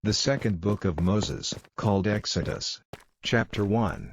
The second book of Moses, called Exodus. Chapter 1.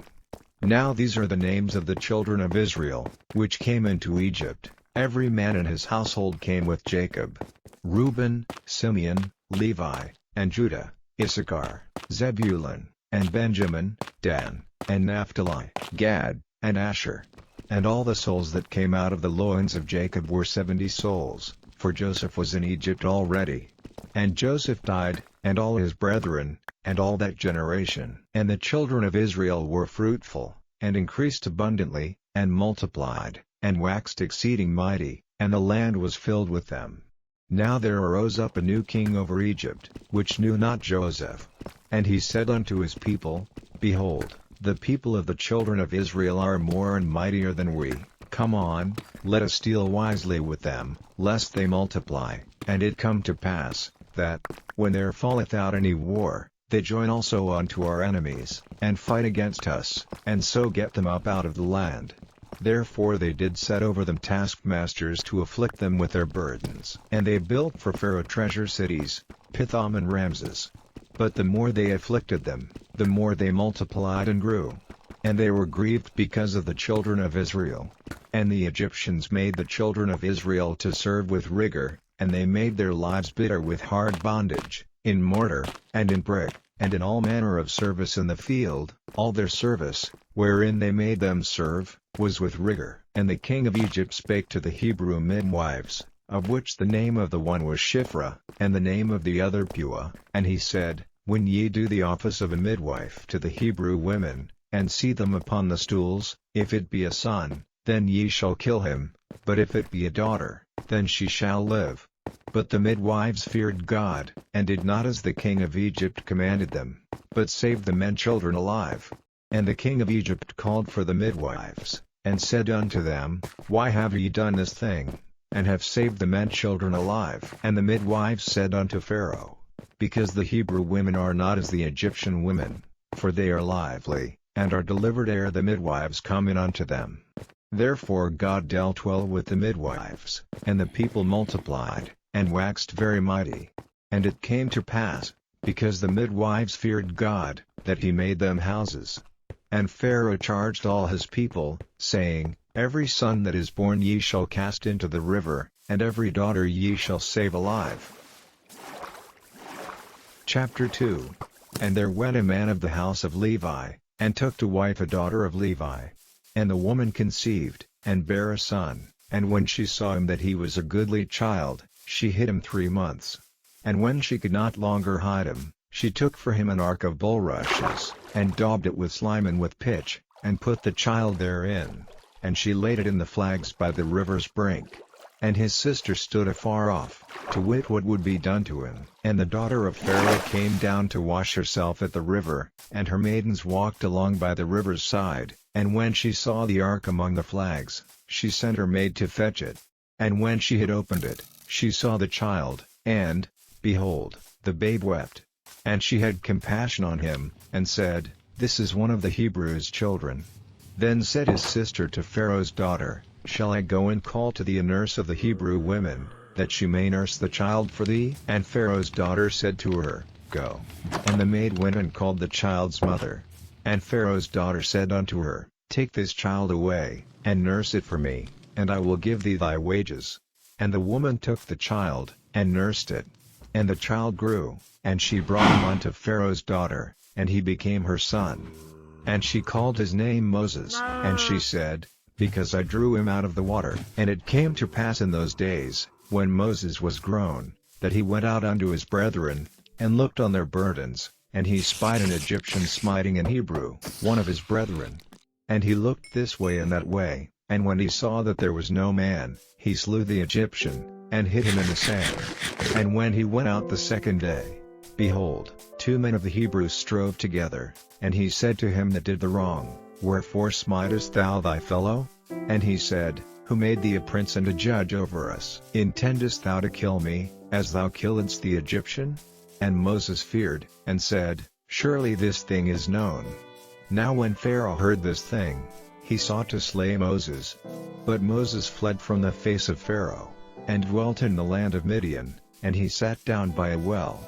Now these are the names of the children of Israel, which came into Egypt. Every man in his household came with Jacob. Reuben, Simeon, Levi, and Judah, Issachar, Zebulun, and Benjamin, Dan, and Naphtali, Gad, and Asher. And all the souls that came out of the loins of Jacob were 70 souls, for Joseph was in Egypt already. And Joseph died, and all his brethren, and all that generation. And the children of Israel were fruitful, and increased abundantly, and multiplied, and waxed exceeding mighty, and the land was filled with them. Now there arose up a new king over Egypt, which knew not Joseph. And he said unto his people, Behold, the people of the children of Israel are more and mightier than we. Come on, let us deal wisely with them, lest they multiply. And it come to pass, that, when there falleth out any war, they join also unto our enemies, and fight against us, and so get them up out of the land. Therefore they did set over them taskmasters to afflict them with their burdens. And they built for Pharaoh treasure cities, Pithom and Ramses. But the more they afflicted them, the more they multiplied and grew. And they were grieved because of the children of Israel. And the Egyptians made the children of Israel to serve with rigor, and they made their lives bitter with hard bondage, in mortar, and in brick, and in all manner of service in the field. All their service, wherein they made them serve, was with rigor. And the king of Egypt spake to the Hebrew midwives, of which the name of the one was Shiphrah, and the name of the other Puah. And he said, When ye do the office of a midwife to the Hebrew women, and see them upon the stools, if it be a son, then ye shall kill him, but if it be a daughter, then she shall live. But the midwives feared God, and did not as the king of Egypt commanded them, but saved the men children alive. And the king of Egypt called for the midwives, and said unto them, Why have ye done this thing, and have saved the men children alive? And the midwives said unto Pharaoh, Because the Hebrew women are not as the Egyptian women, for they are lively, and are delivered ere the midwives come in unto them. Therefore God dealt well with the midwives, and the people multiplied, and waxed very mighty. And it came to pass, because the midwives feared God, that he made them houses. And Pharaoh charged all his people, saying, Every son that is born ye shall cast into the river, and every daughter ye shall save alive. Chapter 2. And there went a man of the house of Levi, and took to wife a daughter of Levi. And the woman conceived, and bare a son, and when she saw him that he was a goodly child, she hid him 3 months. And when she could not longer hide him, she took for him an ark of bulrushes, and daubed it with slime and with pitch, and put the child therein. And she laid it in the flags by the river's brink. And his sister stood afar off, to wit what would be done to him. And the daughter of Pharaoh came down to wash herself at the river, and her maidens walked along by the river's side. And when she saw the ark among the flags, she sent her maid to fetch it. And when she had opened it, she saw the child, and, behold, the babe wept. And she had compassion on him, and said, This is one of the Hebrews' children. Then said his sister to Pharaoh's daughter, Shall I go and call to thee a nurse of the Hebrew women, that she may nurse the child for thee? And Pharaoh's daughter said to her, Go. And the maid went and called the child's mother. And Pharaoh's daughter said unto her, Take this child away, and nurse it for me, and I will give thee thy wages. And the woman took the child, and nursed it. And the child grew, and she brought him unto Pharaoh's daughter, and he became her son. And she called his name Moses, and she said, Because I drew him out of the water. And it came to pass in those days, when Moses was grown, that he went out unto his brethren, and looked on their burdens, and he spied an Egyptian smiting an Hebrew, one of his brethren. And he looked this way and that way, and when he saw that there was no man, he slew the Egyptian, and hid him in the sand. And when he went out the second day, behold, 2 men of the Hebrews strove together, and he said to him that did the wrong, Wherefore smitest thou thy fellow? And he said, Who made thee a prince and a judge over us? Intendest thou to kill me, as thou killedst the Egyptian? And Moses feared, and said, Surely this thing is known. Now when Pharaoh heard this thing, he sought to slay Moses. But Moses fled from the face of Pharaoh, and dwelt in the land of Midian, and he sat down by a well.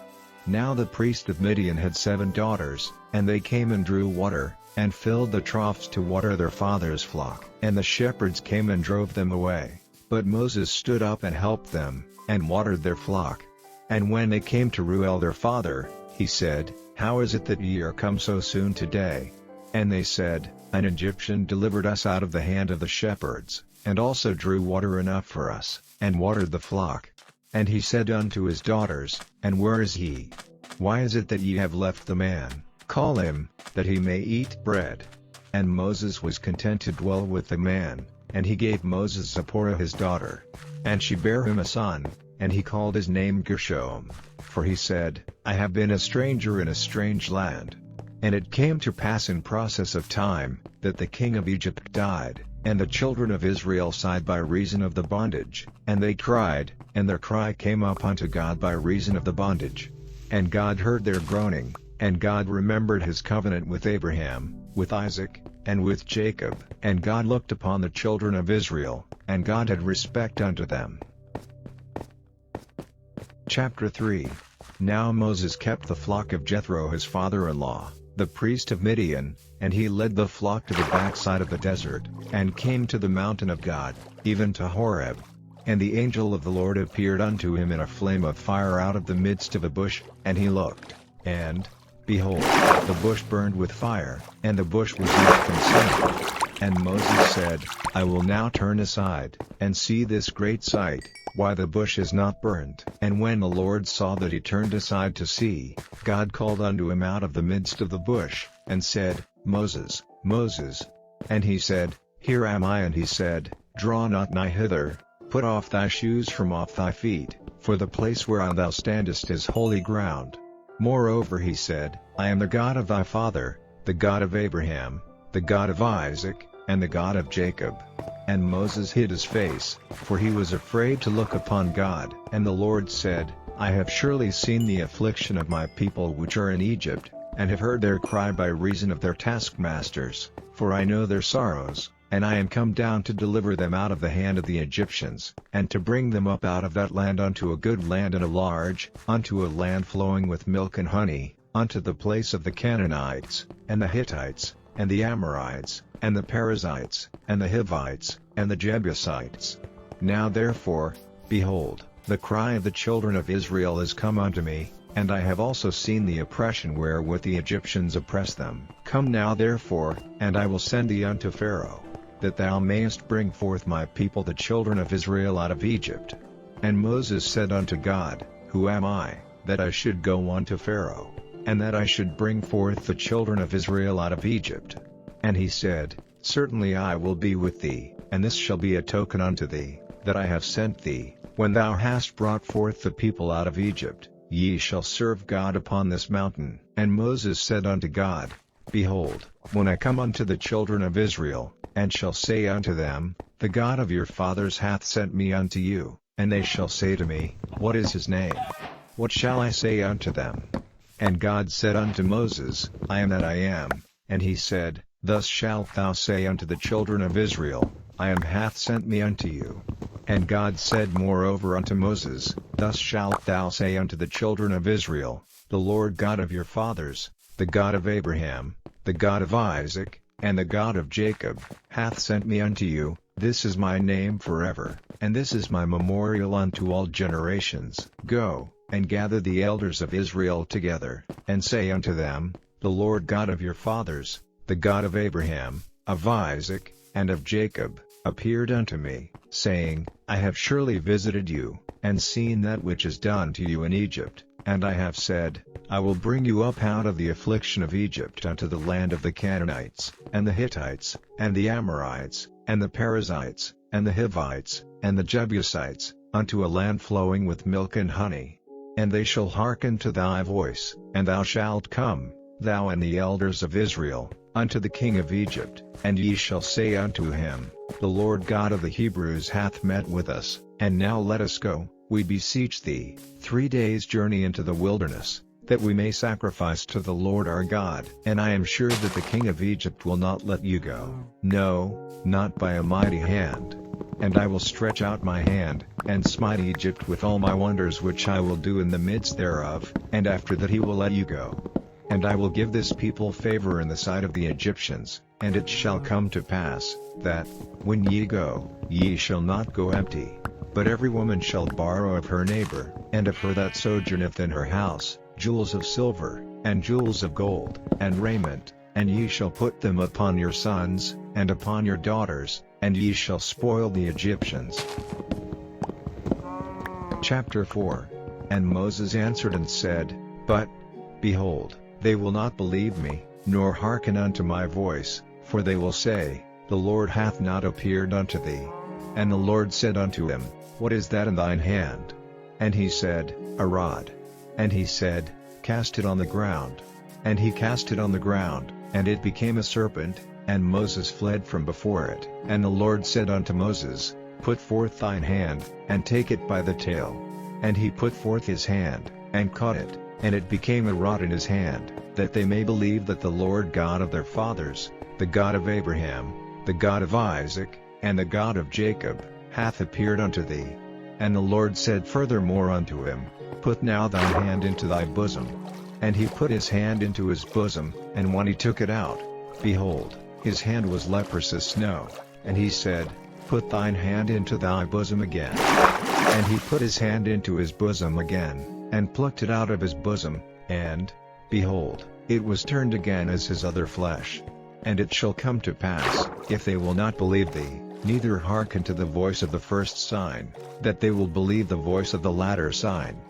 Now the priest of Midian had 7 daughters, and they came and drew water, and filled the troughs to water their father's flock. And the shepherds came and drove them away. But Moses stood up and helped them, and watered their flock. And when they came to Reuel their father, he said, How is it that ye are come so soon today? And they said, An Egyptian delivered us out of the hand of the shepherds, and also drew water enough for us, and watered the flock. And he said unto his daughters, And where is he? Why is it that ye have left the man? Call him, that he may eat bread. And Moses was content to dwell with the man, and he gave Moses Zipporah his daughter. And she bare him a son, and he called his name Gershom, for he said, I have been a stranger in a strange land. And it came to pass in process of time, that the king of Egypt died, and the children of Israel sighed by reason of the bondage, and they cried, and their cry came up unto God by reason of the bondage. And God heard their groaning, and God remembered his covenant with Abraham, with Isaac, and with Jacob. And God looked upon the children of Israel, and God had respect unto them. Chapter 3. Now Moses kept the flock of Jethro his father-in-law, the priest of Midian, and he led the flock to the backside of the desert, and came to the mountain of God, even to Horeb. And the angel of the Lord appeared unto him in a flame of fire out of the midst of a bush, and he looked, and, behold, the bush burned with fire, and the bush was not consumed. And Moses said, I will now turn aside, and see this great sight, why the bush is not burned. And when the Lord saw that he turned aside to see, God called unto him out of the midst of the bush, and said, Moses, Moses. And he said, Here am I. And he said, Draw not nigh hither, put off thy shoes from off thy feet, for the place whereon thou standest is holy ground. Moreover he said, I am the God of thy father, the God of Abraham, the God of Isaac, and the God of Jacob. And Moses hid his face, for he was afraid to look upon God. And the Lord said, I have surely seen the affliction of my people which are in Egypt, and have heard their cry by reason of their taskmasters, for I know their sorrows, and I am come down to deliver them out of the hand of the Egyptians, and to bring them up out of that land unto a good land and a large, unto a land flowing with milk and honey, unto the place of the Canaanites, and the Hittites, and the Amorites, and the Perizzites, and the Hivites, and the Jebusites. Now therefore, behold, the cry of the children of Israel is come unto me, and I have also seen the oppression wherewith the Egyptians oppress them. Come now therefore, and I will send thee unto Pharaoh, that thou mayest bring forth my people the children of Israel out of Egypt. And Moses said unto God, Who am I, that I should go unto Pharaoh, and that I should bring forth the children of Israel out of Egypt? And he said, Certainly I will be with thee, and this shall be a token unto thee, that I have sent thee. When thou hast brought forth the people out of Egypt, ye shall serve God upon this mountain. And Moses said unto God, Behold, when I come unto the children of Israel, and shall say unto them, The God of your fathers hath sent me unto you, and they shall say to me, What is his name? What shall I say unto them? And God said unto Moses, I am that I am. And he said, Thus shalt thou say unto the children of Israel, I am hath sent me unto you. And God said moreover unto Moses, Thus shalt thou say unto the children of Israel, The Lord God of your fathers, the God of Abraham, the God of Isaac, and the God of Jacob, hath sent me unto you. This is my name forever, and this is my memorial unto all generations. Go, and gather the elders of Israel together, and say unto them, The Lord God of your fathers, the God of Abraham, of Isaac, and of Jacob, appeared unto me, saying, I have surely visited you, and seen that which is done to you in Egypt, and I have said, I will bring you up out of the affliction of Egypt unto the land of the Canaanites, and the Hittites, and the Amorites, and the Perizzites, and the Hivites, and the Jebusites, unto a land flowing with milk and honey. And they shall hearken to thy voice, and thou shalt come, thou and the elders of Israel, unto the king of Egypt, and ye shall say unto him, The Lord God of the Hebrews hath met with us, and now let us go, we beseech thee, 3 days' journey into the wilderness, that we may sacrifice to the Lord our God. And I am sure that the king of Egypt will not let you go, no, not by a mighty hand. and I will stretch out my hand, and smite Egypt with all my wonders which I will do in the midst thereof, and after that he will let you go. And I will give this people favor in the sight of the Egyptians, and it shall come to pass, that, when ye go, ye shall not go empty. But every woman shall borrow of her neighbor, and of her that sojourneth in her house, jewels of silver, and jewels of gold, and raiment, and ye shall put them upon your sons, and upon your daughters, and ye shall spoil the Egyptians. Chapter 4. And Moses answered and said, But, behold, they will not believe me, nor hearken unto my voice, for they will say, The Lord hath not appeared unto thee. And the Lord said unto him, What is that in thine hand? And he said, A rod. And he said, Cast it on the ground. And he cast it on the ground, and it became a serpent, and Moses fled from before it. And the Lord said unto Moses, Put forth thine hand, and take it by the tail. And he put forth his hand, and caught it, and it became a rod in his hand, that they may believe that the Lord God of their fathers, the God of Abraham, the God of Isaac, and the God of Jacob, hath appeared unto thee. And the Lord said furthermore unto him, Put now thine hand into thy bosom. And he put his hand into his bosom, and when he took it out, behold, his hand was leprous as snow. And he said, Put thine hand into thy bosom again. And he put his hand into his bosom again, and plucked it out of his bosom, and, behold, it was turned again as his other flesh. And it shall come to pass, if they will not believe thee, neither hearken to the voice of the first sign, that they will believe the voice of the latter sign.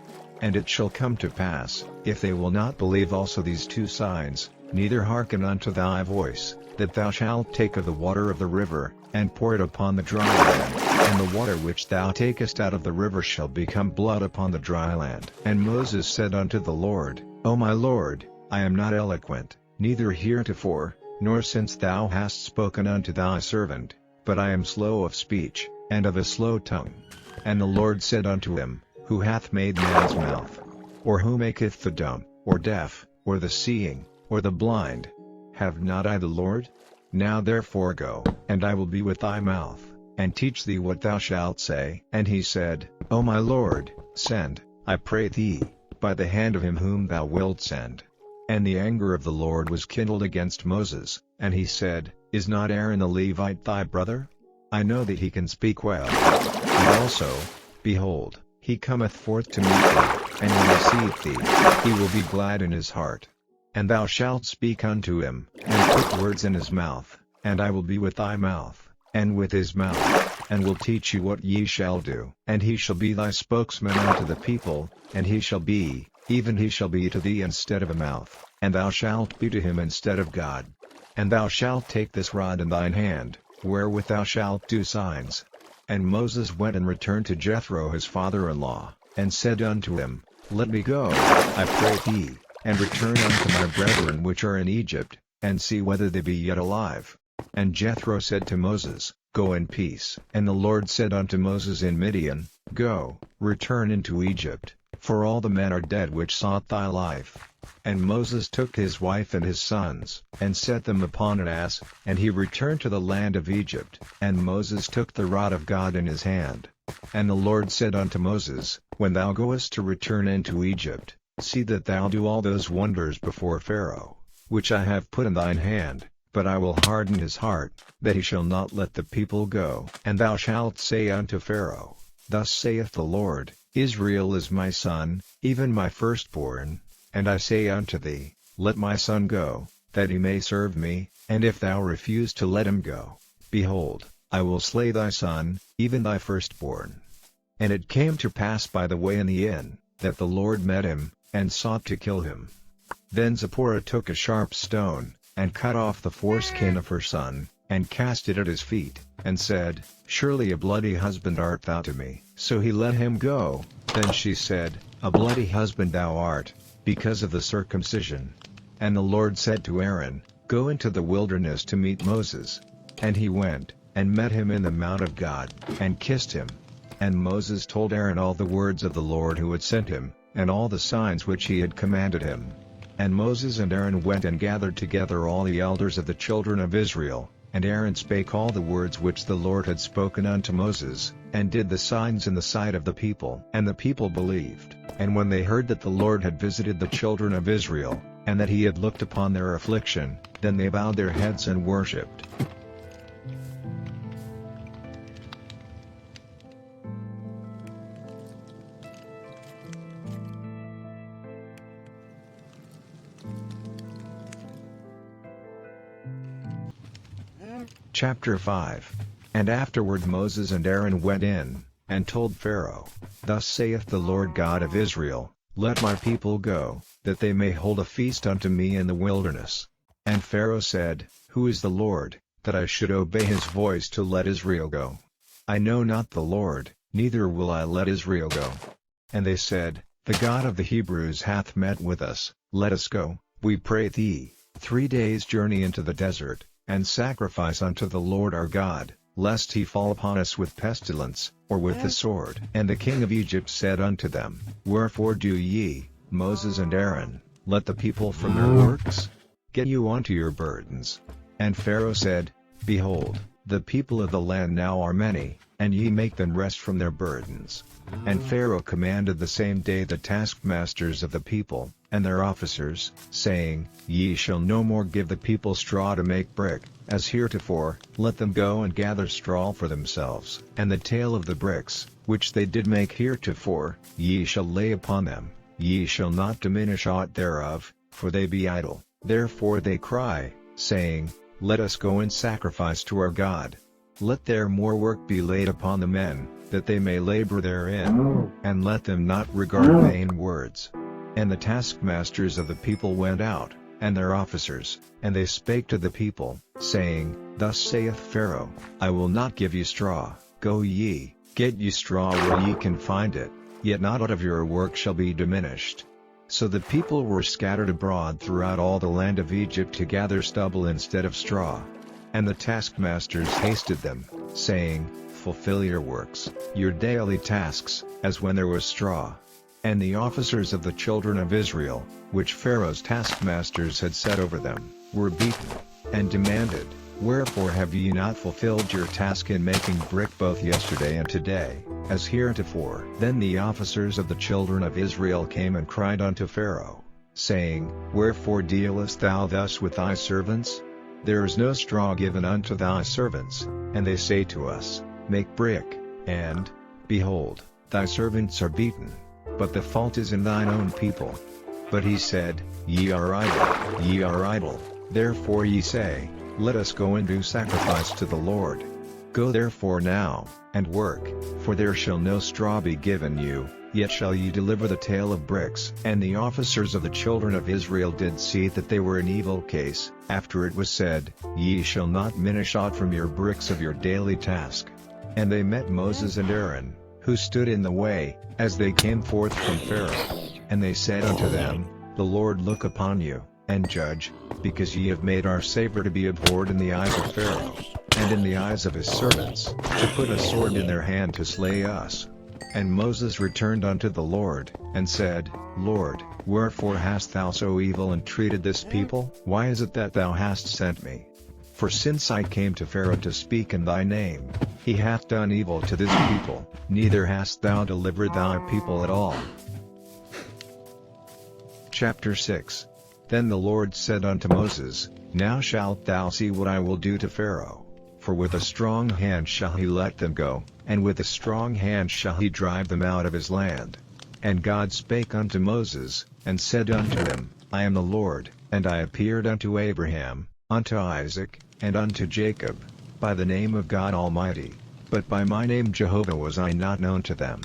And it shall come to pass, if they will not believe also these two signs, neither hearken unto thy voice, that thou shalt take of the water of the river, and pour it upon the dry land, and the water which thou takest out of the river shall become blood upon the dry land. And Moses said unto the Lord, O my Lord, I am not eloquent, neither heretofore, nor since thou hast spoken unto thy servant, but I am slow of speech, and of a slow tongue. And the Lord said unto him, Who hath made man's mouth? Or who maketh the dumb, or deaf, or the seeing, or the blind? Have not I the Lord? Now therefore go, and I will be with thy mouth, and teach thee what thou shalt say. And he said, O my Lord, send, I pray thee, by the hand of him whom thou wilt send. And the anger of the Lord was kindled against Moses, and he said, Is not Aaron the Levite thy brother? I know that he can speak well. And also, behold, he cometh forth to meet thee, and when he seeth thee, he will be glad in his heart. And thou shalt speak unto him, and put words in his mouth, and I will be with thy mouth, and with his mouth, and will teach you what ye shall do. And he shall be thy spokesman unto the people, and he shall be, even he shall be to thee instead of a mouth, and thou shalt be to him instead of God. And thou shalt take this rod in thine hand, wherewith thou shalt do signs. And Moses went and returned to Jethro his father-in-law, and said unto him, Let me go, I pray thee, and return unto my brethren which are in Egypt, and see whether they be yet alive. And Jethro said to Moses, Go in peace. And the Lord said unto Moses in Midian, Go, return into Egypt, for all the men are dead which sought thy life. And Moses took his wife and his sons, and set them upon an ass, and he returned to the land of Egypt. And Moses took the rod of God in his hand. And the Lord said unto Moses, When thou goest to return into Egypt, see that thou do all those wonders before Pharaoh, which I have put in thine hand, but I will harden his heart, that he shall not let the people go. And thou shalt say unto Pharaoh, Thus saith the Lord, Israel is my son, even my firstborn. And I say unto thee, Let my son go, that he may serve me, and if thou refuse to let him go, behold, I will slay thy son, even thy firstborn. And it came to pass by the way in the inn, that the Lord met him, and sought to kill him. Then Zipporah took a sharp stone, and cut off the foreskin of her son, and cast it at his feet, and said, Surely a bloody husband art thou to me. So he let him go. Then she said, A bloody husband thou art, because of the circumcision. And the Lord said to Aaron, Go into the wilderness to meet Moses. And he went, and met him in the mount of God, and kissed him. And Moses told Aaron all the words of the Lord who had sent him, and all the signs which he had commanded him. And Moses and Aaron went and gathered together all the elders of the children of Israel, And Aaron spake all the words which the Lord had spoken unto Moses, and did the signs in the sight of the people. And the people believed. And when they heard that the Lord had visited the children of Israel, and that he had looked upon their affliction, then they bowed their heads and worshipped. Chapter 5. And afterward Moses and Aaron went in, and told Pharaoh, Thus saith the Lord God of Israel, Let my people go, that they may hold a feast unto me in the wilderness. And Pharaoh said, Who is the Lord, that I should obey his voice to let Israel go? I know not the Lord, neither will I let Israel go. And they said, The God of the Hebrews hath met with us, let us go, we pray thee, 3 days' journey into the desert, and sacrifice unto the Lord our God, lest he fall upon us with pestilence, or with the sword. And the king of Egypt said unto them, Wherefore do ye, Moses and Aaron, let the people from their works? Get you unto your burdens. And Pharaoh said, Behold, the people of the land now are many, and ye make them rest from their burdens. And Pharaoh commanded the same day the taskmasters of the people, and their officers, saying, Ye shall no more give the people straw to make brick, as heretofore, let them go and gather straw for themselves. And the tale of the bricks, which they did make heretofore, ye shall lay upon them, ye shall not diminish aught thereof, for they be idle. Therefore they cry, saying, Let us go and sacrifice to our God. Let their more work be laid upon the men, that they may labor therein, and let them not regard vain words. And the taskmasters of the people went out, and their officers, and they spake to the people, saying, Thus saith Pharaoh, I will not give you straw, go ye, get ye straw where ye can find it, yet not out of your work shall be diminished. So the people were scattered abroad throughout all the land of Egypt to gather stubble instead of straw. And the taskmasters hasted them, saying, Fulfill your works, your daily tasks, as when there was straw. And the officers of the children of Israel, which Pharaoh's taskmasters had set over them, were beaten, and demanded, Wherefore have ye not fulfilled your task in making brick both yesterday and today, as heretofore? Then the officers of the children of Israel came and cried unto Pharaoh, saying, Wherefore dealest thou thus with thy servants? There is no straw given unto thy servants, and they say to us, Make brick, and, behold, thy servants are beaten. But the fault is in thine own people. But he said, Ye are idle, ye are idle, therefore ye say, Let us go and do sacrifice to the Lord. Go therefore now, and work, for there shall no straw be given you, yet shall ye deliver the tale of bricks. And the officers of the children of Israel did see that they were in evil case, after it was said, Ye shall not minish aught from your bricks of your daily task. And they met Moses and Aaron, who stood in the way, as they came forth from Pharaoh. And they said unto them, The Lord look upon you, and judge, because ye have made our Saviour to be abhorred in the eyes of Pharaoh, and in the eyes of his servants, to put a sword in their hand to slay us. And Moses returned unto the Lord, and said, Lord, wherefore hast thou so evil entreated this people? Why is it that thou hast sent me? For since I came to Pharaoh to speak in thy name, he hath done evil to this people, neither hast thou delivered thy people at all. Chapter 6. Then the Lord said unto Moses, Now shalt thou see what I will do to Pharaoh. For with a strong hand shall he let them go, and with a strong hand shall he drive them out of his land. And God spake unto Moses, and said unto him, I am the Lord, and I appeared unto Abraham, unto Isaac, and unto Jacob, by the name of God Almighty, but by my name Jehovah was I not known to them.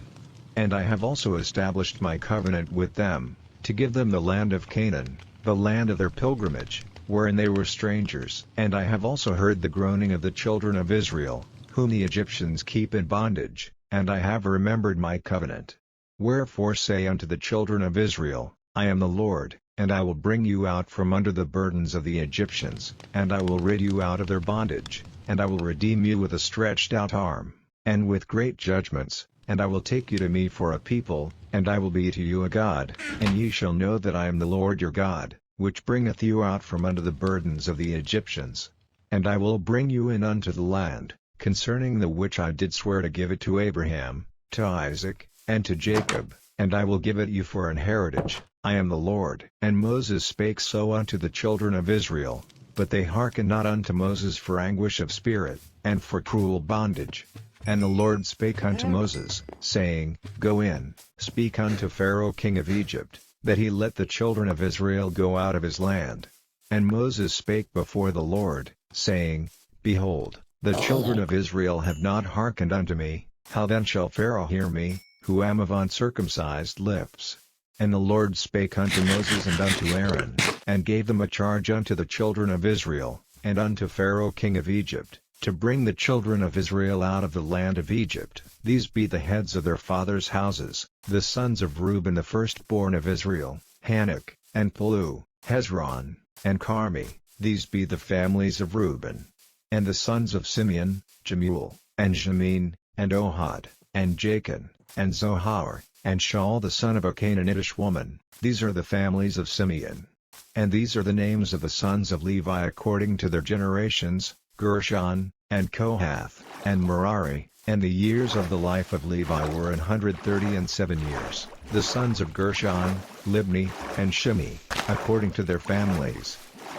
And I have also established my covenant with them, to give them the land of Canaan, the land of their pilgrimage, wherein they were strangers. And I have also heard the groaning of the children of Israel, whom the Egyptians keep in bondage, and I have remembered my covenant. Wherefore say unto the children of Israel, I am the Lord, and I will bring you out from under the burdens of the Egyptians, and I will rid you out of their bondage, and I will redeem you with a stretched out arm, and with great judgments, and I will take you to me for a people, and I will be to you a God, and ye shall know that I am the Lord your God, which bringeth you out from under the burdens of the Egyptians. and I will bring you in unto the land, concerning the which I did swear to give it to Abraham, to Isaac, and to Jacob, and I will give it you for an heritage. I am the Lord. And Moses spake so unto the children of Israel, but they hearkened not unto Moses for anguish of spirit, and for cruel bondage. And the Lord spake unto Moses, saying, Go in, speak unto Pharaoh king of Egypt, that he let the children of Israel go out of his land. And Moses spake before the Lord, saying, Behold, the children of Israel have not hearkened unto me, how then shall Pharaoh hear me, who am of uncircumcised lips? And the Lord spake unto Moses and unto Aaron, and gave them a charge unto the children of Israel, and unto Pharaoh king of Egypt, to bring the children of Israel out of the land of Egypt. These be the heads of their fathers' houses, the sons of Reuben the firstborn of Israel, Hanok, and Palu, Hezron, and Carmi. These be the families of Reuben. And the sons of Simeon, Jemuel, and Jamin, and Ohad, and Jachin, and Zohar, and Shaul the son of a Canaanitish woman. These are the families of Simeon. And these are the names of the sons of Levi according to their generations, Gershon, and Kohath, and Merari. And the years of the life of Levi were 137 years. The sons of Gershon, Libni, and Shimi, according to their families.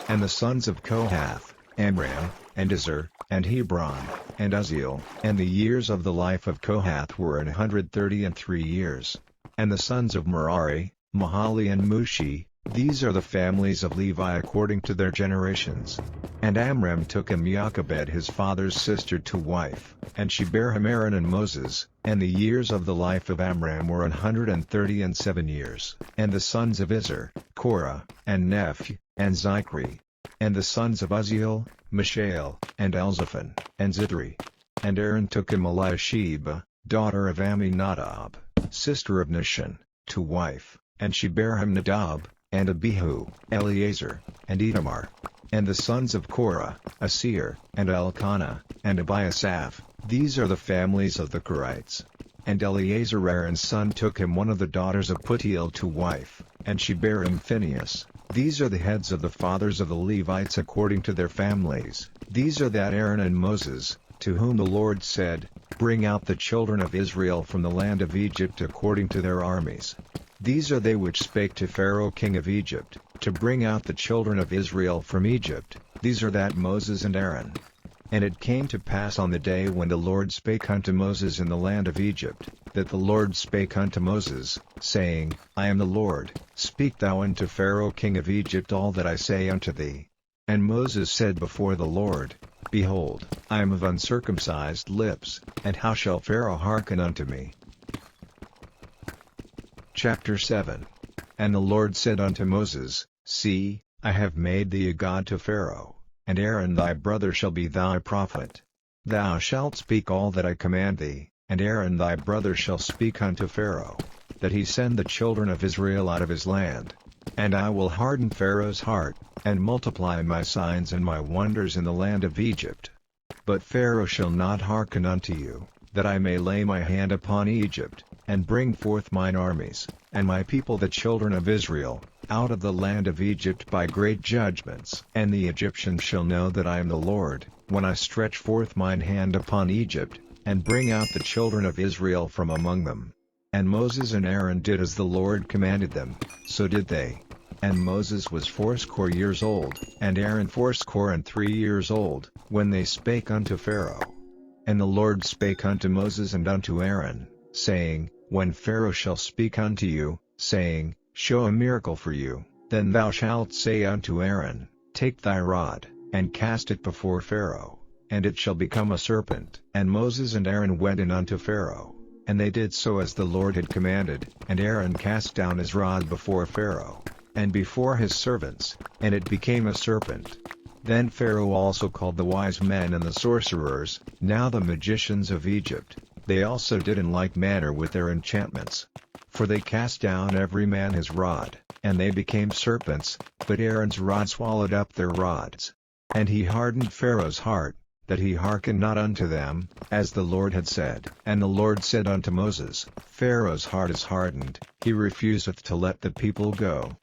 And the sons of Kohath, Amram, and Izhar, and Hebron, and Uzziel. And the years of the life of Kohath were 133 years. And the sons of Merari, Mahali and Mushi. These are the families of Levi according to their generations. And Amram took him Jochebed his father's sister to wife, and she bare him Aaron and Moses. And the years of the life of Amram were 137 years. And the sons of Izhar, Korah, and Nephi, and Zichri. And the sons of Uzziel, Mishael, and Elzaphan, and Zidri. And Aaron took him Eliashib, daughter of Amminadab, sister of Nahshon, to wife, and she bare him Nadab, and Abihu, Eleazar, and Itamar. And the sons of Korah, Asir, and Elkanah, and Abiasaph. These are the families of the Korites. And Eleazar Aaron's son took him one of the daughters of Putiel to wife, and she bare him Phinehas. These are the heads of the fathers of the Levites according to their families. These are that Aaron and Moses, to whom the Lord said, Bring out the children of Israel from the land of Egypt according to their armies. These are they which spake to Pharaoh king of Egypt, to bring out the children of Israel from Egypt. These are that Moses and Aaron. And it came to pass on the day when the Lord spake unto Moses in the land of Egypt, that the Lord spake unto Moses, saying, I am the Lord, speak thou unto Pharaoh king of Egypt all that I say unto thee. And Moses said before the Lord, Behold, I am of uncircumcised lips, and how shall Pharaoh hearken unto me? Chapter 7. And the Lord said unto Moses, See, I have made thee a god to Pharaoh, and Aaron thy brother shall be thy prophet. Thou shalt speak all that I command thee, and Aaron thy brother shall speak unto Pharaoh, that he send the children of Israel out of his land. And I will harden Pharaoh's heart, and multiply my signs and my wonders in the land of Egypt. But Pharaoh shall not hearken unto you, that I may lay my hand upon Egypt, and bring forth mine armies, and my people the children of Israel, out of the land of Egypt by great judgments. And the Egyptians shall know that I am the Lord, when I stretch forth mine hand upon Egypt, and bring out the children of Israel from among them. And Moses and Aaron did as the Lord commanded them, so did they. And Moses was fourscore years old, and Aaron 83 years old, when they spake unto Pharaoh. And the Lord spake unto Moses and unto Aaron, saying, When Pharaoh shall speak unto you, saying, Show a miracle for you, then thou shalt say unto Aaron, Take thy rod, and cast it before Pharaoh, and it shall become a serpent. And Moses and Aaron went in unto Pharaoh, and they did so as the Lord had commanded. And Aaron cast down his rod before Pharaoh, and before his servants, and it became a serpent. Then Pharaoh also called the wise men and the sorcerers, now the magicians of Egypt. They also did in like manner with their enchantments. For they cast down every man his rod, and they became serpents, but Aaron's rod swallowed up their rods. And he hardened Pharaoh's heart, that he hearkened not unto them, as the Lord had said. And the Lord said unto Moses, Pharaoh's heart is hardened, he refuseth to let the people go.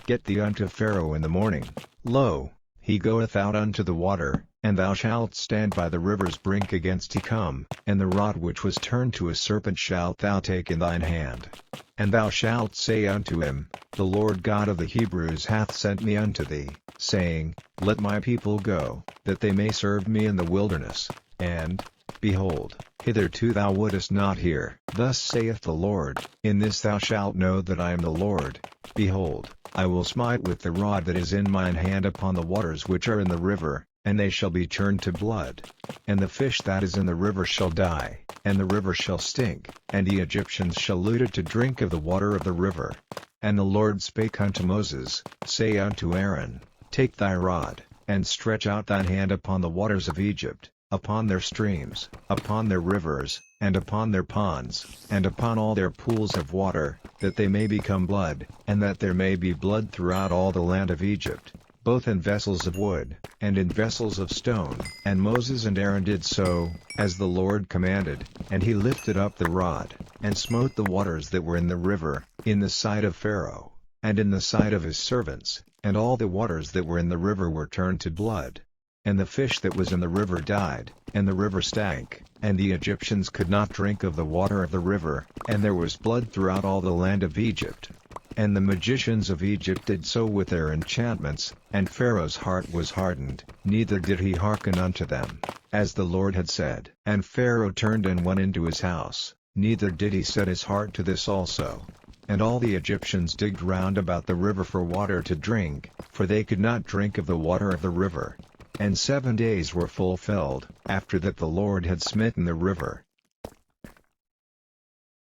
Get thee unto Pharaoh in the morning. Lo, he goeth out unto the water, and thou shalt stand by the river's brink against he come, and the rod which was turned to a serpent shalt thou take in thine hand. And thou shalt say unto him, The Lord God of the Hebrews hath sent me unto thee, saying, Let my people go, that they may serve me in the wilderness. And, behold, hitherto thou wouldest not hear. Thus saith the Lord, In this thou shalt know that I am the Lord. Behold, I will smite with the rod that is in mine hand upon the waters which are in the river, and they shall be turned to blood. And the fish that is in the river shall die, and the river shall stink, and the Egyptians shall loot it to drink of the water of the river. And the Lord spake unto Moses, Say unto Aaron, Take thy rod, and stretch out thine hand upon the waters of Egypt, upon their streams, upon their rivers, and upon their ponds, and upon all their pools of water, that they may become blood, and that there may be blood throughout all the land of Egypt, both in vessels of wood, and in vessels of stone. And Moses and Aaron did so, as the Lord commanded, and he lifted up the rod, and smote the waters that were in the river, in the sight of Pharaoh, and in the sight of his servants, and all the waters that were in the river were turned to blood. And the fish that was in the river died, and the river stank, and the Egyptians could not drink of the water of the river, and there was blood throughout all the land of Egypt. And the magicians of Egypt did so with their enchantments, and Pharaoh's heart was hardened, neither did he hearken unto them, as the Lord had said. And Pharaoh turned and went into his house, neither did he set his heart to this also. And all the Egyptians digged round about the river for water to drink, for they could not drink of the water of the river. And 7 days were fulfilled, after that the Lord had smitten the river.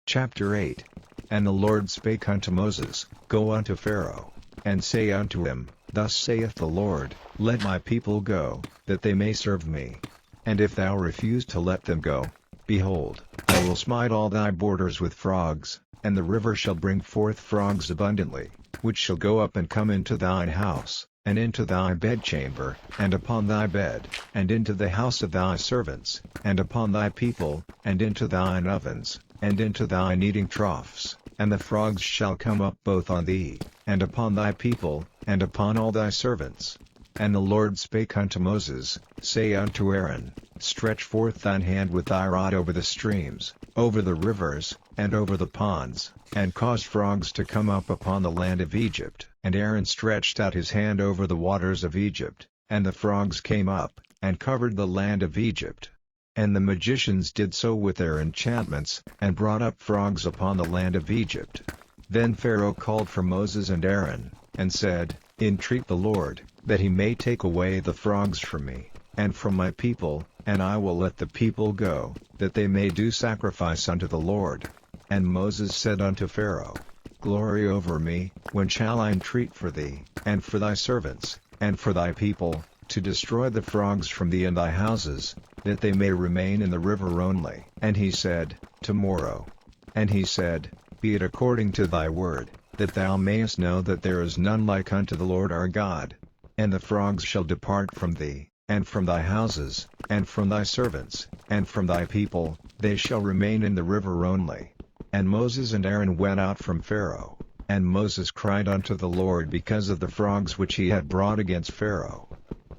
Chapter 8. And the Lord spake unto Moses, Go unto Pharaoh, and say unto him, Thus saith the Lord, Let my people go, that they may serve me. And if thou refuse to let them go, behold, I will smite all thy borders with frogs, and the river shall bring forth frogs abundantly, which shall go up and come into thine house, and into thy bedchamber, and upon thy bed, and into the house of thy servants, and upon thy people, and into thine ovens, and into thine eating troughs, and the frogs shall come up both on thee, and upon thy people, and upon all thy servants. And the Lord spake unto Moses, Say unto Aaron, Stretch forth thine hand with thy rod over the streams, over the rivers, and over the ponds, and cause frogs to come up upon the land of Egypt. And Aaron stretched out his hand over the waters of Egypt, and the frogs came up, and covered the land of Egypt. And the magicians did so with their enchantments, and brought up frogs upon the land of Egypt. Then Pharaoh called for Moses and Aaron, and said, Entreat the Lord, that he may take away the frogs from me, and from my people, and I will let the people go, that they may do sacrifice unto the Lord. And Moses said unto Pharaoh, Glory over me, when shall I entreat for thee, and for thy servants, and for thy people, to destroy the frogs from thee and thy houses, that they may remain in the river only? And he said, Tomorrow. And he said, Be it according to thy word, that thou mayest know that there is none like unto the Lord our God. And the frogs shall depart from thee, and from thy houses, and from thy servants, and from thy people, they shall remain in the river only. And Moses and Aaron went out from Pharaoh, and Moses cried unto the Lord because of the frogs which he had brought against Pharaoh.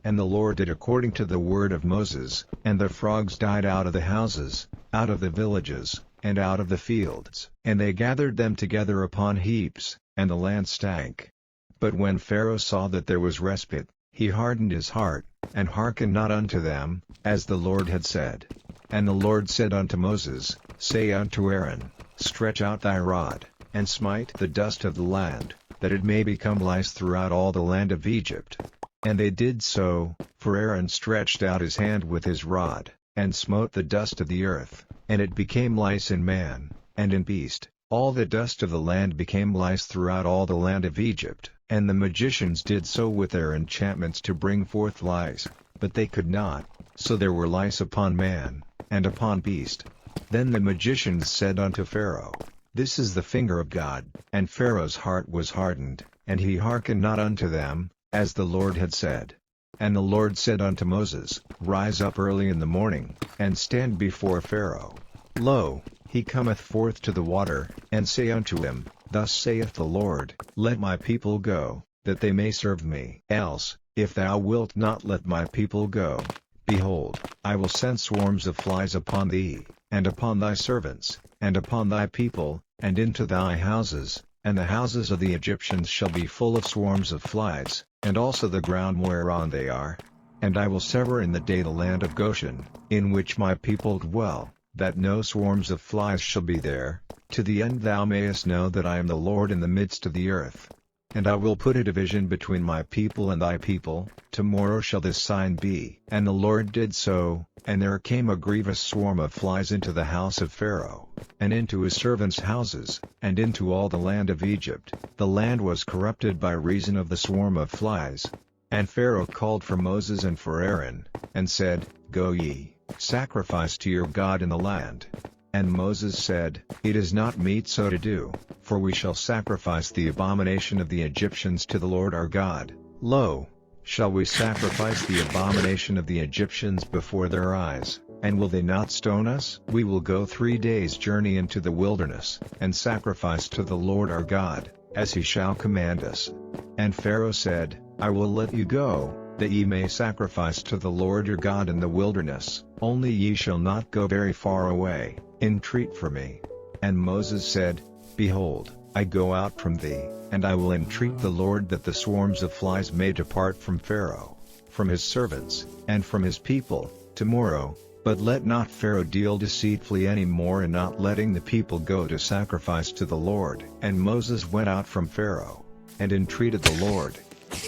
And the Lord did according to the word of Moses, and the frogs died out of the houses, out of the villages, and out of the fields. And they gathered them together upon heaps, and the land stank. But when Pharaoh saw that there was respite, he hardened his heart, and hearkened not unto them, as the Lord had said. And the Lord said unto Moses, Say unto Aaron, Stretch out thy rod, and smite the dust of the land, that it may become lice throughout all the land of Egypt. And they did so, for Aaron stretched out his hand with his rod, and smote the dust of the earth, and it became lice in man, and in beast. All the dust of the land became lice throughout all the land of Egypt. And the magicians did so with their enchantments to bring forth lice, but they could not, so there were lice upon man, and upon beast. Then the magicians said unto Pharaoh, This is the finger of God. And Pharaoh's heart was hardened, and he hearkened not unto them, as the Lord had said. And the Lord said unto Moses, Rise up early in the morning, and stand before Pharaoh. Lo, he cometh forth to the water, and say unto him, Thus saith the Lord, Let my people go, that they may serve me. Else, If thou wilt not let my people go, behold, I will send swarms of flies upon thee, and upon thy servants, and upon thy people, and into thy houses, and the houses of the Egyptians shall be full of swarms of flies, and also the ground whereon they are. And I will sever in the day the land of Goshen, in which my people dwell, that no swarms of flies shall be there, to the end thou mayest know that I am the Lord in the midst of the earth. And I will put a division between my people and thy people, tomorrow shall this sign be. And the Lord did so, and there came a grievous swarm of flies into the house of Pharaoh, and into his servants' houses, and into all the land of Egypt. The land was corrupted by reason of the swarm of flies. And Pharaoh called for Moses and for Aaron, and said, Go ye, sacrifice to your God in the land. And Moses said, It is not meet so to do, for we shall sacrifice the abomination of the Egyptians to the Lord our God. Lo, shall we sacrifice the abomination of the Egyptians before their eyes, and will they not stone us? We will go 3 days' journey into the wilderness, and sacrifice to the Lord our God, as he shall command us. And Pharaoh said, I will let you go, that ye may sacrifice to the Lord your God in the wilderness, only ye shall not go very far away. Entreat for me. And Moses said, Behold, I go out from thee, and I will entreat the Lord that the swarms of flies may depart from Pharaoh, from his servants, and from his people, tomorrow, but let not Pharaoh deal deceitfully any more in not letting the people go to sacrifice to the Lord. And Moses went out from Pharaoh, and entreated the Lord.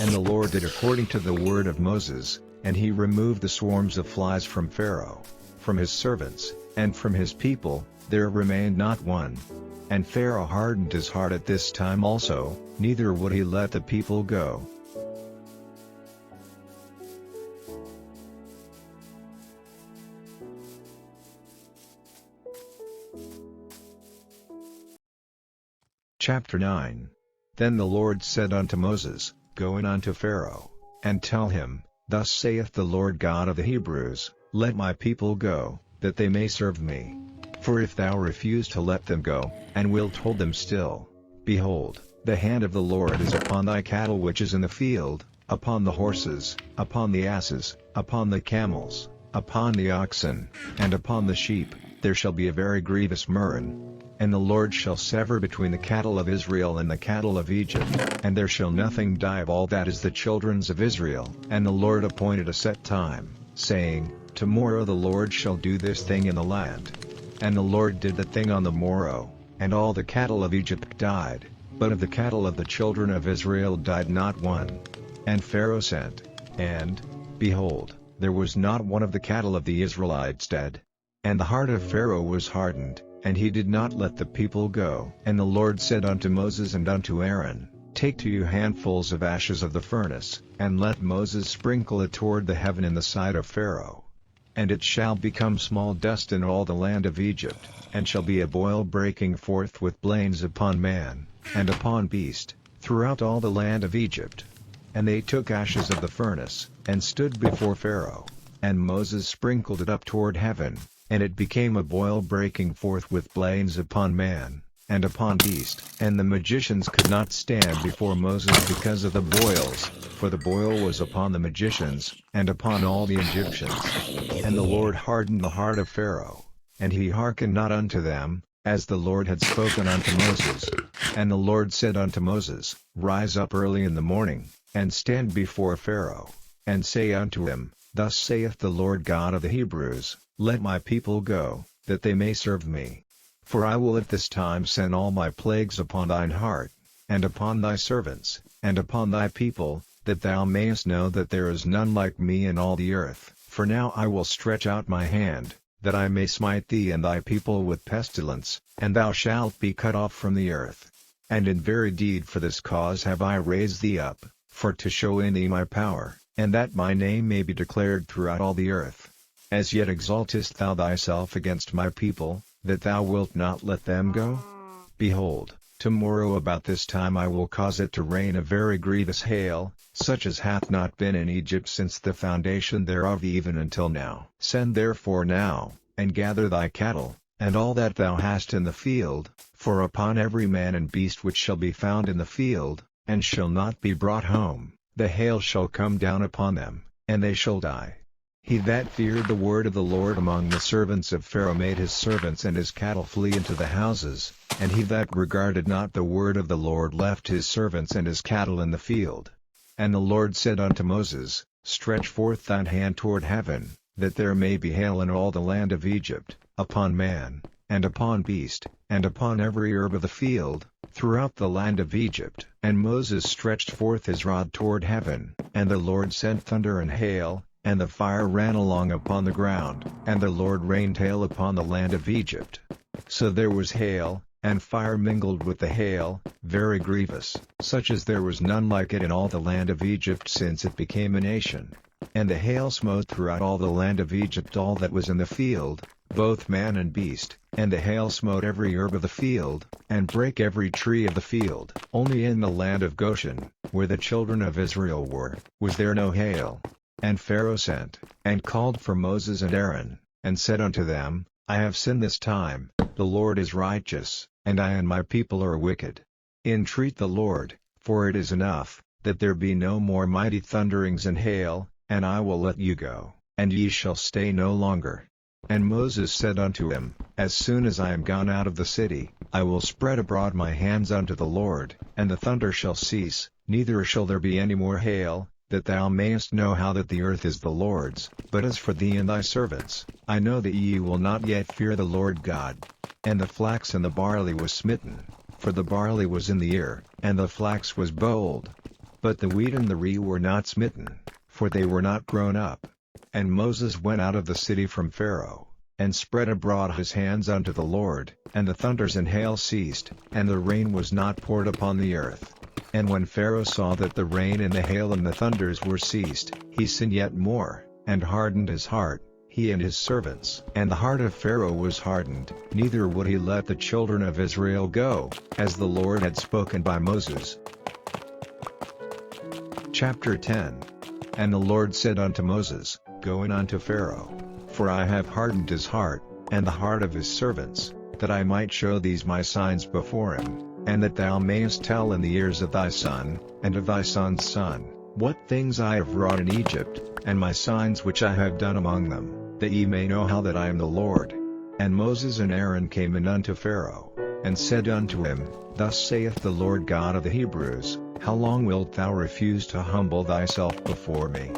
And the Lord did according to the word of Moses, and he removed the swarms of flies from Pharaoh, from his servants, and from his people, there remained not one. And Pharaoh hardened his heart at this time also, neither would he let the people go. Chapter 9. Then the Lord said unto Moses, Go in unto Pharaoh, and tell him, Thus saith the Lord God of the Hebrews, Let my people go, that they may serve me. For if thou refuse to let them go, and wilt hold them still, behold, the hand of the Lord is upon thy cattle which is in the field, upon the horses, upon the asses, upon the camels, upon the oxen, and upon the sheep, there shall be a very grievous murrain. And the Lord shall sever between the cattle of Israel and the cattle of Egypt, and there shall nothing die of all that is the children's of Israel. And the Lord appointed a set time, saying, Tomorrow the Lord shall do this thing in the land. And the Lord did the thing on the morrow, and all the cattle of Egypt died, but of the cattle of the children of Israel died not one. And Pharaoh sent, and, behold, there was not one of the cattle of the Israelites dead. And the heart of Pharaoh was hardened, and he did not let the people go. And the Lord said unto Moses and unto Aaron, Take to you handfuls of ashes of the furnace, and let Moses sprinkle it toward the heaven in the sight of Pharaoh. And it shall become small dust in all the land of Egypt, and shall be a boil breaking forth with blains upon man, and upon beast, throughout all the land of Egypt. And they took ashes of the furnace, and stood before Pharaoh, and Moses sprinkled it up toward heaven, and it became a boil breaking forth with blains upon man, and upon beast. And the magicians could not stand before Moses because of the boils, for the boil was upon the magicians, and upon all the Egyptians. And the Lord hardened the heart of Pharaoh, and he hearkened not unto them, as the Lord had spoken unto Moses. And the Lord said unto Moses, Rise up early in the morning, and stand before Pharaoh, and say unto him, Thus saith the Lord God of the Hebrews, Let my people go, that they may serve me. For I will at this time send all my plagues upon thine heart, and upon thy servants, and upon thy people, that thou mayest know that there is none like me in all the earth. For now I will stretch out my hand, that I may smite thee and thy people with pestilence, and thou shalt be cut off from the earth. And in very deed for this cause have I raised thee up, for to show in thee my power, and that my name may be declared throughout all the earth. As yet exaltest thou thyself against my people, that thou wilt not let them go? Behold, tomorrow about this time I will cause it to rain a very grievous hail, such as hath not been in Egypt since the foundation thereof even until now. Send therefore now, and gather thy cattle, and all that thou hast in the field, for upon every man and beast which shall be found in the field, and shall not be brought home, the hail shall come down upon them, and they shall die. He that feared the word of the Lord among the servants of Pharaoh made his servants and his cattle flee into the houses, and he that regarded not the word of the Lord left his servants and his cattle in the field. And the Lord said unto Moses, Stretch forth thine hand toward heaven, that there may be hail in all the land of Egypt, upon man, and upon beast, and upon every herb of the field, throughout the land of Egypt. And Moses stretched forth his rod toward heaven, and the Lord sent thunder and hail, and the fire ran along upon the ground, and the Lord rained hail upon the land of Egypt. So there was hail, and fire mingled with the hail, very grievous, such as there was none like it in all the land of Egypt since it became a nation. And the hail smote throughout all the land of Egypt all that was in the field, both man and beast, and the hail smote every herb of the field, and brake every tree of the field. Only in the land of Goshen, where the children of Israel were, was there no hail. And Pharaoh sent, and called for Moses and Aaron, and said unto them, I have sinned this time, the Lord is righteous, and I and my people are wicked. Entreat the Lord, for it is enough, that there be no more mighty thunderings and hail, and I will let you go, and ye shall stay no longer. And Moses said unto him, As soon as I am gone out of the city, I will spread abroad my hands unto the Lord, and the thunder shall cease, neither shall there be any more hail, that thou mayest know how that the earth is the Lord's. But as for thee and thy servants, I know that ye will not yet fear the Lord God. And the flax and the barley was smitten, for the barley was in the ear, and the flax was bold. But the wheat and the rye were not smitten, for they were not grown up. And Moses went out of the city from Pharaoh, and spread abroad his hands unto the Lord, and the thunders and hail ceased, and the rain was not poured upon the earth. And when Pharaoh saw that the rain and the hail and the thunders were ceased, he sinned yet more, and hardened his heart, he and his servants. And the heart of Pharaoh was hardened, neither would he let the children of Israel go, as the Lord had spoken by Moses. Chapter 10. And the Lord said unto Moses, Go in unto Pharaoh, for I have hardened his heart, and the heart of his servants, that I might show these my signs before him, and that thou mayest tell in the ears of thy son, and of thy son's son, what things I have wrought in Egypt, and my signs which I have done among them, that ye may know how that I am the Lord. And Moses and Aaron came in unto Pharaoh, and said unto him, Thus saith the Lord God of the Hebrews, How long wilt thou refuse to humble thyself before me?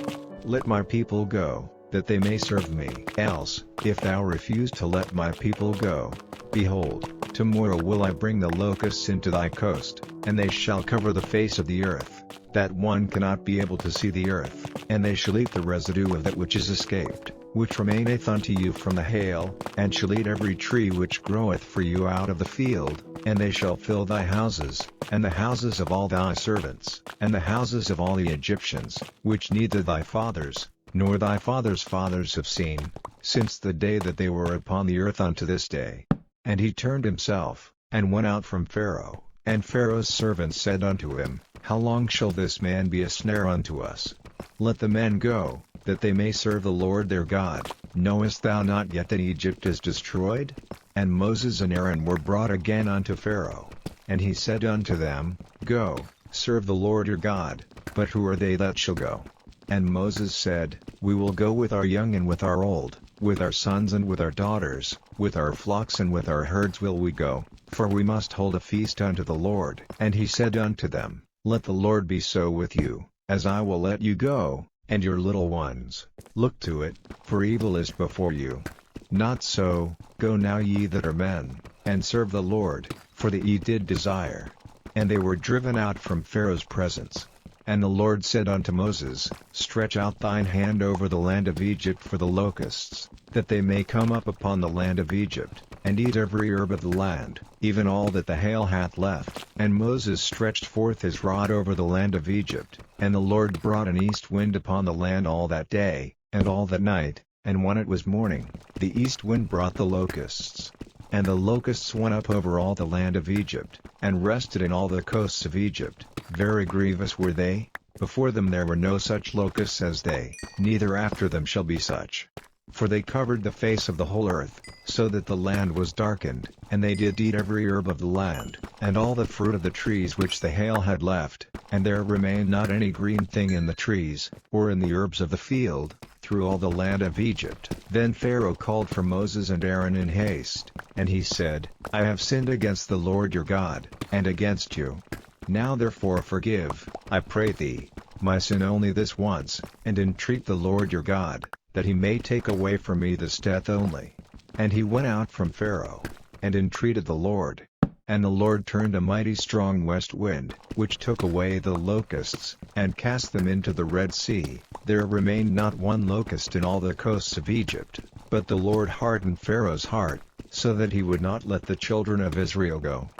Let my people go, that they may serve me. Else, if thou refuse to let my people go, behold, tomorrow will I bring the locusts into thy coast, and they shall cover the face of the earth, that one cannot be able to see the earth. And they shall eat the residue of that which is escaped, which remaineth unto you from the hail, and shall eat every tree which groweth for you out of the field, and they shall fill thy houses, and the houses of all thy servants, and the houses of all the Egyptians, which neither thy fathers, nor thy fathers' fathers have seen, since the day that they were upon the earth unto this day. And he turned himself, and went out from Pharaoh. And Pharaoh's servants said unto him, How long shall this man be a snare unto us? Let the men go, that they may serve the Lord their God. Knowest thou not yet that Egypt is destroyed? And Moses and Aaron were brought again unto Pharaoh. And he said unto them, Go, serve the Lord your God. But who are they that shall go? And Moses said, We will go with our young and with our old, with our sons and with our daughters, with our flocks and with our herds will we go, for we must hold a feast unto the Lord. And he said unto them, Let the Lord be so with you, as I will let you go, and your little ones. Look to it, for evil is before you. Not so, go now ye that are men, and serve the Lord, for that ye did desire. And they were driven out from Pharaoh's presence. And the Lord said unto Moses, Stretch out thine hand over the land of Egypt for the locusts, that they may come up upon the land of Egypt, and eat every herb of the land, even all that the hail hath left. And Moses stretched forth his rod over the land of Egypt, and the Lord brought an east wind upon the land all that day, and all that night, and when it was morning, the east wind brought the locusts. And the locusts went up over all the land of Egypt, and rested in all the coasts of Egypt. Very grievous were they, before them there were no such locusts as they, neither after them shall be such. for they covered the face of the whole earth, so that the land was darkened, and they did eat every herb of the land, and all the fruit of the trees which the hail had left, and there remained not any green thing in the trees, or in the herbs of the field, through all the land of Egypt. Then Pharaoh called for Moses and Aaron in haste, and he said, I have sinned against the Lord your God, and against you. Now therefore forgive, I pray thee, my sin only this once, and entreat the Lord your God, that he may take away from me this death only. And he went out from Pharaoh, and entreated the Lord. And the Lord turned a mighty strong west wind, which took away the locusts, and cast them into the Red Sea. There remained not one locust in all the coasts of Egypt, but the Lord hardened Pharaoh's heart, so that he would not let the children of Israel go.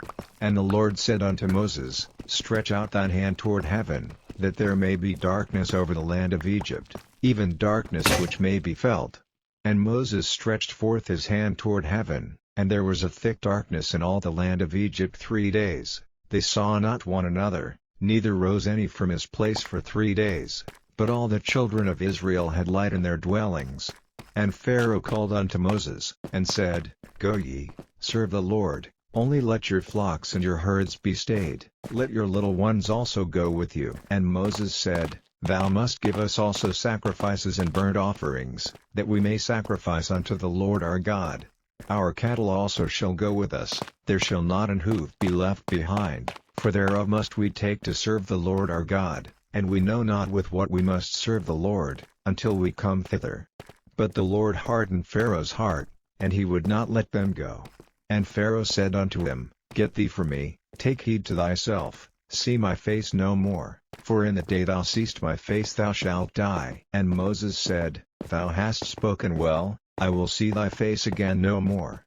And the Lord said unto Moses, Stretch out thine hand toward heaven, that there may be darkness over the land of Egypt, even darkness which may be felt. And Moses stretched forth his hand toward heaven, and there was a thick darkness in all the land of Egypt 3 days. They saw not one another, neither rose any from his place for 3 days, but all the children of Israel had light in their dwellings. And Pharaoh called unto Moses, and said, Go ye, serve the Lord, only let your flocks and your herds be stayed, let your little ones also go with you. And Moses said, Thou must give us also sacrifices and burnt offerings, that we may sacrifice unto the Lord our God. Our cattle also shall go with us, there shall not an hoof be left behind, for thereof must we take to serve the Lord our God, and we know not with what we must serve the Lord, until we come thither. But the Lord hardened Pharaoh's heart, and he would not let them go. And Pharaoh said unto him, Get thee from me, take heed to thyself, see my face no more, for in the day thou seest my face thou shalt die. And Moses said, Thou hast spoken well, I will see thy face again no more.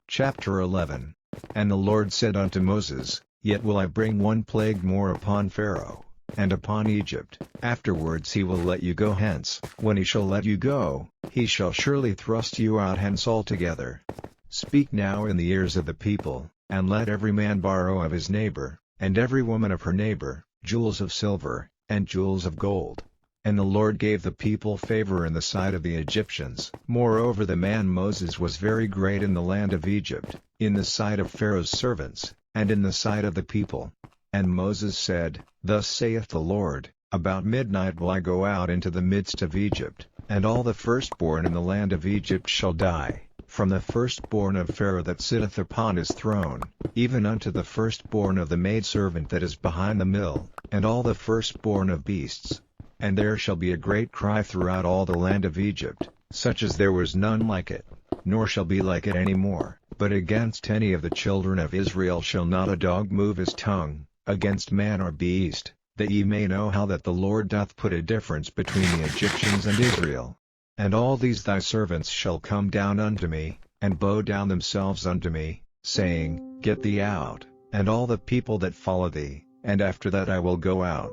Chapter 11. And the Lord said unto Moses, Yet will I bring one plague more upon Pharaoh, and upon Egypt, afterwards he will let you go hence. When he shall let you go, he shall surely thrust you out hence altogether. Speak now in the ears of the people, and let every man borrow of his neighbor, and every woman of her neighbor, jewels of silver, and jewels of gold. And the Lord gave the people favor in the sight of the Egyptians. Moreover the man Moses was very great in the land of Egypt, in the sight of Pharaoh's servants, and in the sight of the people. And Moses said, Thus saith the Lord, About midnight will I go out into the midst of Egypt, and all the firstborn in the land of Egypt shall die, from the firstborn of Pharaoh that sitteth upon his throne, even unto the firstborn of the maidservant that is behind the mill, and all the firstborn of beasts. And there shall be a great cry throughout all the land of Egypt, such as there was none like it, nor shall be like it any more. But against any of the children of Israel shall not a dog move his tongue, against man or beast, that ye may know how that the Lord doth put a difference between the Egyptians and Israel. And all these thy servants shall come down unto me, and bow down themselves unto me, saying, Get thee out, and all the people that follow thee, and after that I will go out.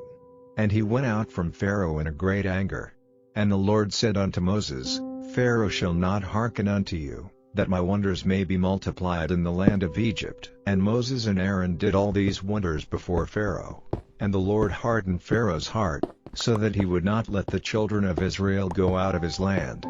And he went out from Pharaoh in a great anger. And the Lord said unto Moses, Pharaoh shall not hearken unto you, that my wonders may be multiplied in the land of Egypt. And Moses and Aaron did all these wonders before Pharaoh. And the Lord hardened Pharaoh's heart, so that he would not let the children of Israel go out of his land.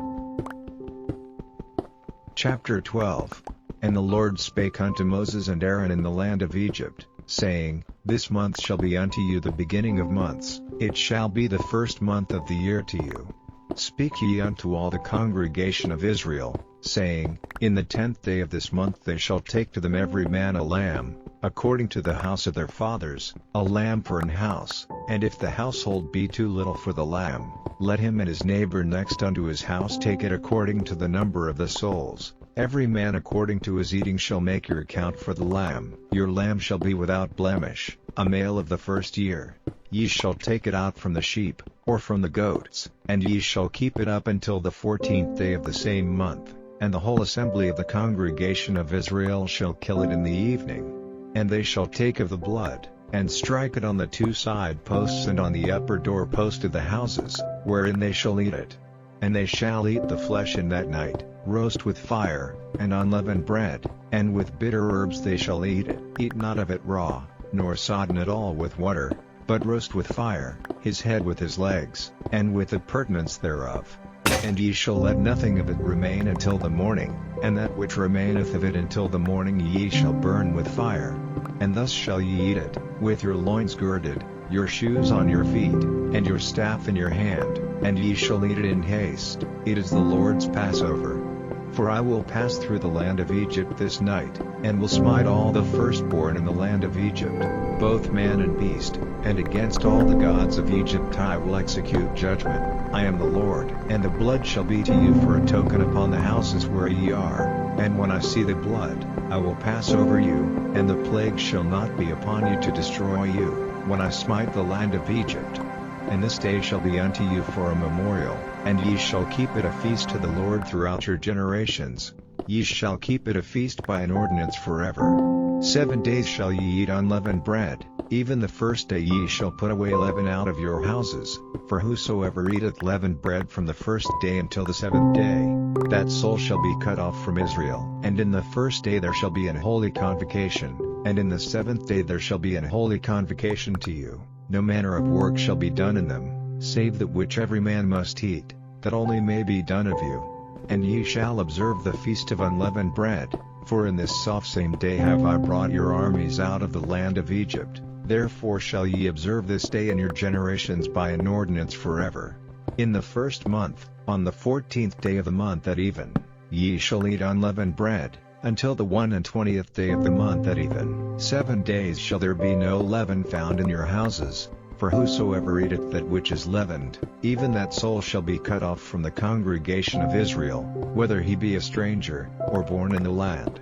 Chapter 12. And the Lord spake unto Moses and Aaron in the land of Egypt, saying, This month shall be unto you the beginning of months, it shall be the first month of the year to you. Speak ye unto all the congregation of Israel, saying, In the 10th day of this month they shall take to them every man a lamb, according to the house of their fathers, a lamb for an house. And if the household be too little for the lamb, let him and his neighbor next unto his house take it according to the number of the souls. Every man according to his eating shall make your account for the lamb. Your lamb shall be without blemish, a male of the first year. Ye shall take it out from the sheep, or from the goats, and ye shall keep it up until the 14th day of the same month, and the whole assembly of the congregation of Israel shall kill it in the evening. And they shall take of the blood, and strike it on the 2 side posts and on the upper door post of the houses, wherein they shall eat it. And they shall eat the flesh in that night, roast with fire, and unleavened bread, and with bitter herbs they shall eat it. Eat not of it raw, nor sodden at all with water, but roast with fire, his head with his legs, and with the purtenance thereof. And ye shall let nothing of it remain until the morning, and that which remaineth of it until the morning ye shall burn with fire. And thus shall ye eat it, with your loins girded, your shoes on your feet, and your staff in your hand, and ye shall eat it in haste. It is the Lord's Passover. For I will pass through the land of Egypt this night, and will smite all the firstborn in the land of Egypt, both man and beast, and against all the gods of Egypt I will execute judgment. I am the Lord. And the blood shall be to you for a token upon the houses where ye are, and when I see the blood, I will pass over you, and the plague shall not be upon you to destroy you, when I smite the land of Egypt. And this day shall be unto you for a memorial, and ye shall keep it a feast to the Lord throughout your generations. Ye shall keep it a feast by an ordinance forever. 7 days shall ye eat unleavened bread, even the first day ye shall put away leaven out of your houses, for whosoever eateth leavened bread from the first day until the 7th day, that soul shall be cut off from Israel. And in the first day there shall be an holy convocation, and in the 7th day there shall be an holy convocation to you. No manner of work shall be done in them, save that which every man must eat, that only may be done of you. And ye shall observe the feast of unleavened bread, for in this selfsame day have I brought your armies out of the land of Egypt. Therefore shall ye observe this day in your generations by an ordinance forever. In the first month, on the 14th day of the month at even, ye shall eat unleavened bread, until the 21st day of the month at even. 7 days shall there be no leaven found in your houses, for whosoever eateth that which is leavened, even that soul shall be cut off from the congregation of Israel, whether he be a stranger, or born in the land.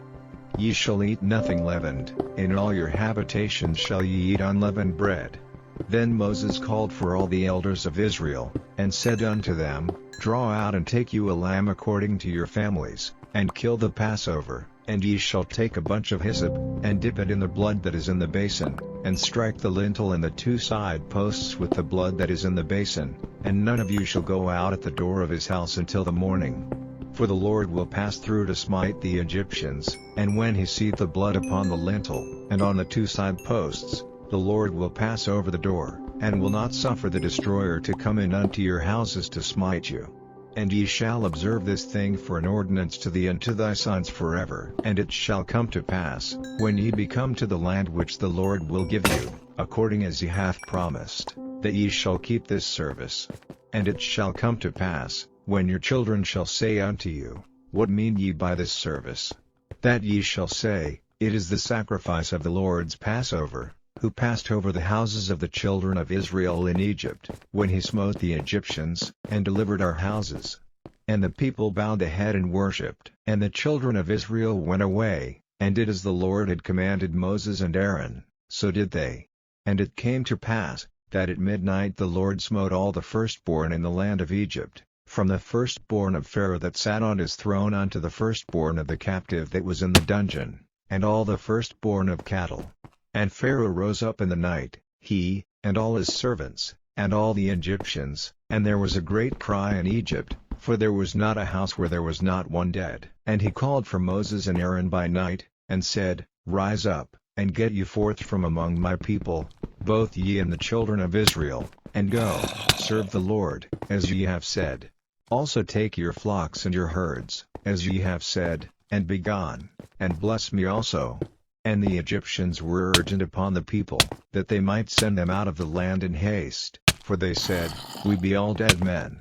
Ye shall eat nothing leavened, in all your habitations shall ye eat unleavened bread. Then Moses called for all the elders of Israel, and said unto them, Draw out and take you a lamb according to your families, and kill the Passover, and ye shall take a bunch of hyssop, and dip it in the blood that is in the basin, and strike the lintel and the 2 side posts with the blood that is in the basin, and none of you shall go out at the door of his house until the morning. For the Lord will pass through to smite the Egyptians, and when he seeth the blood upon the lintel, and on the 2 side posts, the Lord will pass over the door, and will not suffer the destroyer to come in unto your houses to smite you. And ye shall observe this thing for an ordinance to thee and to thy sons forever. And it shall come to pass, when ye be come to the land which the Lord will give you, according as he hath promised, that ye shall keep this service. And it shall come to pass, when your children shall say unto you, What mean ye by this service? That ye shall say, It is the sacrifice of the Lord's Passover, who passed over the houses of the children of Israel in Egypt, when he smote the Egyptians, and delivered our houses. And the people bowed the head and worshipped. And the children of Israel went away, and did as the Lord had commanded Moses and Aaron, so did they. And it came to pass, that at midnight the Lord smote all the firstborn in the land of Egypt, from the firstborn of Pharaoh that sat on his throne unto the firstborn of the captive that was in the dungeon, and all the firstborn of cattle. And Pharaoh rose up in the night, he, and all his servants, and all the Egyptians, and there was a great cry in Egypt, for there was not a house where there was not one dead. And he called for Moses and Aaron by night, and said, Rise up, and get you forth from among my people, both ye and the children of Israel, and go, serve the Lord, as ye have said. Also take your flocks and your herds, as ye have said, and be gone, and bless me also. And the Egyptians were urgent upon the people, that they might send them out of the land in haste, for they said, We be all dead men.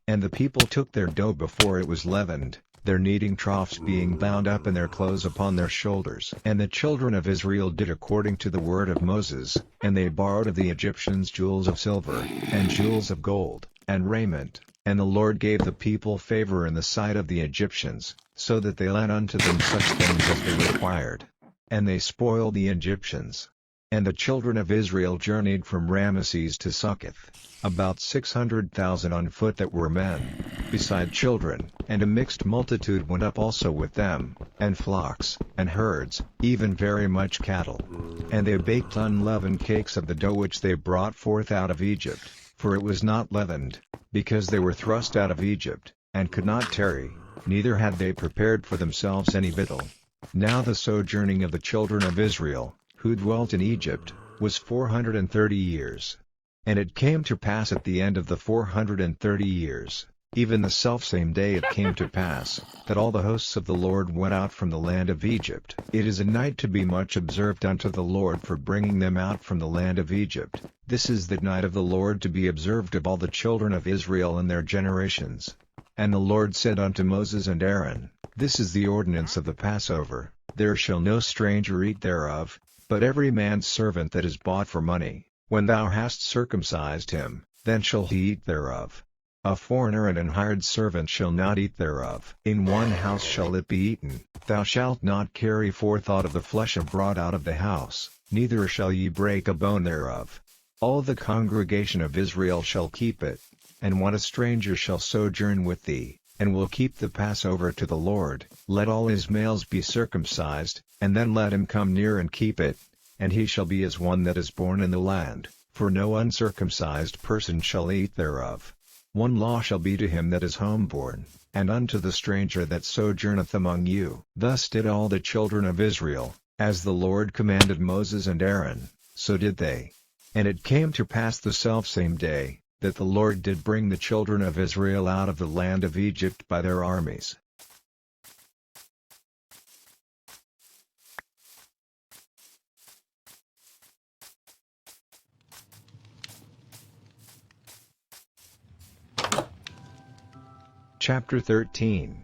And the people took their dough before it was leavened, their kneading troughs being bound up and their clothes upon their shoulders. And the children of Israel did according to the word of Moses, and they borrowed of the Egyptians jewels of silver, and jewels of gold, and raiment. And the Lord gave the people favor in the sight of the Egyptians, so that they lent unto them such things as they required. And they spoiled the Egyptians. And the children of Israel journeyed from Ramesses to Succoth, about 600,000 on foot that were men, beside children, and a mixed multitude went up also with them, and flocks, and herds, even very much cattle. And they baked unleavened cakes of the dough which they brought forth out of Egypt, for it was not leavened, because they were thrust out of Egypt, and could not tarry, neither had they prepared for themselves any victual. Now the sojourning of the children of Israel, who dwelt in Egypt, was 430 years. And it came to pass at the end of the 430 years, Even the selfsame day it came to pass, that all the hosts of the Lord went out from the land of Egypt. It is a night to be much observed unto the Lord for bringing them out from the land of Egypt. This is the night of the Lord to be observed of all the children of Israel in their generations. And the Lord said unto Moses and Aaron, This is the ordinance of the Passover, there shall no stranger eat thereof, but every man's servant that is bought for money. When thou hast circumcised him, then shall he eat thereof. A foreigner and an hired servant shall not eat thereof. In one house shall it be eaten. Thou shalt not carry forth aught of the flesh abroad out of the house, neither shall ye break a bone thereof. All the congregation of Israel shall keep it. And when a stranger shall sojourn with thee, and will keep the Passover to the Lord, let all his males be circumcised, and then let him come near and keep it. And he shall be as one that is born in the land, for no uncircumcised person shall eat thereof. One law shall be to him that is homeborn, and unto the stranger that sojourneth among you. Thus did all the children of Israel, as the Lord commanded Moses and Aaron, so did they. And it came to pass the selfsame day, that the Lord did bring the children of Israel out of the land of Egypt by their armies. Chapter 13.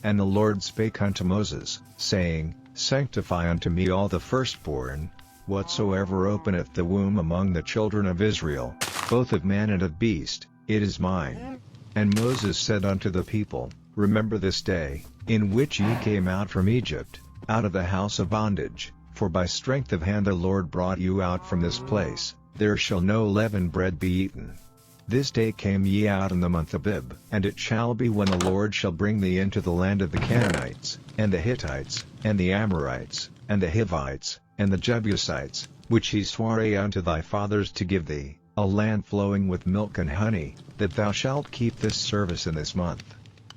And the Lord spake unto Moses, saying, Sanctify unto me all the firstborn, whatsoever openeth the womb among the children of Israel, both of man and of beast, it is mine. And Moses said unto the people, Remember this day, in which ye came out from Egypt, out of the house of bondage, for by strength of hand the Lord brought you out from this place. There shall no leavened bread be eaten. This day came ye out in the month Abib. And it shall be when the Lord shall bring thee into the land of the Canaanites, and the Hittites, and the Amorites, and the Hivites, and the Jebusites, which he sware unto thy fathers to give thee, a land flowing with milk and honey, that thou shalt keep this service in this month.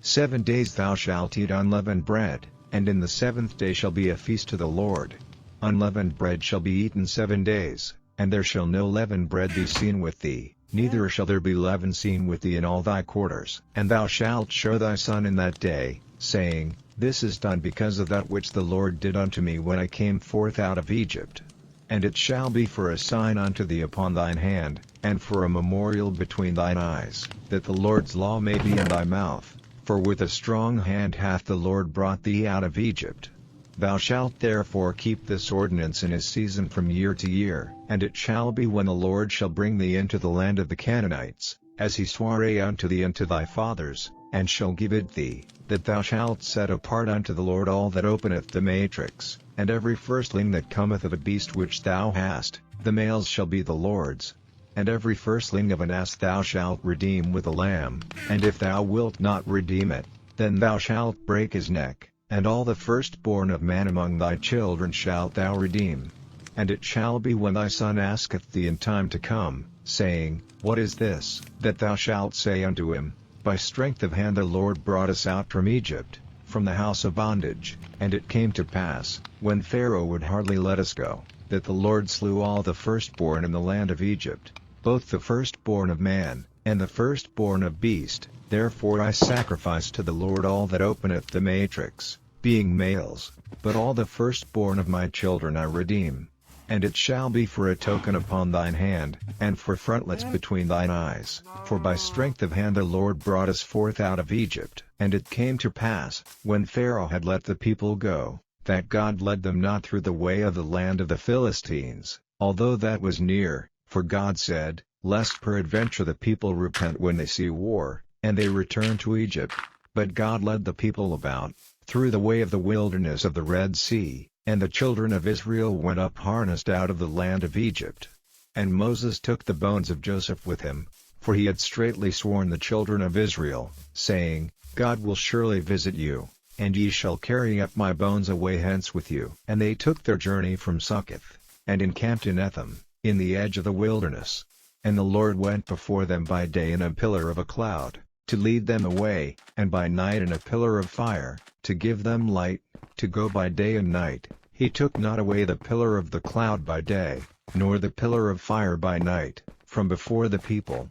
7 days thou shalt eat unleavened bread, and in the 7th day shall be a feast to the Lord. Unleavened bread shall be eaten 7 days, and there shall no leavened bread be seen with thee, neither shall there be leaven seen with thee in all thy quarters. And thou shalt show thy son in that day, saying, This is done because of that which the Lord did unto me when I came forth out of Egypt. And it shall be for a sign unto thee upon thine hand, and for a memorial between thine eyes, that the Lord's law may be in thy mouth, for with a strong hand hath the Lord brought thee out of Egypt. Thou shalt therefore keep this ordinance in his season from year to year. And it shall be when the Lord shall bring thee into the land of the Canaanites, as he sware unto thee and to thy fathers, and shall give it thee, that thou shalt set apart unto the Lord all that openeth the matrix, and every firstling that cometh of a beast which thou hast, the males shall be the Lord's. And every firstling of an ass thou shalt redeem with a lamb, and if thou wilt not redeem it, then thou shalt break his neck, and all the firstborn of man among thy children shalt thou redeem. And it shall be when thy son asketh thee in time to come, saying, What is this? That thou shalt say unto him, By strength of hand the Lord brought us out from Egypt, from the house of bondage. And it came to pass, when Pharaoh would hardly let us go, that the Lord slew all the firstborn in the land of Egypt, both the firstborn of man, and the firstborn of beast. Therefore I sacrifice to the Lord all that openeth the matrix, being males, but all the firstborn of my children I redeem. And it shall be for a token upon thine hand, and for frontlets between thine eyes. For by strength of hand the Lord brought us forth out of Egypt. And it came to pass, when Pharaoh had let the people go, that God led them not through the way of the land of the Philistines, although that was near, for God said, Lest peradventure the people repent when they see war, and they return to Egypt. But God led the people about, through the way of the wilderness of the Red Sea, and the children of Israel went up harnessed out of the land of Egypt. And Moses took the bones of Joseph with him, for he had straitly sworn the children of Israel, saying, God will surely visit you, and ye shall carry up my bones away hence with you. And they took their journey from Succoth, and encamped in Etham, in the edge of the wilderness. And the Lord went before them by day in a pillar of a cloud, to lead them away, and by night in a pillar of fire, to give them light, to go by day and night. He took not away the pillar of the cloud by day, nor the pillar of fire by night, from before the people.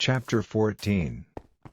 Chapter 14.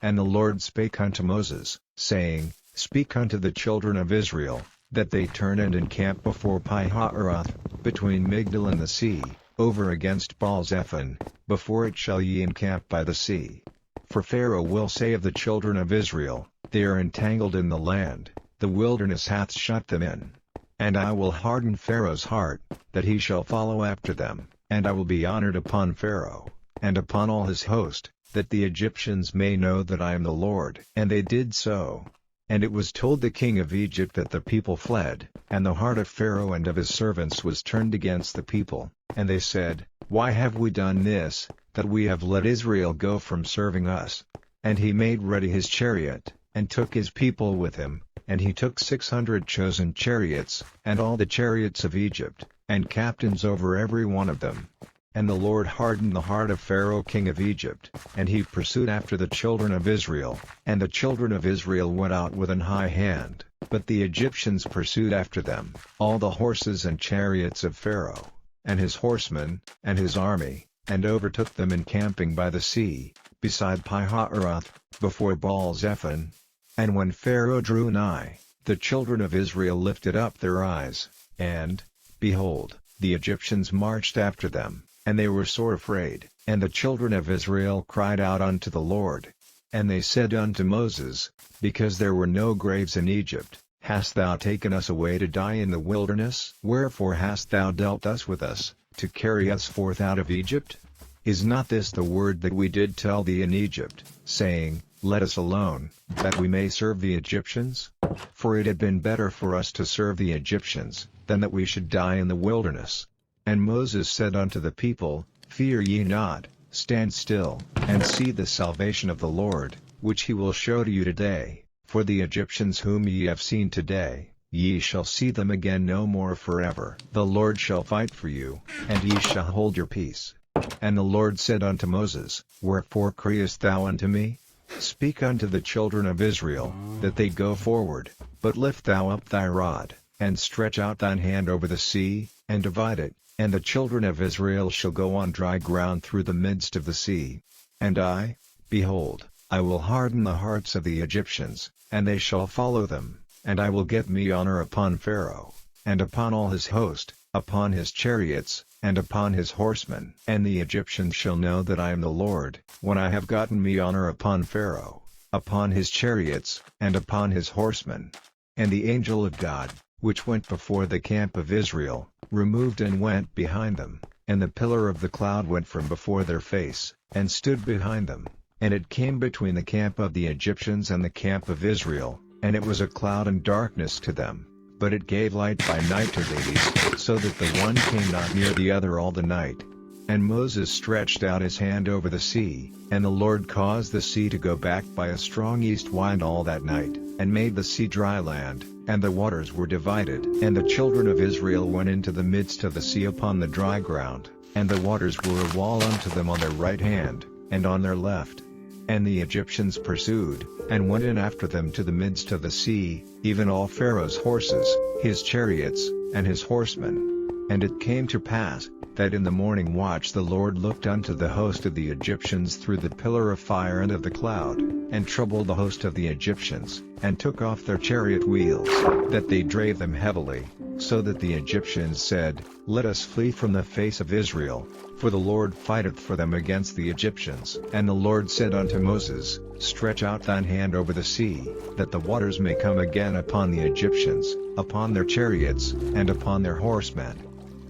And the Lord spake unto Moses, saying, Speak unto the children of Israel, that they turn and encamp before Pi-hahiroth, between Migdol and the sea, over against Baal-zephon, before it shall ye encamp by the sea. For Pharaoh will say of the children of Israel, They are entangled in the land, the wilderness hath shut them in. And I will harden Pharaoh's heart, that he shall follow after them, and I will be honored upon Pharaoh, and upon all his host, that the Egyptians may know that I am the Lord. And they did so. And it was told the king of Egypt that the people fled, and the heart of Pharaoh and of his servants was turned against the people, and they said, Why have we done this, that we have let Israel go from serving us? And he made ready his chariot, and took his people with him, and he took 600 chosen chariots, and all the chariots of Egypt, and captains over every one of them. And the Lord hardened the heart of Pharaoh king of Egypt, and he pursued after the children of Israel, and the children of Israel went out with an high hand, but the Egyptians pursued after them, all the horses and chariots of Pharaoh, and his horsemen, and his army, and overtook them encamping by the sea, beside Pi-hahiroth, before Baal-zephon. And when Pharaoh drew nigh, the children of Israel lifted up their eyes, and, behold, the Egyptians marched after them, and they were sore afraid. And the children of Israel cried out unto the Lord. And they said unto Moses, Because there were no graves in Egypt, hast thou taken us away to die in the wilderness? Wherefore hast thou dealt thus with us, to carry us forth out of Egypt? Is not this the word that we did tell thee in Egypt, saying, Let us alone, that we may serve the Egyptians? For it had been better for us to serve the Egyptians, than that we should die in the wilderness. And Moses said unto the people, Fear ye not, stand still, and see the salvation of the Lord, which he will show to you today. For the Egyptians whom ye have seen today, ye shall see them again no more forever. The Lord shall fight for you, and ye shall hold your peace. And the Lord said unto Moses, Wherefore criest thou unto me? Speak unto the children of Israel, that they go forward, but lift thou up thy rod, and stretch out thine hand over the sea, and divide it, and the children of Israel shall go on dry ground through the midst of the sea. And I, behold, I will harden the hearts of the Egyptians, and they shall follow them, and I will get me honor upon Pharaoh, and upon all his host, upon his chariots, and upon his horsemen. And the Egyptians shall know that I am the Lord, when I have gotten me honor upon Pharaoh, upon his chariots, and upon his horsemen. And the angel of God, which went before the camp of Israel, removed and went behind them, and the pillar of the cloud went from before their face, and stood behind them, and it came between the camp of the Egyptians and the camp of Israel, and it was a cloud and darkness to them, but it gave light by night to these, so that the one came not near the other all the night. And Moses stretched out his hand over the sea, and the Lord caused the sea to go back by a strong east wind all that night, and made the sea dry land, and the waters were divided. And the children of Israel went into the midst of the sea upon the dry ground, and the waters were a wall unto them on their right hand, and on their left. And the Egyptians pursued, and went in after them to the midst of the sea, even all Pharaoh's horses, his chariots, and his horsemen. And it came to pass, that in the morning watch the Lord looked unto the host of the Egyptians through the pillar of fire and of the cloud, and troubled the host of the Egyptians, and took off their chariot wheels, that they drave them heavily, so that the Egyptians said, Let us flee from the face of Israel, for the Lord fighteth for them against the Egyptians. And the Lord said unto Moses, Stretch out thine hand over the sea, that the waters may come again upon the Egyptians, upon their chariots, and upon their horsemen.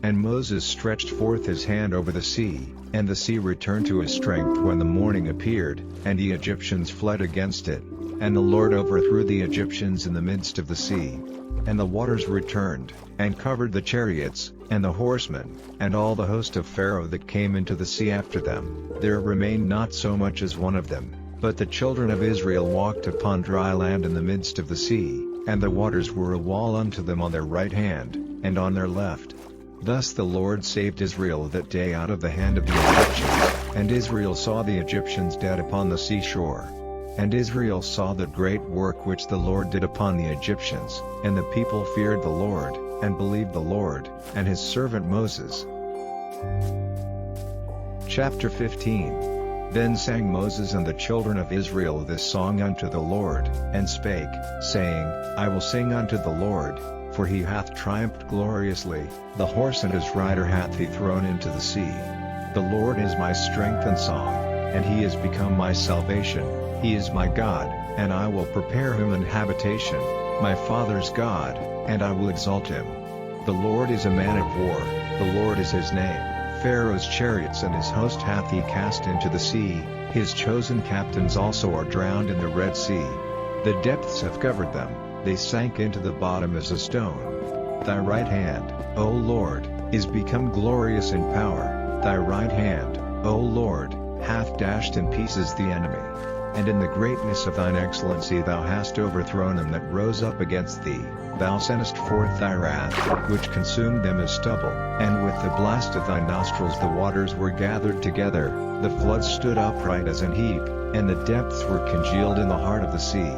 And Moses stretched forth his hand over the sea, and the sea returned to his strength when the morning appeared, and the Egyptians fled against it. And the Lord overthrew the Egyptians in the midst of the sea. And the waters returned, and covered the chariots, and the horsemen, and all the host of Pharaoh that came into the sea after them. There remained not so much as one of them, but the children of Israel walked upon dry land in the midst of the sea, and the waters were a wall unto them on their right hand, and on their left. Thus the Lord saved Israel that day out of the hand of the Egyptians, and Israel saw the Egyptians dead upon the seashore. And Israel saw the great work which the Lord did upon the Egyptians, and the people feared the Lord, and believed the Lord, and his servant Moses. Chapter 15. Then sang Moses and the children of Israel this song unto the Lord, and spake, saying, I will sing unto the Lord, for he hath triumphed gloriously, the horse and his rider hath he thrown into the sea. The Lord is my strength and song, and he is become my salvation. He is my God, and I will prepare him an habitation, my father's God, and I will exalt him. The Lord is a man of war, the Lord is his name. Pharaoh's chariots and his host hath he cast into the sea, his chosen captains also are drowned in the Red Sea. The depths have covered them, they sank into the bottom as a stone. Thy right hand, O Lord, is become glorious in power, thy right hand, O Lord, hath dashed in pieces the enemy. And in the greatness of thine excellency thou hast overthrown them that rose up against thee. Thou sentest forth thy wrath, which consumed them as stubble, and with the blast of thy nostrils the waters were gathered together, the floods stood upright as an heap, and the depths were congealed in the heart of the sea.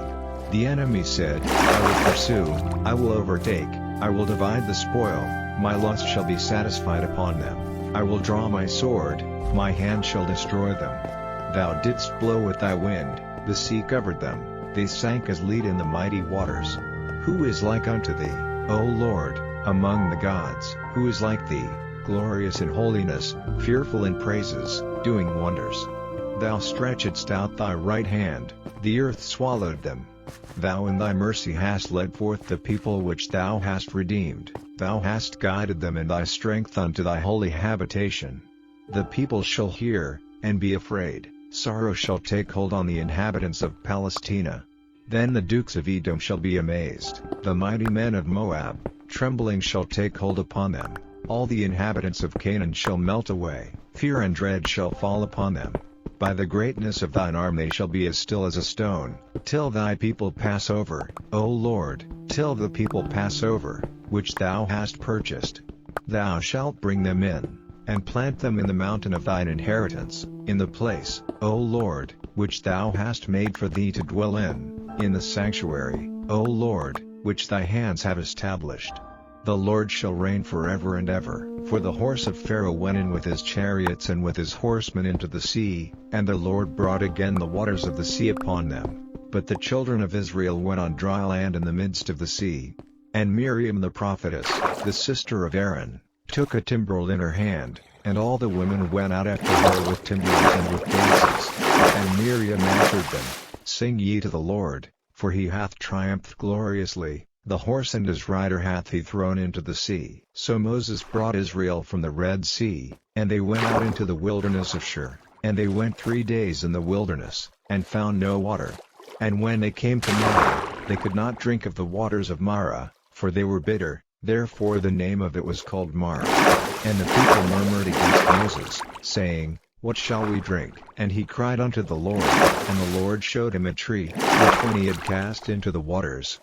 The enemy said, I will pursue, I will overtake, I will divide the spoil, my lust shall be satisfied upon them. I will draw my sword, my hand shall destroy them. Thou didst blow with thy wind, the sea covered them, they sank as lead in the mighty waters. Who is like unto thee, O Lord, among the gods? Who is like thee, glorious in holiness, fearful in praises, doing wonders? Thou stretchedst out thy right hand, the earth swallowed them. Thou in thy mercy hast led forth the people which thou hast redeemed, thou hast guided them in thy strength unto thy holy habitation. The people shall hear, and be afraid, sorrow shall take hold on the inhabitants of Palestina. Then the dukes of Edom shall be amazed, the mighty men of Moab, trembling shall take hold upon them, all the inhabitants of Canaan shall melt away, fear and dread shall fall upon them. By the greatness of thine arm they shall be as still as a stone, till thy people pass over, O Lord, till the people pass over, which thou hast purchased. Thou shalt bring them in, and plant them in the mountain of thine inheritance, in the place, O Lord, which thou hast made for thee to dwell in the sanctuary, O Lord, which thy hands have established. The Lord shall reign forever and ever. For the horse of Pharaoh went in with his chariots and with his horsemen into the sea, and the Lord brought again the waters of the sea upon them. But the children of Israel went on dry land in the midst of the sea. And Miriam the prophetess, the sister of Aaron, took a timbrel in her hand, and all the women went out after her with timbrels and with dances. And Miriam answered them, Sing ye to the Lord, for he hath triumphed gloriously, the horse and his rider hath he thrown into the sea. So Moses brought Israel from the Red Sea, and they went out into the wilderness of Shur, and they went 3 days in the wilderness, and found no water. And when they came to Marah, they could not drink of the waters of Marah, for they were bitter, therefore the name of it was called Marah. And the people murmured against Moses, saying, What shall we drink? And he cried unto the Lord, and the Lord showed him a tree, which when he had cast into the waters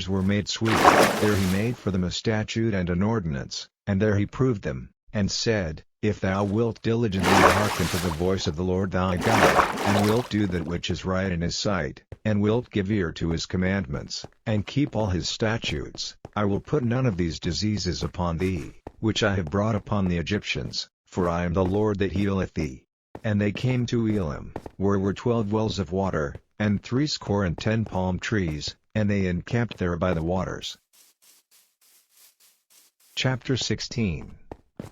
were made sweet. There he made for them a statute and an ordinance, and there he proved them, and said, If thou wilt diligently hearken to the voice of the Lord thy God, and wilt do that which is right in his sight, and wilt give ear to his commandments, and keep all his statutes, I will put none of these diseases upon thee, which I have brought upon the Egyptians, for I am the Lord that healeth thee. And they came to Elim, where were 12 wells of water, and 70 palm trees, and they encamped there by the waters. Chapter 16.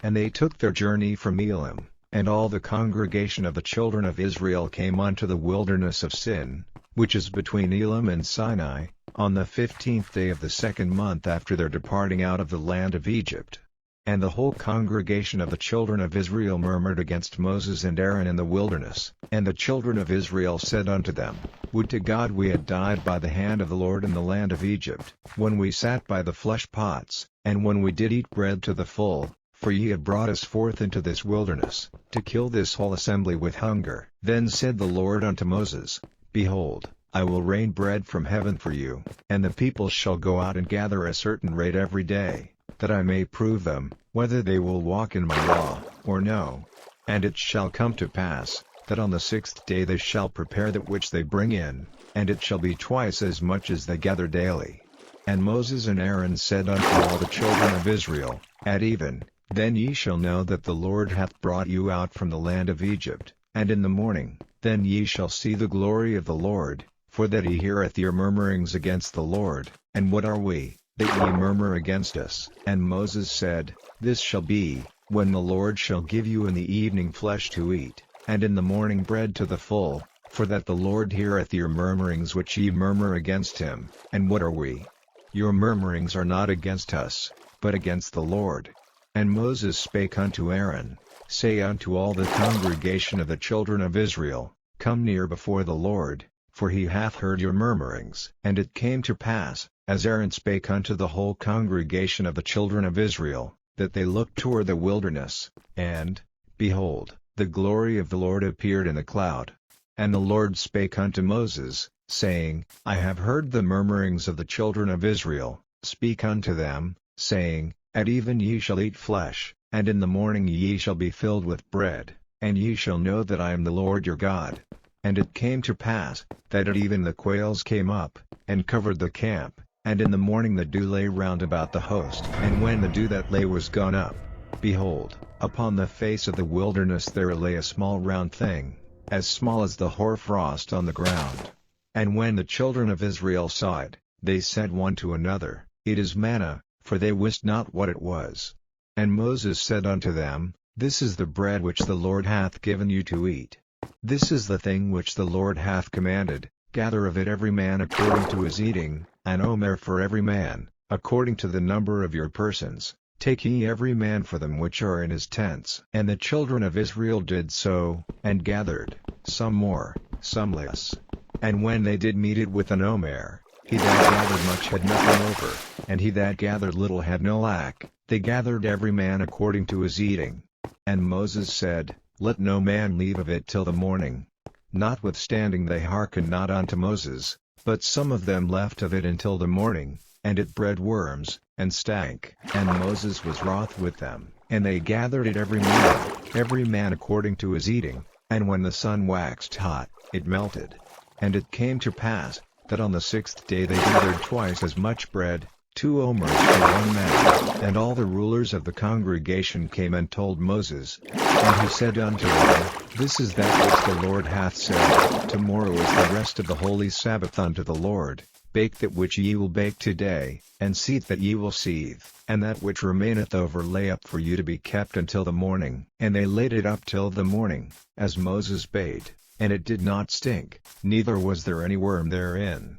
And they took their journey from Elim, and all the congregation of the children of Israel came unto the wilderness of Sin, which is between Elim and Sinai, on the 15th day of the 2nd month after their departing out of the land of Egypt. And the whole congregation of the children of Israel murmured against Moses and Aaron in the wilderness. And the children of Israel said unto them, Would to God we had died by the hand of the Lord in the land of Egypt, when we sat by the flesh pots, and when we did eat bread to the full, for ye have brought us forth into this wilderness, to kill this whole assembly with hunger. Then said the Lord unto Moses, Behold, I will rain bread from heaven for you, and the people shall go out and gather a certain rate every day, that I may prove them, whether they will walk in my law, or no. And it shall come to pass, that on the 6th day they shall prepare that which they bring in, and it shall be twice as much as they gather daily. And Moses and Aaron said unto all the children of Israel, At even, then ye shall know that the Lord hath brought you out from the land of Egypt, and in the morning, then ye shall see the glory of the Lord, for that he heareth your murmurings against the Lord. And what are we, that ye murmur against us? And Moses said, This shall be, when the Lord shall give you in the evening flesh to eat, and in the morning bread to the full, for that the Lord heareth your murmurings which ye murmur against him. And what are we? Your murmurings are not against us, but against the Lord. And Moses spake unto Aaron, Say unto all the congregation of the children of Israel, Come near before the Lord, for he hath heard your murmurings. And it came to pass, as Aaron spake unto the whole congregation of the children of Israel, that they looked toward the wilderness, and, behold, the glory of the Lord appeared in the cloud. And the Lord spake unto Moses, saying, I have heard the murmurings of the children of Israel. Speak unto them, saying, At even ye shall eat flesh, and in the morning ye shall be filled with bread, and ye shall know that I am the Lord your God. And it came to pass, that at even the quails came up, and covered the camp, and in the morning the dew lay round about the host. And when the dew that lay was gone up, behold, upon the face of the wilderness there lay a small round thing, as small as the hoarfrost on the ground. And when the children of Israel saw it, they said one to another, It is manna, for they wist not what it was. And Moses said unto them, This is the bread which the Lord hath given you to eat. This is the thing which the Lord hath commanded, gather of it every man according to his eating, an omer for every man, according to the number of your persons. Take ye every man for them which are in his tents. And the children of Israel did so, and gathered, some more, some less. And when they did meet it with an omer, he that gathered much had nothing over, and he that gathered little had no lack. They gathered every man according to his eating. And Moses said, Let no man leave of it till the morning. Notwithstanding they hearkened not unto Moses, but some of them left of it until the morning, and it bred worms, and stank. And Moses was wroth with them, and they gathered it every man according to his eating, and when the sun waxed hot, it melted. And it came to pass, that on the 6th day they gathered twice as much bread, 2 omers for one man. And all the rulers of the congregation came and told Moses. And he said unto them, This is that which the Lord hath said, Tomorrow is the rest of the holy Sabbath unto the Lord. Bake that which ye will bake today, and seethe that ye will seethe, and that which remaineth over lay up for you to be kept until the morning. And they laid it up till the morning, as Moses bade, and it did not stink, neither was there any worm therein.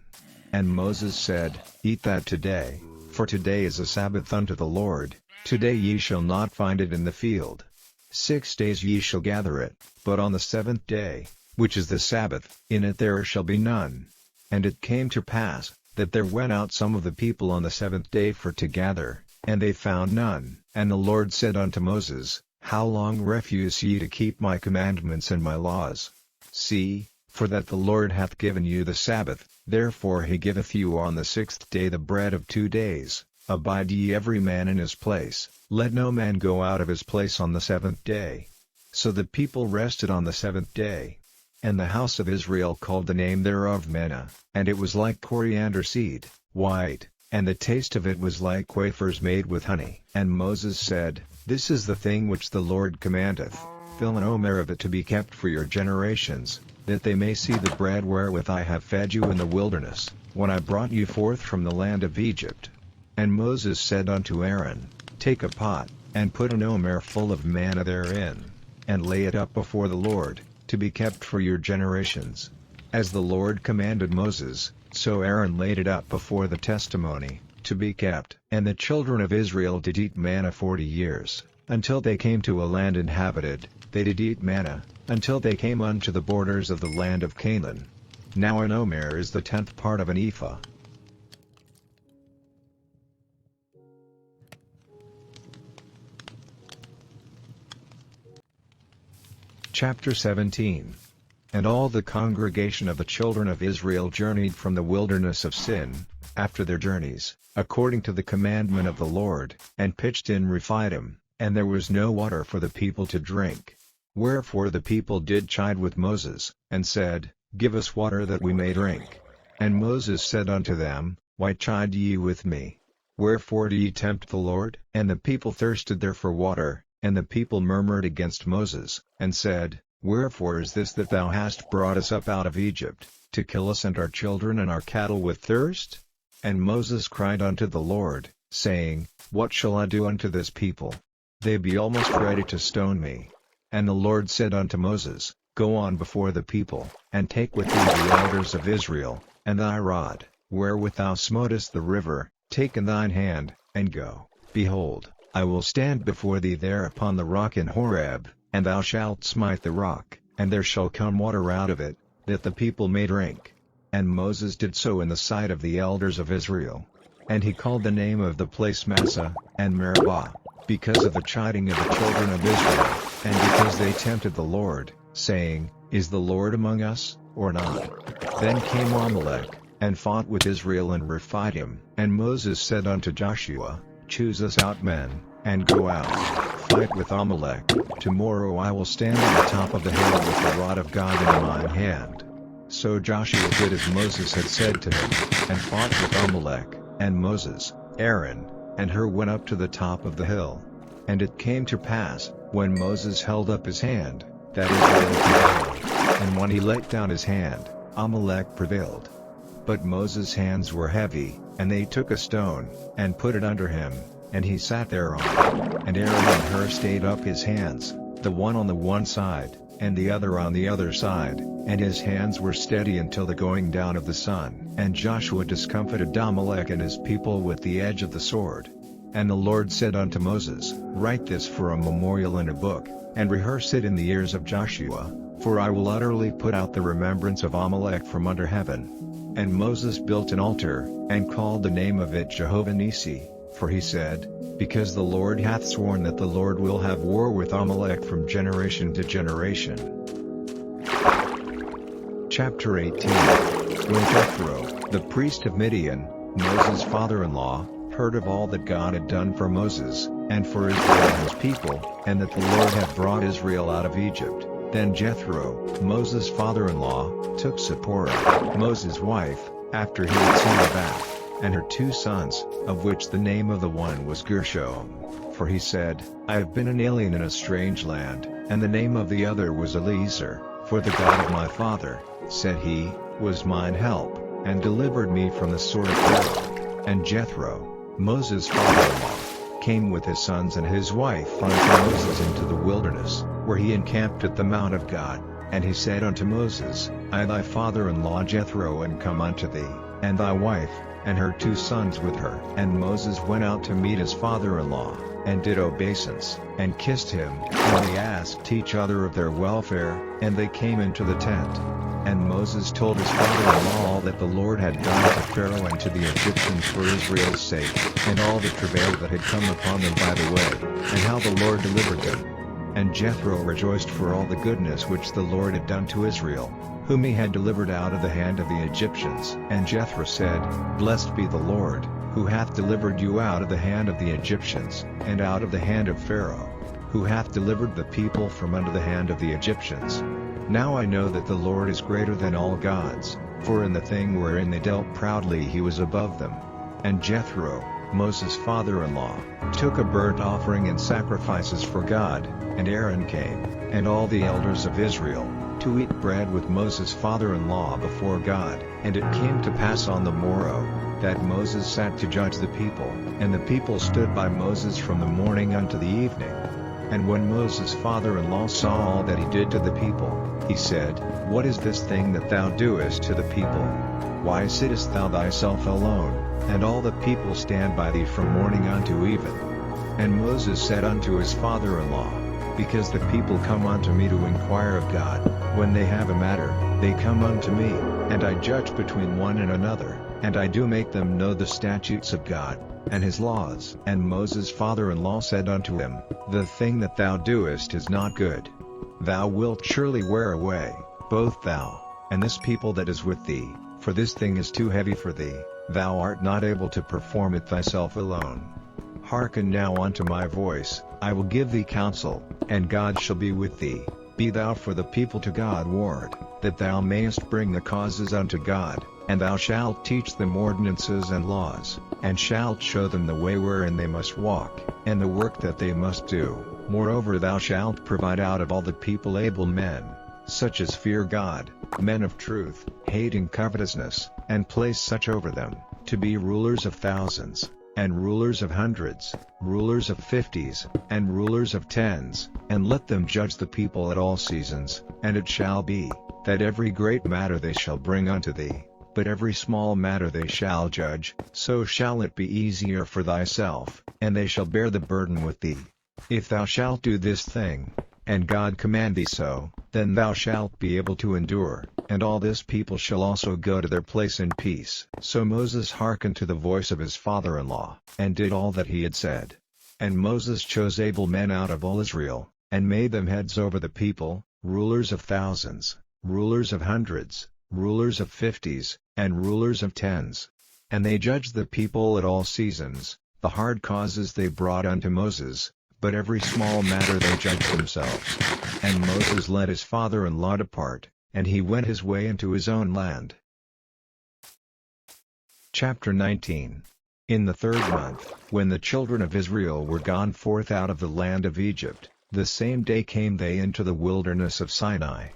And Moses said, Eat that today, for today is a Sabbath unto the Lord, today ye shall not find it in the field. 6 days ye shall gather it, but on the 7th day, which is the Sabbath, in it there shall be none. And it came to pass, that there went out some of the people on the 7th day for to gather, and they found none. And the Lord said unto Moses, How long refuse ye to keep my commandments and my laws? See, for that the Lord hath given you the Sabbath, therefore he giveth you on the 6th day the bread of 2 days. Abide ye every man in his place, let no man go out of his place on the 7th day. So the people rested on the 7th day. And the house of Israel called the name thereof manna, and it was like coriander seed, white, and the taste of it was like wafers made with honey. And Moses said, This is the thing which the Lord commandeth, fill an omer of it to be kept for your generations, that they may see the bread wherewith I have fed you in the wilderness, when I brought you forth from the land of Egypt. And Moses said unto Aaron, Take a pot, and put an omer full of manna therein, and lay it up before the Lord, to be kept for your generations. As the Lord commanded Moses, so Aaron laid it up before the testimony, to be kept. And the children of Israel did eat manna 40 years, until they came to a land inhabited. They did eat manna, until they came unto the borders of the land of Canaan. Now an omer is the 10th part of an ephah. Chapter 17. And all the congregation of the children of Israel journeyed from the wilderness of Sin, after their journeys, according to the commandment of the Lord, and pitched in Rephidim, and there was no water for the people to drink. Wherefore the people did chide with Moses, and said, Give us water that we may drink. And Moses said unto them, Why chide ye with me? Wherefore do ye tempt the Lord? And the people thirsted there for water. And the people murmured against Moses, and said, Wherefore is this that thou hast brought us up out of Egypt, to kill us and our children and our cattle with thirst? And Moses cried unto the Lord, saying, What shall I do unto this people? They be almost ready to stone me. And the Lord said unto Moses, Go on before the people, and take with thee the elders of Israel, and thy rod, wherewith thou smotest the river, take in thine hand, and go. Behold, I will stand before thee there upon the rock in Horeb, and thou shalt smite the rock, and there shall come water out of it, that the people may drink. And Moses did so in the sight of the elders of Israel. And he called the name of the place Massah, and Meribah, because of the chiding of the children of Israel, and because they tempted the Lord, saying, Is the Lord among us, or not? Then came Amalek, and fought with Israel in Rephidim. And Moses said unto Joshua, Choose us out men, and go out, fight with Amalek. Tomorrow I will stand on the top of the hill with the rod of God in mine hand. So Joshua did as Moses had said to him, and fought with Amalek, and Moses, Aaron, and Hur went up to the top of the hill. And it came to pass, when Moses held up his hand, that Israel prevailed, and when he let down his hand, Amalek prevailed. But Moses' hands were heavy, and they took a stone, and put it under him, and he sat thereon. And Aaron and Hur stayed up his hands, the one on the one side, and the other on the other side, and his hands were steady until the going down of the sun. And Joshua discomfited Amalek and his people with the edge of the sword. And the Lord said unto Moses, Write this for a memorial in a book, and rehearse it in the ears of Joshua, for I will utterly put out the remembrance of Amalek from under heaven. And Moses built an altar, and called the name of it Jehovah Nissi, for he said, Because the Lord hath sworn that the Lord will have war with Amalek from generation to generation. Chapter 18. When Jethro, the priest of Midian, Moses' father-in-law, heard of all that God had done for Moses, and for Israel and his people, and that the Lord had brought Israel out of Egypt, then Jethro, Moses' father-in-law, took Zipporah, Moses' wife, after he had seen her bath, and her 2 sons, of which the name of the one was Gershom. For he said, I have been an alien in a strange land, and the name of the other was Eliezer, for the God of my father, said he, was mine help, and delivered me from the sword of Pharaoh. And Jethro, Moses' father-in-law, came with his sons and his wife unto Moses into the wilderness, where he encamped at the mount of God. And he said unto Moses, I thy father-in-law Jethro am come unto thee, and thy wife, and her 2 sons with her. And Moses went out to meet his father-in-law, and did obeisance, and kissed him, and they asked each other of their welfare, and they came into the tent. And Moses told his father-in-law all that the Lord had done to Pharaoh and to the Egyptians for Israel's sake, and all the travail that had come upon them by the way, and how the Lord delivered them. And Jethro rejoiced for all the goodness which the Lord had done to Israel, whom he had delivered out of the hand of the Egyptians. And Jethro said, Blessed be the Lord, who hath delivered you out of the hand of the Egyptians, and out of the hand of Pharaoh, who hath delivered the people from under the hand of the Egyptians. Now I know that the Lord is greater than all gods, for in the thing wherein they dealt proudly he was above them. And Jethro, Moses' father-in-law, took a burnt offering and sacrifices for God, and Aaron came, and all the elders of Israel, to eat bread with Moses' father-in-law before God. And it came to pass on the morrow, that Moses sat to judge the people, and the people stood by Moses from the morning unto the evening. And when Moses' father-in-law saw all that he did to the people, he said, What is this thing that thou doest to the people? Why sittest thou thyself alone, and all the people stand by thee from morning unto even? And Moses said unto his father-in-law, Because the people come unto me to inquire of God, when they have a matter, they come unto me, and I judge between one and another, and I do make them know the statutes of God, and his laws. And Moses' father-in-law said unto him, The thing that thou doest is not good. Thou wilt surely wear away, both thou, and this people that is with thee, for this thing is too heavy for thee, thou art not able to perform it thyself alone. Hearken now unto my voice, I will give thee counsel, and God shall be with thee. Be thou for the people to God ward, that thou mayest bring the causes unto God, And thou shalt teach them ordinances and laws, and shalt show them the way wherein they must walk, and the work that they must do. Moreover thou shalt provide out of all the people able men, such as fear God, men of truth, hating covetousness, and place such over them, to be rulers of thousands, and rulers of hundreds, rulers of fifties, and rulers of tens, and let them judge the people at all seasons. And it shall be, that every great matter they shall bring unto thee, but every small matter they shall judge. So shall it be easier for thyself, and they shall bear the burden with thee. If thou shalt do this thing, and God command thee so, then thou shalt be able to endure, and all this people shall also go to their place in peace. So Moses hearkened to the voice of his father-in-law, and did all that he had said. And Moses chose able men out of all Israel, and made them heads over the people, rulers of thousands, rulers of hundreds, rulers of fifties, and rulers of tens. And they judged the people at all seasons. The hard causes they brought unto Moses, but every small matter they judged themselves. And Moses let his father-in-law depart, and he went his way into his own land. Chapter 19. In the 3rd month, when the children of Israel were gone forth out of the land of Egypt, the same day came they into the wilderness of Sinai.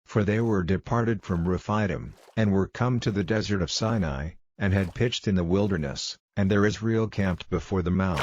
For they were departed from Rephidim, and were come to the desert of Sinai, and had pitched in the wilderness, and there Israel camped before the mount.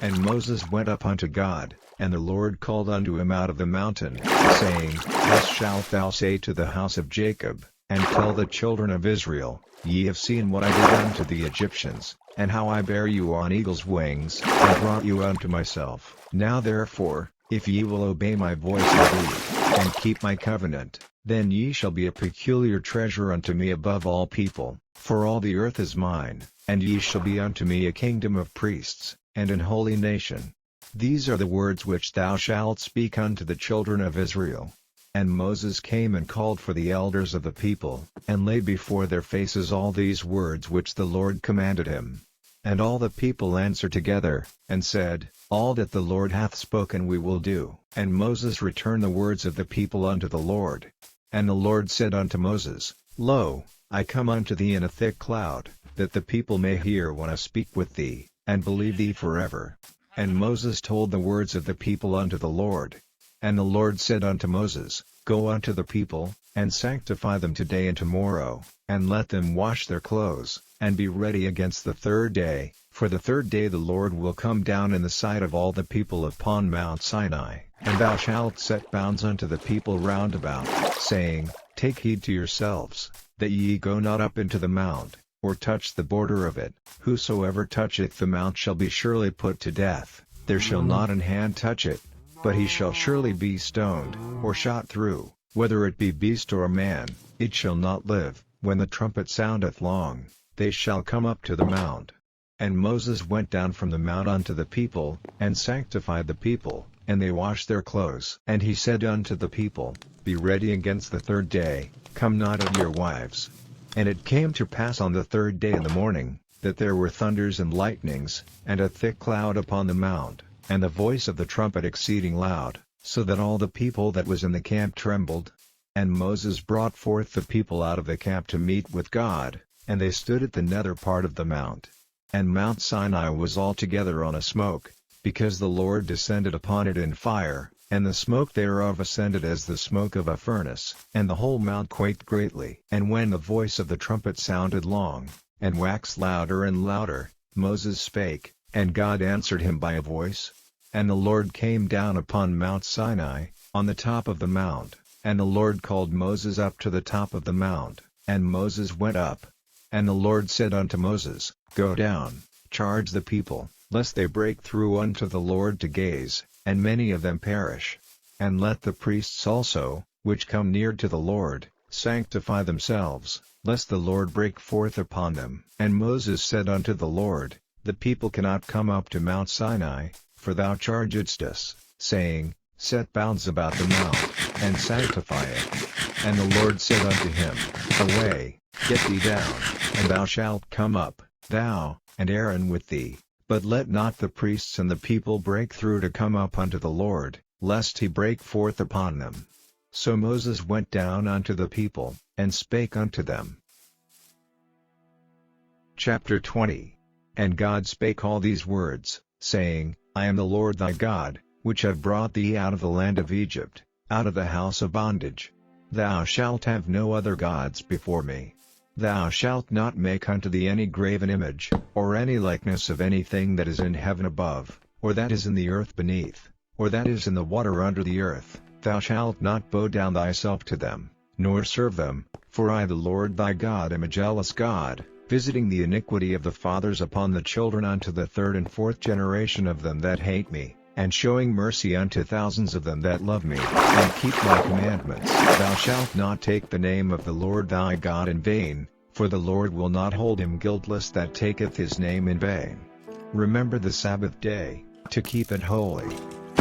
And Moses went up unto God, and the Lord called unto him out of the mountain, saying, Thus shalt thou say to the house of Jacob, and tell the children of Israel, Ye have seen what I did unto the Egyptians, and how I bare you on eagle's wings, and brought you unto myself. Now therefore, if ye will obey my voice indeed, and keep my covenant, then ye shall be a peculiar treasure unto me above all people, for all the earth is mine, and ye shall be unto me a kingdom of priests, and an holy nation. These are the words which thou shalt speak unto the children of Israel. And Moses came and called for the elders of the people, and laid before their faces all these words which the Lord commanded him. And all the people answered together, and said, All that the Lord hath spoken we will do. And Moses returned the words of the people unto the Lord. And the Lord said unto Moses, Lo, I come unto thee in a thick cloud, that the people may hear when I speak with thee, and believe thee forever. And Moses told the words of the people unto the Lord. And the Lord said unto Moses, Go unto the people, and sanctify them today and tomorrow, and let them wash their clothes, and be ready against the 3rd day, for the 3rd day the Lord will come down in the sight of all the people upon Mount Sinai. And thou shalt set bounds unto the people round about, saying, Take heed to yourselves, that ye go not up into the mount, or touch the border of it. Whosoever toucheth the mount shall be surely put to death. There shall not an hand touch it, but he shall surely be stoned, or shot through. Whether it be beast or man, it shall not live. When the trumpet soundeth long, they shall come up to the mount. And Moses went down from the mount unto the people, and sanctified the people, and they washed their clothes. And he said unto the people, Be ready against the 3rd day, come not of your wives. And it came to pass on the 3rd day in the morning, that there were thunders and lightnings, and a thick cloud upon the mount, and the voice of the trumpet exceeding loud, so that all the people that was in the camp trembled. And Moses brought forth the people out of the camp to meet with God, and they stood at the nether part of the mount. And Mount Sinai was altogether on a smoke, because the Lord descended upon it in fire, and the smoke thereof ascended as the smoke of a furnace. And the whole mount quaked greatly. And when the voice of the trumpet sounded long, and waxed louder and louder, Moses spake, and God answered him by a voice. And the Lord came down upon Mount Sinai, on the top of the mount, and the Lord called Moses up to the top of the mount, and Moses went up. And the Lord said unto Moses, Go down, charge the people, lest they break through unto the Lord to gaze, and many of them perish. And let the priests also, which come near to the Lord, sanctify themselves, lest the Lord break forth upon them. And Moses said unto the Lord, The people cannot come up to Mount Sinai, for thou chargedst us, saying, Set bounds about the mount, and sanctify it. And the Lord said unto him, Away, get thee down, and thou shalt come up, thou, and Aaron with thee, but let not the priests and the people break through to come up unto the Lord, lest he break forth upon them. So Moses went down unto the people, and spake unto them. Chapter 20. And God spake all these words, saying, I am the Lord thy God, which have brought thee out of the land of Egypt, out of the house of bondage. Thou shalt have no other gods before me. Thou shalt not make unto thee any graven image, or any likeness of anything that is in heaven above, or that is in the earth beneath, or that is in the water under the earth. Thou shalt not bow down thyself to them, nor serve them, for I the Lord thy God am a jealous God, visiting the iniquity of the fathers upon the children unto the third and fourth generation of them that hate me, and showing mercy unto thousands of them that love me, and keep my commandments. Thou shalt not take the name of the Lord thy God in vain, for the Lord will not hold him guiltless that taketh his name in vain. Remember the Sabbath day, to keep it holy.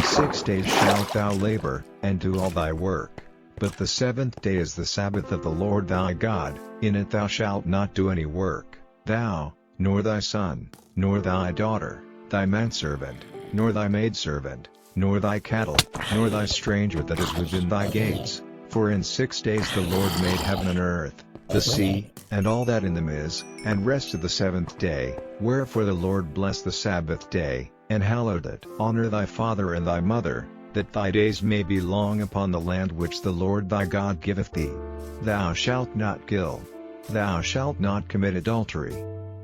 6 days shalt thou labor, and do all thy work. But the seventh day is the Sabbath of the Lord thy God, in it thou shalt not do any work, thou, nor thy son, nor thy daughter, thy manservant, nor thy maidservant, nor thy cattle, nor thy stranger that is within thy gates. For in 6 days the Lord made heaven and earth, the sea, and all that in them is, and rested the seventh day. Wherefore the Lord blessed the Sabbath day, and hallowed it. Honor thy father and thy mother, that thy days may be long upon the land which the Lord thy God giveth thee. Thou shalt not kill. Thou shalt not commit adultery.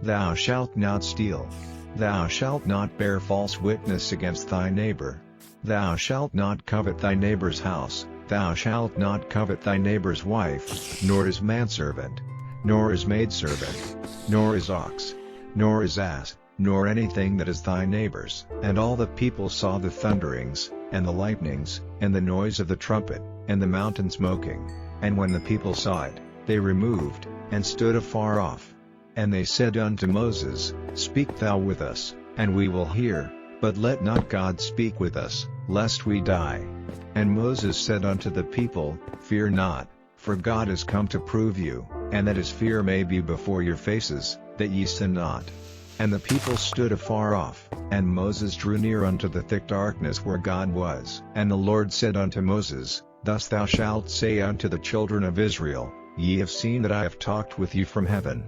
Thou shalt not steal. Thou shalt not bear false witness against thy neighbor. Thou shalt not covet thy neighbor's house. Thou shalt not covet thy neighbor's wife, nor his manservant, nor his maidservant, nor his ox, nor his ass, nor anything that is thy neighbor's. And all the people saw the thunderings, and the lightnings, and the noise of the trumpet, and the mountain smoking. And when the people saw it, they removed, and stood afar off. And they said unto Moses, Speak thou with us, and we will hear, but let not God speak with us, lest we die. And Moses said unto the people, Fear not, for God is come to prove you, and that his fear may be before your faces, that ye sin not. And the people stood afar off, and Moses drew near unto the thick darkness where God was. And the Lord said unto Moses, Thus thou shalt say unto the children of Israel, Ye have seen that I have talked with you from heaven.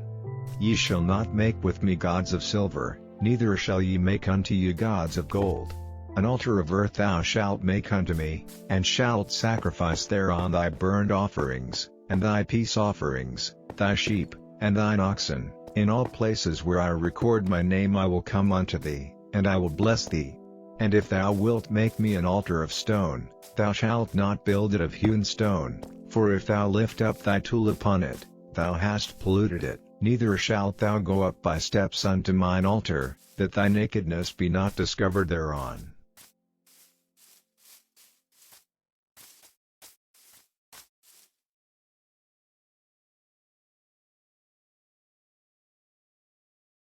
Ye shall not make with me gods of silver, neither shall ye make unto you gods of gold. An altar of earth thou shalt make unto me, and shalt sacrifice thereon thy burnt offerings, and thy peace offerings, thy sheep, and thine oxen. In all places where I record my name I will come unto thee, and I will bless thee. And if thou wilt make me an altar of stone, thou shalt not build it of hewn stone, for if thou lift up thy tool upon it, thou hast polluted it. Neither shalt thou go up by steps unto mine altar, that thy nakedness be not discovered thereon.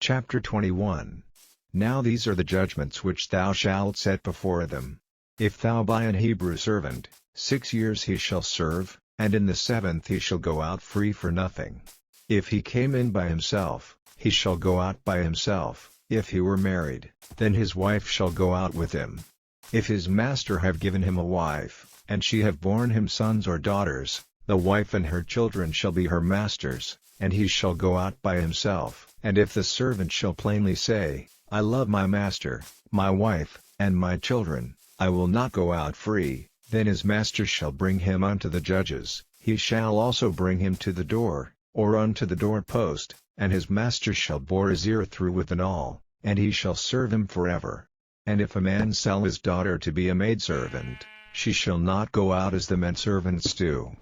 Chapter 21. Now these are the judgments which thou shalt set before them. If thou buy an Hebrew servant, 6 years he shall serve, and in the 7th he shall go out free for nothing. If he came in by himself, he shall go out by himself. If he were married, then his wife shall go out with him. If his master have given him a wife, and she have borne him sons or daughters, the wife and her children shall be her master's, and he shall go out by himself. And if the servant shall plainly say, I love my master, my wife, and my children, I will not go out free, then his master shall bring him unto the judges. He shall also bring him to the door, or unto the doorpost, and his master shall bore his ear through with an awl, and he shall serve him forever. And if a man sell his daughter to be a maidservant, she shall not go out as the menservants do.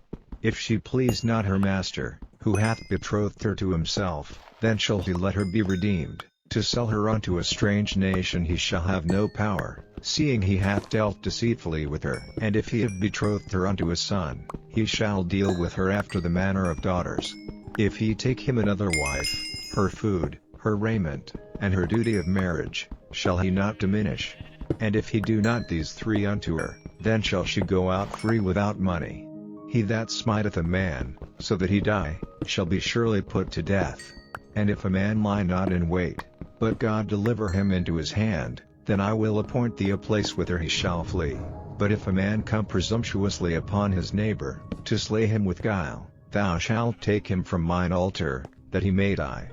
If she please not her master, who hath betrothed her to himself, then shall he let her be redeemed. To sell her unto a strange nation he shall have no power, seeing he hath dealt deceitfully with her. And if he have betrothed her unto a son, he shall deal with her after the manner of daughters. If he take him another wife, her food, her raiment, and her duty of marriage, shall he not diminish. And if he do not these 3 unto her, then shall she go out free without money. He that smiteth a man, so that he die, shall be surely put to death. And if a man lie not in wait, but God deliver him into his hand, then I will appoint thee a place whither he shall flee. But if a man come presumptuously upon his neighbor, to slay him with guile, thou shalt take him from mine altar, that he may die.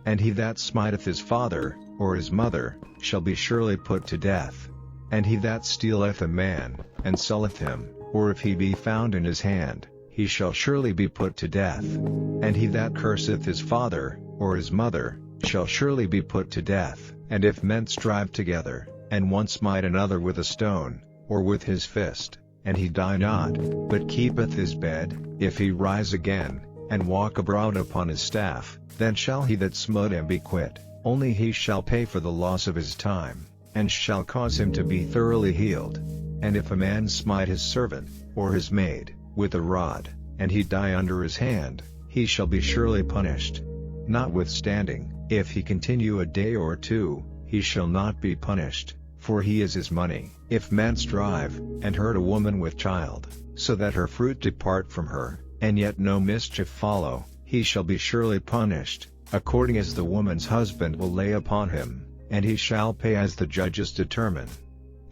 And he that smiteth his father, or his mother, shall be surely put to death. And he that stealeth a man, and selleth him, or if he be found in his hand, he shall surely be put to death. And he that curseth his father, or his mother, shall surely be put to death. And if men strive together, and one smite another with a stone, or with his fist, and he die not, but keepeth his bed, if he rise again, and walk abroad upon his staff, then shall he that smote him be quit, only he shall pay for the loss of his time, and shall cause him to be thoroughly healed. And if a man smite his servant, or his maid, with a rod, and he die under his hand, he shall be surely punished. Notwithstanding, if he continue a day or two, he shall not be punished, for he is his money. If men strive, and hurt a woman with child, so that her fruit depart from her, and yet no mischief follow, he shall be surely punished, according as the woman's husband will lay upon him, and he shall pay as the judges determine.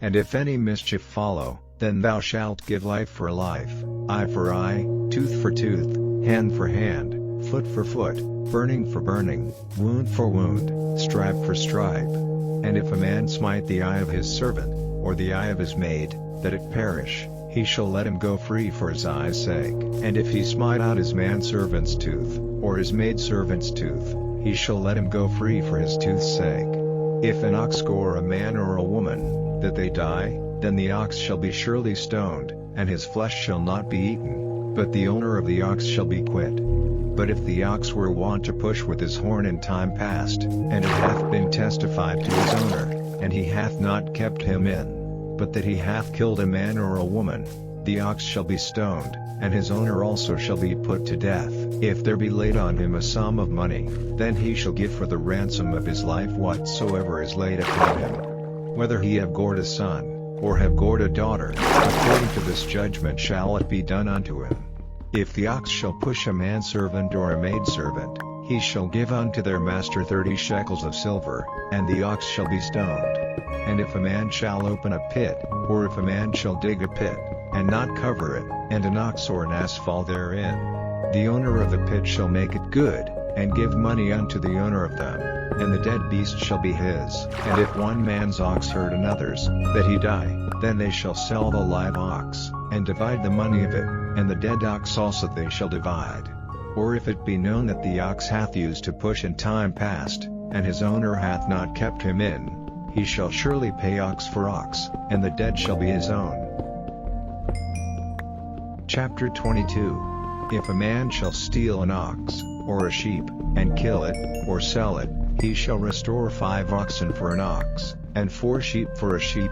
And if any mischief follow, then thou shalt give life for life, eye for eye, tooth for tooth, hand for hand, foot for foot, burning for burning, wound for wound, stripe for stripe. And if a man smite the eye of his servant, or the eye of his maid, that it perish, he shall let him go free for his eye's sake. And if he smite out his manservant's tooth, or his maidservant's tooth, he shall let him go free for his tooth's sake. If an ox gore a man or a woman, that they die, then the ox shall be surely stoned, and his flesh shall not be eaten, but the owner of the ox shall be quit. But if the ox were wont to push with his horn in time past, and it hath been testified to his owner, and he hath not kept him in, but that he hath killed a man or a woman, the ox shall be stoned, and his owner also shall be put to death. If there be laid on him a sum of money, then he shall give for the ransom of his life whatsoever is laid upon him. Whether he have gored a son, or have gored a daughter, according to this judgment shall it be done unto him. If the ox shall push a manservant or a maidservant, he shall give unto their master 30 shekels of silver, and the ox shall be stoned. And if a man shall open a pit, or if a man shall dig a pit, and not cover it, and an ox or an ass fall therein, the owner of the pit shall make it good, and give money unto the owner of them, and the dead beast shall be his. And if one man's ox hurt another's, that he die, then they shall sell the live ox, and divide the money of it, and the dead ox also they shall divide. Or if it be known that the ox hath used to push in time past, and his owner hath not kept him in, he shall surely pay ox for ox, and the dead shall be his own. Chapter 22. If a man shall steal an ox, or a sheep, and kill it, or sell it, he shall restore 5 oxen for an ox, and 4 sheep for a sheep.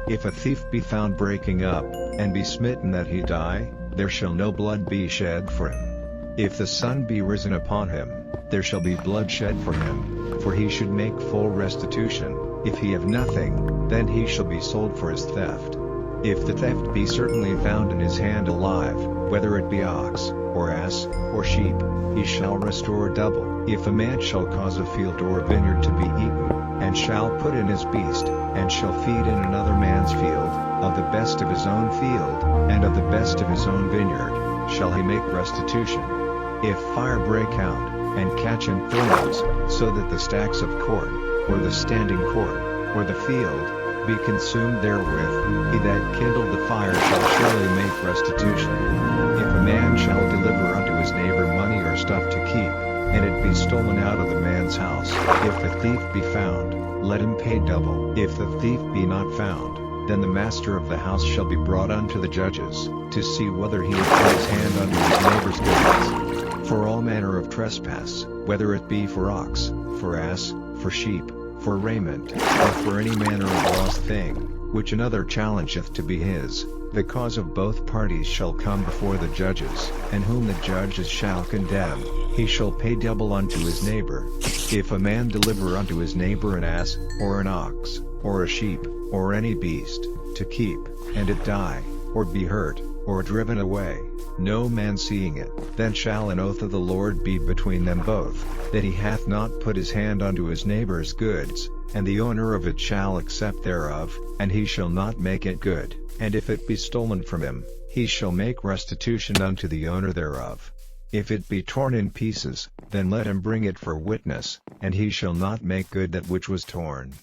If a thief be found breaking up, and be smitten that he die, there shall no blood be shed for him. If the sun be risen upon him, there shall be blood shed for him, for he should make full restitution. If he have nothing, then he shall be sold for his theft. If the theft be certainly found in his hand alive, whether it be ox, or ass, or sheep, he shall restore double. If a man shall cause a field or a vineyard to be eaten, and shall put in his beast, and shall feed in another man's field, of the best of his own field, and of the best of his own vineyard, shall he make restitution. If fire break out, and catch in thorns, so that the stacks of corn, or the standing corn, or the field, be consumed therewith, he that kindled the fire shall surely make restitution. If a man shall deliver unto his neighbor money or stuff to keep, and it be stolen out of the man's house, if the thief be found, let him pay double. If the thief be not found, then the master of the house shall be brought unto the judges, to see whether he hath put his hand unto his neighbor's goods. For all manner of trespass, whether it be for ox, for ass, for sheep, for raiment, or for any manner of lost thing, which another challengeth to be his, the cause of both parties shall come before the judges, and whom the judges shall condemn, he shall pay double unto his neighbor. If a man deliver unto his neighbor an ass, or an ox, or a sheep, or any beast, to keep, and it die, or be hurt, or driven away, no man seeing it, then shall an oath of the Lord be between them both, that he hath not put his hand unto his neighbor's goods, and the owner of it shall accept thereof, and he shall not make it good. And if it be stolen from him, he shall make restitution unto the owner thereof. If it be torn in pieces, then let him bring it for witness, and he shall not make good that which was torn.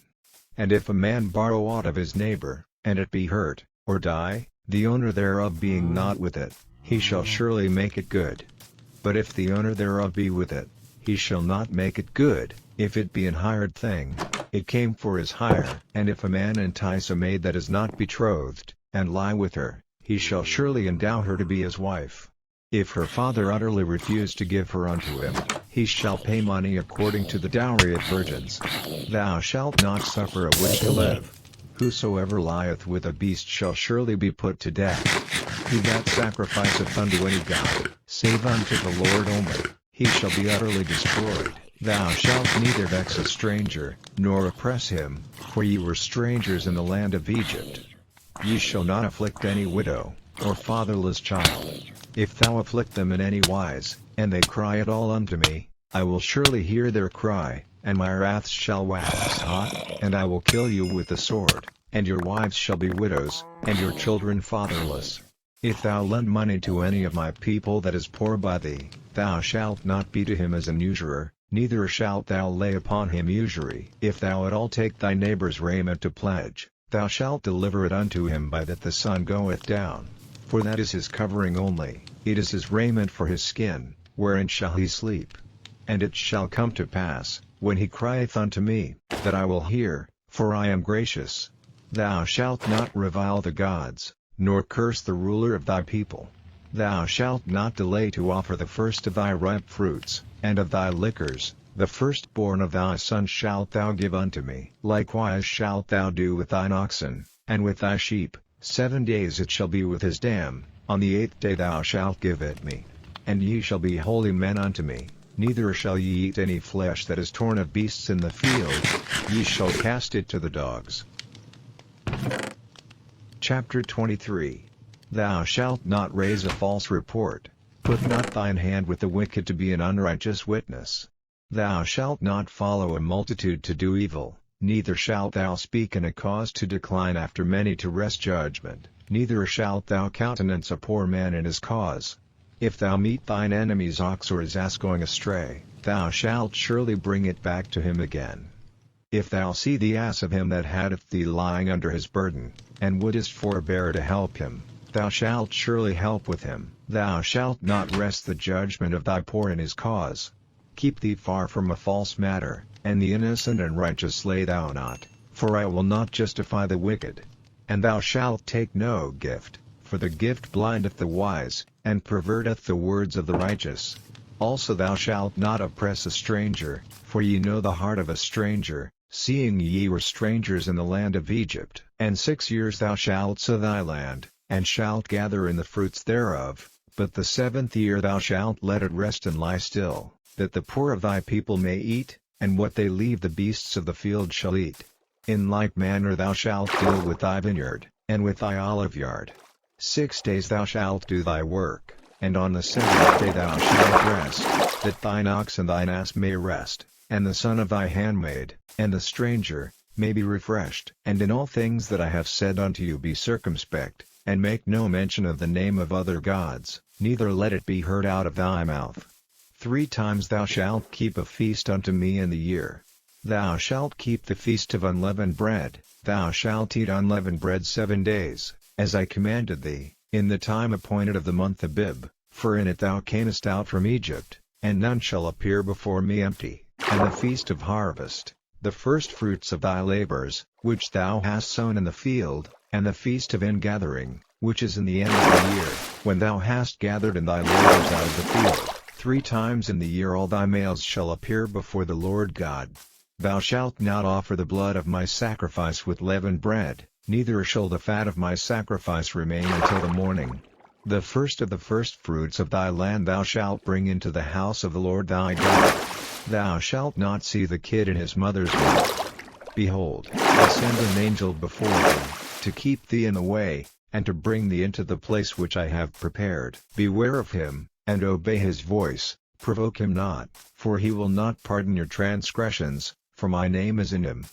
And if a man borrow aught of his neighbor, and it be hurt, or die, the owner thereof being not with it, he shall surely make it good. But if the owner thereof be with it, he shall not make it good, if it be an hired thing, it came for his hire. And if a man entice a maid that is not betrothed, and lie with her, he shall surely endow her to be his wife. If her father utterly refuse to give her unto him, he shall pay money according to the dowry of virgins. Thou shalt not suffer a witch to live. Whosoever lieth with a beast shall surely be put to death. He that sacrificeth unto any god, save unto the Lord only, he shall be utterly destroyed. Thou shalt neither vex a stranger, nor oppress him, for ye were strangers in the land of Egypt. Ye shall not afflict any widow, or fatherless child. If thou afflict them in any wise, and they cry at all unto me, I will surely hear their cry, and my wrath shall wax hot, and I will kill you with the sword, and your wives shall be widows, and your children fatherless. If thou lend money to any of my people that is poor by thee, thou shalt not be to him as an usurer, neither shalt thou lay upon him usury. If thou at all take thy neighbor's raiment to pledge, thou shalt deliver it unto him by that the sun goeth down. For that is his covering only, it is his raiment for his skin, wherein shall he sleep. And it shall come to pass, when he crieth unto me, that I will hear, for I am gracious. Thou shalt not revile the gods, nor curse the ruler of thy people. Thou shalt not delay to offer the first of thy ripe fruits, and of thy liquors, the firstborn of thy sons shalt thou give unto me. Likewise shalt thou do with thine oxen, and with thy sheep. 7 days it shall be with his dam, on the 8th day thou shalt give it me. And ye shall be holy men unto me, neither shall ye eat any flesh that is torn of beasts in the field, ye shall cast it to the dogs. Chapter 23. Thou shalt not raise a false report, put not thine hand with the wicked to be an unrighteous witness. Thou shalt not follow a multitude to do evil, neither shalt thou speak in a cause to decline after many to wrest judgment, neither shalt thou countenance a poor man in his cause. If thou meet thine enemy's ox or his ass going astray, thou shalt surely bring it back to him again. If thou see the ass of him that hateth thee lying under his burden, and wouldest forbear to help him, thou shalt surely help with him. Thou shalt not wrest the judgment of thy poor in his cause. Keep thee far from a false matter, and the innocent and righteous slay thou not, for I will not justify the wicked. And thou shalt take no gift, for the gift blindeth the wise, and perverteth the words of the righteous. Also thou shalt not oppress a stranger, for ye know the heart of a stranger, seeing ye were strangers in the land of Egypt. And 6 years thou shalt sow thy land, and shalt gather in the fruits thereof, but the 7th year thou shalt let it rest and lie still, that the poor of thy people may eat, and what they leave the beasts of the field shall eat. In like manner thou shalt deal with thy vineyard, and with thy oliveyard. 6 days thou shalt do thy work, and on the 7th day thou shalt rest, that thine ox and thine ass may rest, and the son of thy handmaid, and the stranger, may be refreshed. And in all things that I have said unto you be circumspect, and make no mention of the name of other gods, neither let it be heard out of thy mouth. 3 times thou shalt keep a feast unto me in the year. Thou shalt keep the feast of unleavened bread, thou shalt eat unleavened bread 7 days, as I commanded thee, in the time appointed of the month Abib, for in it thou camest out from Egypt, and none shall appear before me empty. And the feast of harvest, the firstfruits of thy labors, which thou hast sown in the field, and the feast of ingathering, which is in the end of the year, when thou hast gathered in thy labors out of the field. 3 times in the year all thy males shall appear before the Lord God. Thou shalt not offer the blood of my sacrifice with leavened bread, neither shall the fat of my sacrifice remain until the morning. The first of the firstfruits of thy land thou shalt bring into the house of the Lord thy God. Thou shalt not see the kid in his mother's womb. Behold, I send an angel before thee, to keep thee in the way, and to bring thee into the place which I have prepared. Beware of him, and obey his voice, provoke him not, for he will not pardon your transgressions, for my name is in him.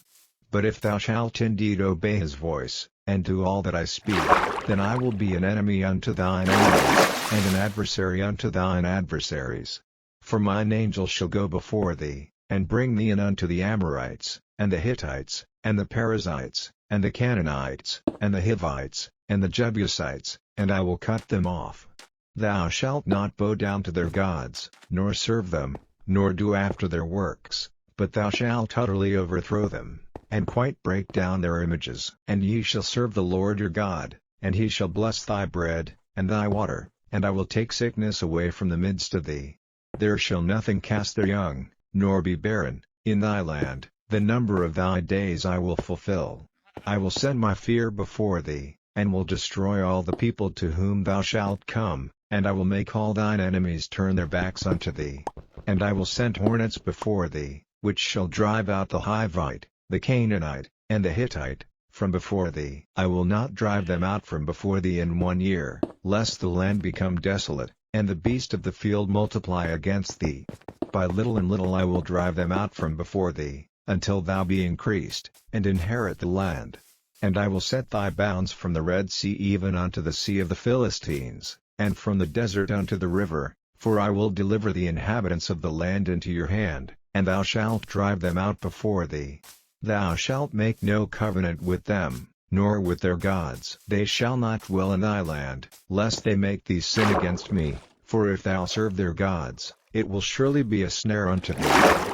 But if thou shalt indeed obey his voice, and do all that I speak, then I will be an enemy unto thine enemies, and an adversary unto thine adversaries. For mine angel shall go before thee, and bring thee in unto the Amorites, and the Hittites, and the Perizzites, and the Canaanites, and the Hivites, and the Jebusites, and I will cut them off. Thou shalt not bow down to their gods, nor serve them, nor do after their works, but thou shalt utterly overthrow them, and quite break down their images. And ye shall serve the Lord your God, and he shall bless thy bread, and thy water, and I will take sickness away from the midst of thee. There shall nothing cast their young, nor be barren, in thy land. The number of thy days I will fulfill. I will send my fear before thee, and will destroy all the people to whom thou shalt come, and I will make all thine enemies turn their backs unto thee. And I will send hornets before thee, which shall drive out the Hivite, the Canaanite, and the Hittite, from before thee. I will not drive them out from before thee in 1 year, lest the land become desolate, and the beast of the field multiply against thee. By little and little I will drive them out from before thee, until thou be increased, and inherit the land. And I will set thy bounds from the Red Sea even unto the sea of the Philistines, and from the desert unto the river, for I will deliver the inhabitants of the land into your hand, and thou shalt drive them out before thee. Thou shalt make no covenant with them, nor with their gods. They shall not dwell in thy land, lest they make thee sin against me, for if thou serve their gods, it will surely be a snare unto thee.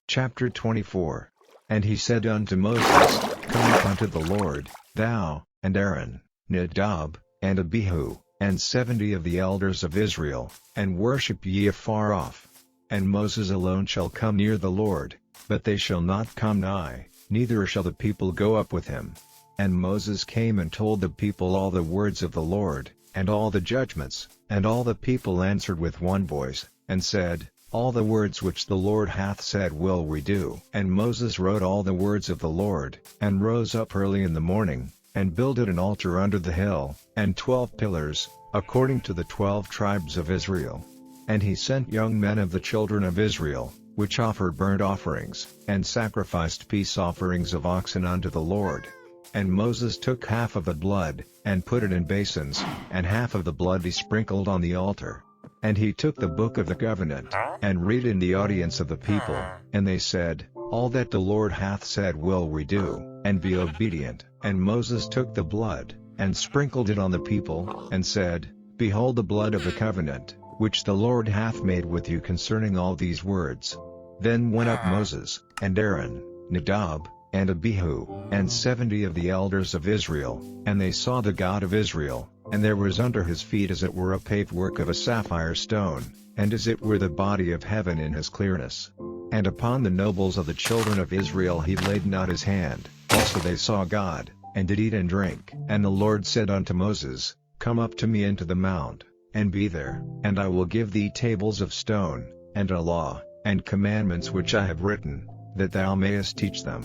Chapter 24. And he said unto Moses, Come up unto the Lord, thou, and Aaron, Nadab, and Abihu, and 70 of the elders of Israel, and worship ye afar off. And Moses alone shall come near the Lord, but they shall not come nigh, neither shall the people go up with him. And Moses came and told the people all the words of the Lord, and all the judgments, and all the people answered with one voice, and said, All the words which the Lord hath said will we do. And Moses wrote all the words of the Lord, and rose up early in the morning, and builded an altar under the hill, and 12 pillars, according to the 12 tribes of Israel. And he sent young men of the children of Israel, which offered burnt offerings, and sacrificed peace offerings of oxen unto the Lord. And Moses took half of the blood, and put it in basins, and half of the blood he sprinkled on the altar. And he took the book of the covenant, and read in the audience of the people, and they said, All that the Lord hath said will we do, and be obedient. And Moses took the blood, and sprinkled it on the people, and said, Behold the blood of the covenant, which the Lord hath made with you concerning all these words. Then went up Moses, and Aaron, Nadab, and Abihu, and 70 of the elders of Israel, and they saw the God of Israel, and there was under his feet as it were a paved work of a sapphire stone, and as it were the body of heaven in his clearness. And upon the nobles of the children of Israel he laid not his hand. Also they saw God, and did eat and drink. And the Lord said unto Moses, Come up to me into the mount, and be there, and I will give thee tables of stone, and a law, and commandments which I have written, that thou mayest teach them.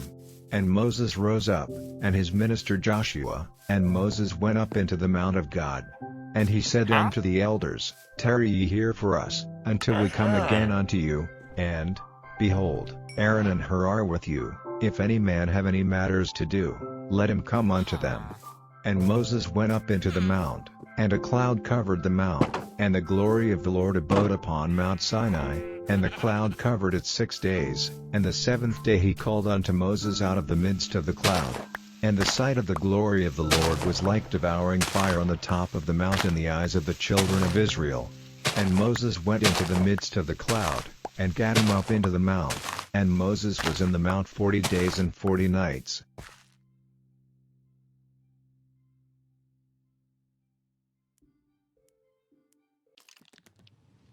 And Moses rose up, and his minister Joshua, and Moses went up into the mount of God. And he said unto the elders, Tarry ye here for us, until we come again unto you, and, behold, Aaron and Hur are with you. If any man have any matters to do, let him come unto them. And Moses went up into the mount, and a cloud covered the mount, and the glory of the Lord abode upon Mount Sinai, and the cloud covered it 6 days, and the 7th day he called unto Moses out of the midst of the cloud. And the sight of the glory of the Lord was like devouring fire on the top of the mount in the eyes of the children of Israel. And Moses went into the midst of the cloud, and gat him up into the mount, and Moses was in the mount 40 days and 40 nights.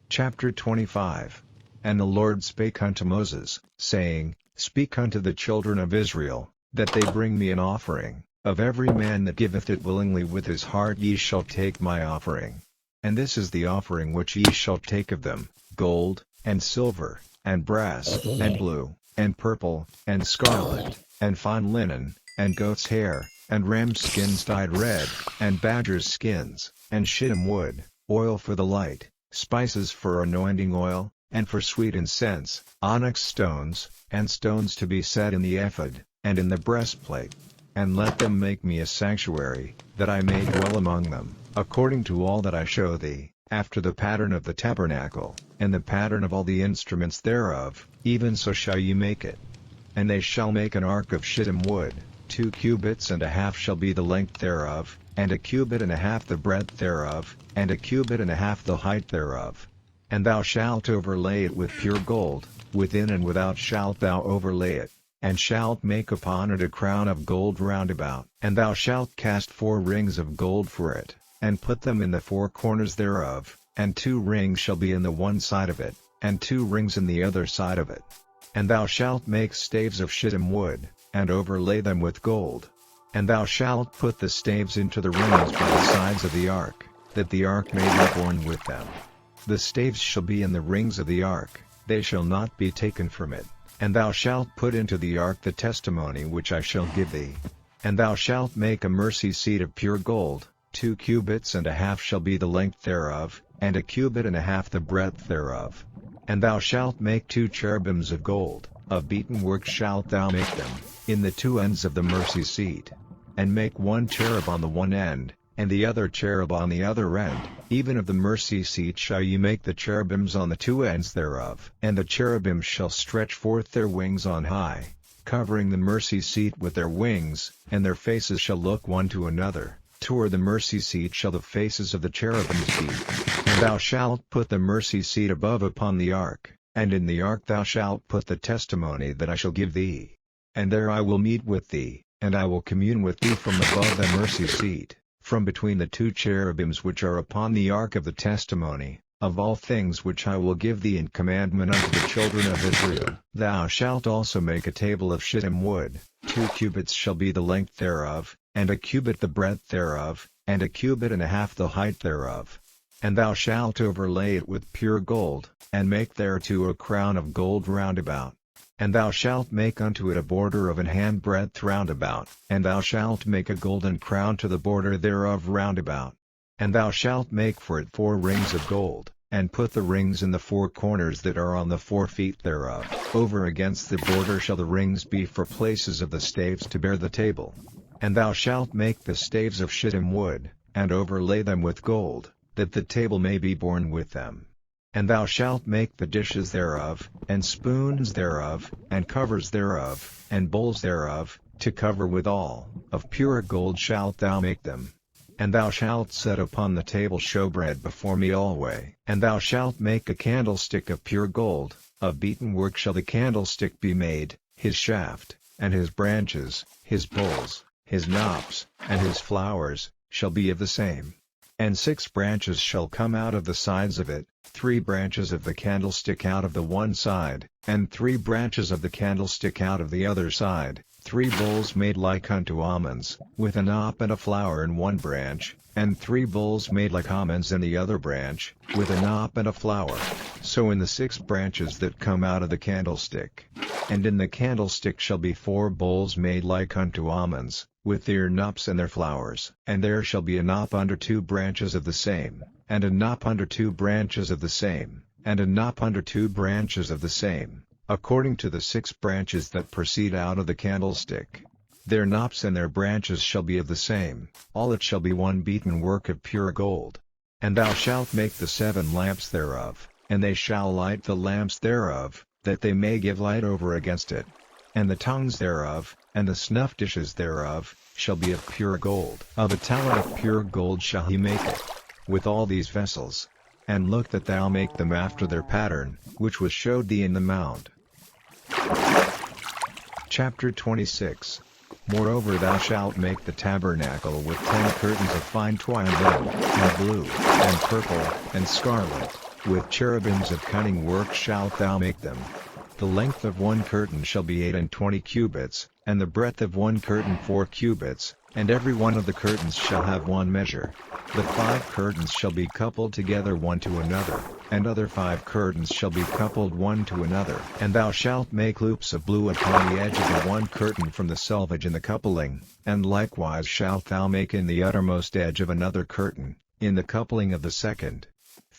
Chapter 25. And the Lord spake unto Moses, saying, Speak unto the children of Israel, that they bring me an offering. Of every man that giveth it willingly with his heart ye shall take my offering. And this is the offering which ye shall take of them, gold, and silver, and brass, and blue, and purple, and scarlet, and fine linen, and goat's hair, and ram's skins dyed red, and badger's skins, and shittim wood, oil for the light, spices for anointing oil, and for sweet incense, onyx stones, and stones to be set in the ephod, and in the breastplate. And let them make me a sanctuary, that I may dwell among them, according to all that I show thee, after the pattern of the tabernacle, and the pattern of all the instruments thereof, even so shall ye make it. And they shall make an ark of shittim wood, 2 cubits and a half shall be the length thereof, and a cubit and a half the breadth thereof, and a cubit and a half the height thereof. And thou shalt overlay it with pure gold, within and without shalt thou overlay it, and shalt make upon it a crown of gold round about. And thou shalt cast 4 rings of gold for it, and put them in the 4 corners thereof, and 2 rings shall be in the one side of it, and 2 rings in the other side of it. And thou shalt make staves of shittim wood, and overlay them with gold. And thou shalt put the staves into the rings by the sides of the ark, that the ark may be borne with them. The staves shall be in the rings of the ark, they shall not be taken from it. And thou shalt put into the ark the testimony which I shall give thee. And thou shalt make a mercy seat of pure gold, 2 cubits and a half shall be the length thereof, and a cubit and a half the breadth thereof. And thou shalt make 2 cherubims of gold, of beaten work shalt thou make them, in the 2 ends of the mercy seat. And make 1 cherub on the one end, and the other cherub on the other end, even of the mercy seat shall ye make the cherubims on the 2 ends thereof. And the cherubims shall stretch forth their wings on high, covering the mercy seat with their wings, and their faces shall look one to another. Toward the mercy seat shall the faces of the cherubims be. And thou shalt put the mercy seat above upon the ark, and in the ark thou shalt put the testimony that I shall give thee. And there I will meet with thee, and I will commune with thee from above the mercy seat, from between the 2 cherubims which are upon the ark of the testimony, of all things which I will give thee in commandment unto the children of Israel. Thou shalt also make a table of shittim wood, 2 cubits shall be the length thereof, and a cubit the breadth thereof, and a cubit and a half the height thereof. And thou shalt overlay it with pure gold, and make thereto a crown of gold round about. And thou shalt make unto it a border of an handbreadth round about, and thou shalt make a golden crown to the border thereof round about. And thou shalt make for it 4 rings of gold, and put the rings in the 4 corners that are on the 4 feet thereof. Over against the border shall the rings be for places of the staves to bear the table. And thou shalt make the staves of shittim wood, and overlay them with gold, that the table may be borne with them. And thou shalt make the dishes thereof, and spoons thereof, and covers thereof, and bowls thereof, to cover withal, of pure gold shalt thou make them. And thou shalt set upon the table showbread before me alway. And thou shalt make a candlestick of pure gold, of beaten work shall the candlestick be made, his shaft, and his branches, his bowls, his knops, and his flowers, shall be of the same. And 6 branches shall come out of the sides of it, 3 branches of the candlestick out of the one side, and 3 branches of the candlestick out of the other side, 3 bowls made like unto almonds, with a knop and a flower in one branch, and 3 bowls made like almonds in the other branch, with a knop and a flower. So in the 6 branches that come out of the candlestick. And in the candlestick shall be 4 bowls made like unto almonds, with their knops and their flowers. And there shall be a knop under 2 branches of the same, and a knop under 2 branches of the same, and a knop under 2 branches of the same, according to the 6 branches that proceed out of the candlestick. Their knops and their branches shall be of the same, all it shall be one beaten work of pure gold. And thou shalt make the 7 lamps thereof, and they shall light the lamps thereof, that they may give light over against it. And the tongues thereof, and the snuff dishes thereof, shall be of pure gold. Of a talent of pure gold shall he make it, with all these vessels. And look that thou make them after their pattern, which was showed thee in the mount. Chapter 26. Moreover thou shalt make the tabernacle with 10 curtains of fine twined linen, and blue, and purple, and scarlet, with cherubims of cunning work shalt thou make them. The length of one curtain shall be 28 cubits, and the breadth of one curtain 4 cubits, and every one of the curtains shall have one measure. The 5 curtains shall be coupled together one to another, and other 5 curtains shall be coupled one to another. And thou shalt make loops of blue upon the edge of the one curtain from the selvage in the coupling, and likewise shalt thou make in the uttermost edge of another curtain, in the coupling of the second.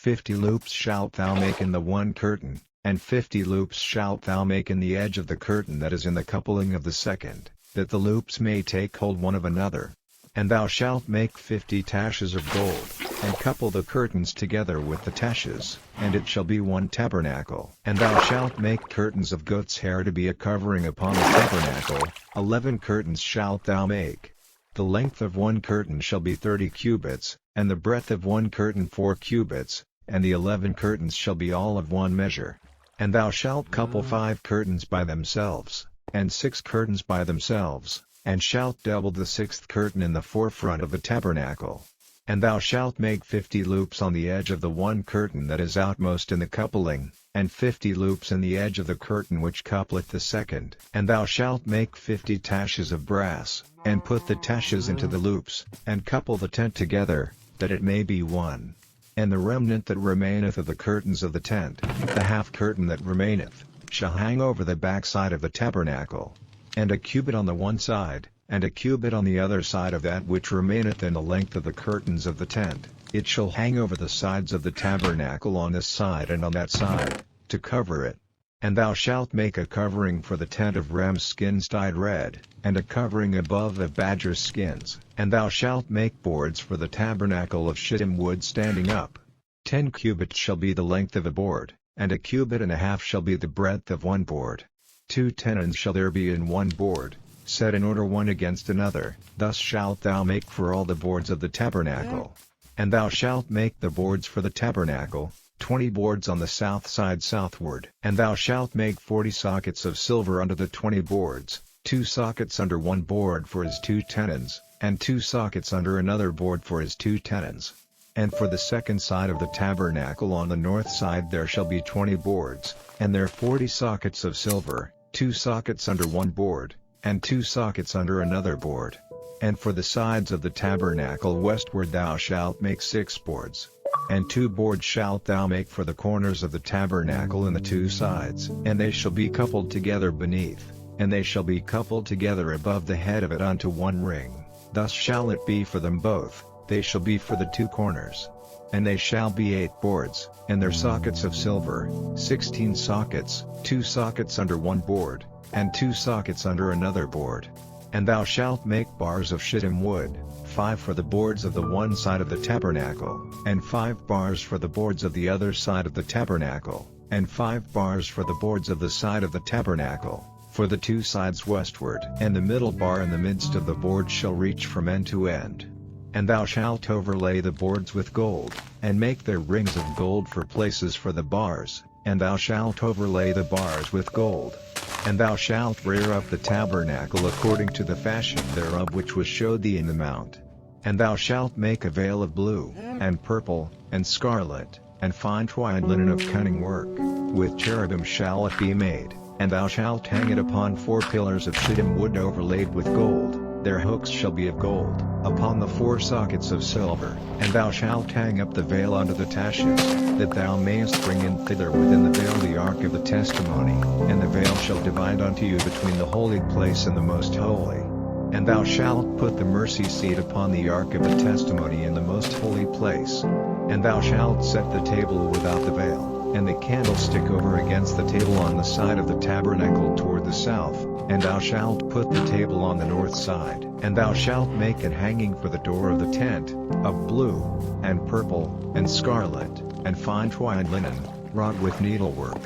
50 loops shalt thou make in the one curtain, and 50 loops shalt thou make in the edge of the curtain that is in the coupling of the second, that the loops may take hold one of another. And thou shalt make 50 taches of gold, and couple the curtains together with the taches, and it shall be one tabernacle. And thou shalt make curtains of goat's hair to be a covering upon the tabernacle. 11 curtains shalt thou make. The length of one curtain shall be 30 cubits, and the breadth of one curtain 4 cubits, and the 11 curtains shall be all of one measure. And thou shalt couple 5 curtains by themselves, and 6 curtains by themselves, and shalt double the 6th curtain in the forefront of the tabernacle. And thou shalt make 50 loops on the edge of the one curtain that is outmost in the coupling, and 50 loops in the edge of the curtain which coupleth the second. And thou shalt make 50 taches of brass, and put the taches into the loops, and couple the tent together, that it may be one. And the remnant that remaineth of the curtains of the tent, the half curtain that remaineth, shall hang over the backside of the tabernacle. And a cubit on the one side, and a cubit on the other side of that which remaineth in the length of the curtains of the tent, it shall hang over the sides of the tabernacle on this side and on that side, to cover it. And thou shalt make a covering for the tent of ram's skins dyed red, and a covering above of badger skins. And thou shalt make boards for the tabernacle of shittim wood standing up. 10 cubits shall be the length of a board, and a cubit and a half shall be the breadth of one board. 2 tenons shall there be in one board, set in order one against another. Thus shalt thou make for all the boards of the tabernacle. And thou shalt make the boards for the tabernacle, 20 boards on the south side southward. And thou shalt make 40 sockets of silver under the 20 boards, 2 sockets under one board for his 2 tenons, and 2 sockets under another board for his 2 tenons. And for the second side of the tabernacle on the north side there shall be 20 boards, and there 40 sockets of silver, 2 sockets under one board, and 2 sockets under another board. And for the sides of the tabernacle westward thou shalt make 6 boards. And 2 boards shalt thou make for the corners of the tabernacle in the 2 sides. And they shall be coupled together beneath, and they shall be coupled together above the head of it unto one ring. Thus shall it be for them both, they shall be for the 2 corners. And they shall be 8 boards, and their sockets of silver, 16 sockets, 2 sockets under one board, and 2 sockets under another board. And thou shalt make bars of shittim wood, 5 for the boards of the one side of the tabernacle, and 5 bars for the boards of the other side of the tabernacle, and 5 bars for the boards of the side of the tabernacle, for the 2 sides westward. And the middle bar in the midst of the board shall reach from end to end. And thou shalt overlay the boards with gold, and make their rings of gold for places for the bars, and thou shalt overlay the bars with gold. And thou shalt rear up the tabernacle according to the fashion thereof which was showed thee in the mount. And thou shalt make a veil of blue, and purple, and scarlet, and fine twined linen of cunning work, with cherubim shall it be made, and thou shalt hang it upon 4 pillars of shittim wood overlaid with gold. Their hooks shall be of gold, upon the 4 sockets of silver. And thou shalt hang up the veil under the taches, that thou mayest bring in thither within the veil the ark of the testimony. And the veil shall divide unto you between the holy place and the most holy. And thou shalt put the mercy seat upon the ark of the testimony in the most holy place. And thou shalt set the table without the veil, and the candlestick over against the table on the side of the tabernacle toward the south. And thou shalt put the table on the north side. And thou shalt make an hanging for the door of the tent, of blue, and purple, and scarlet, and fine twined linen, wrought with needlework.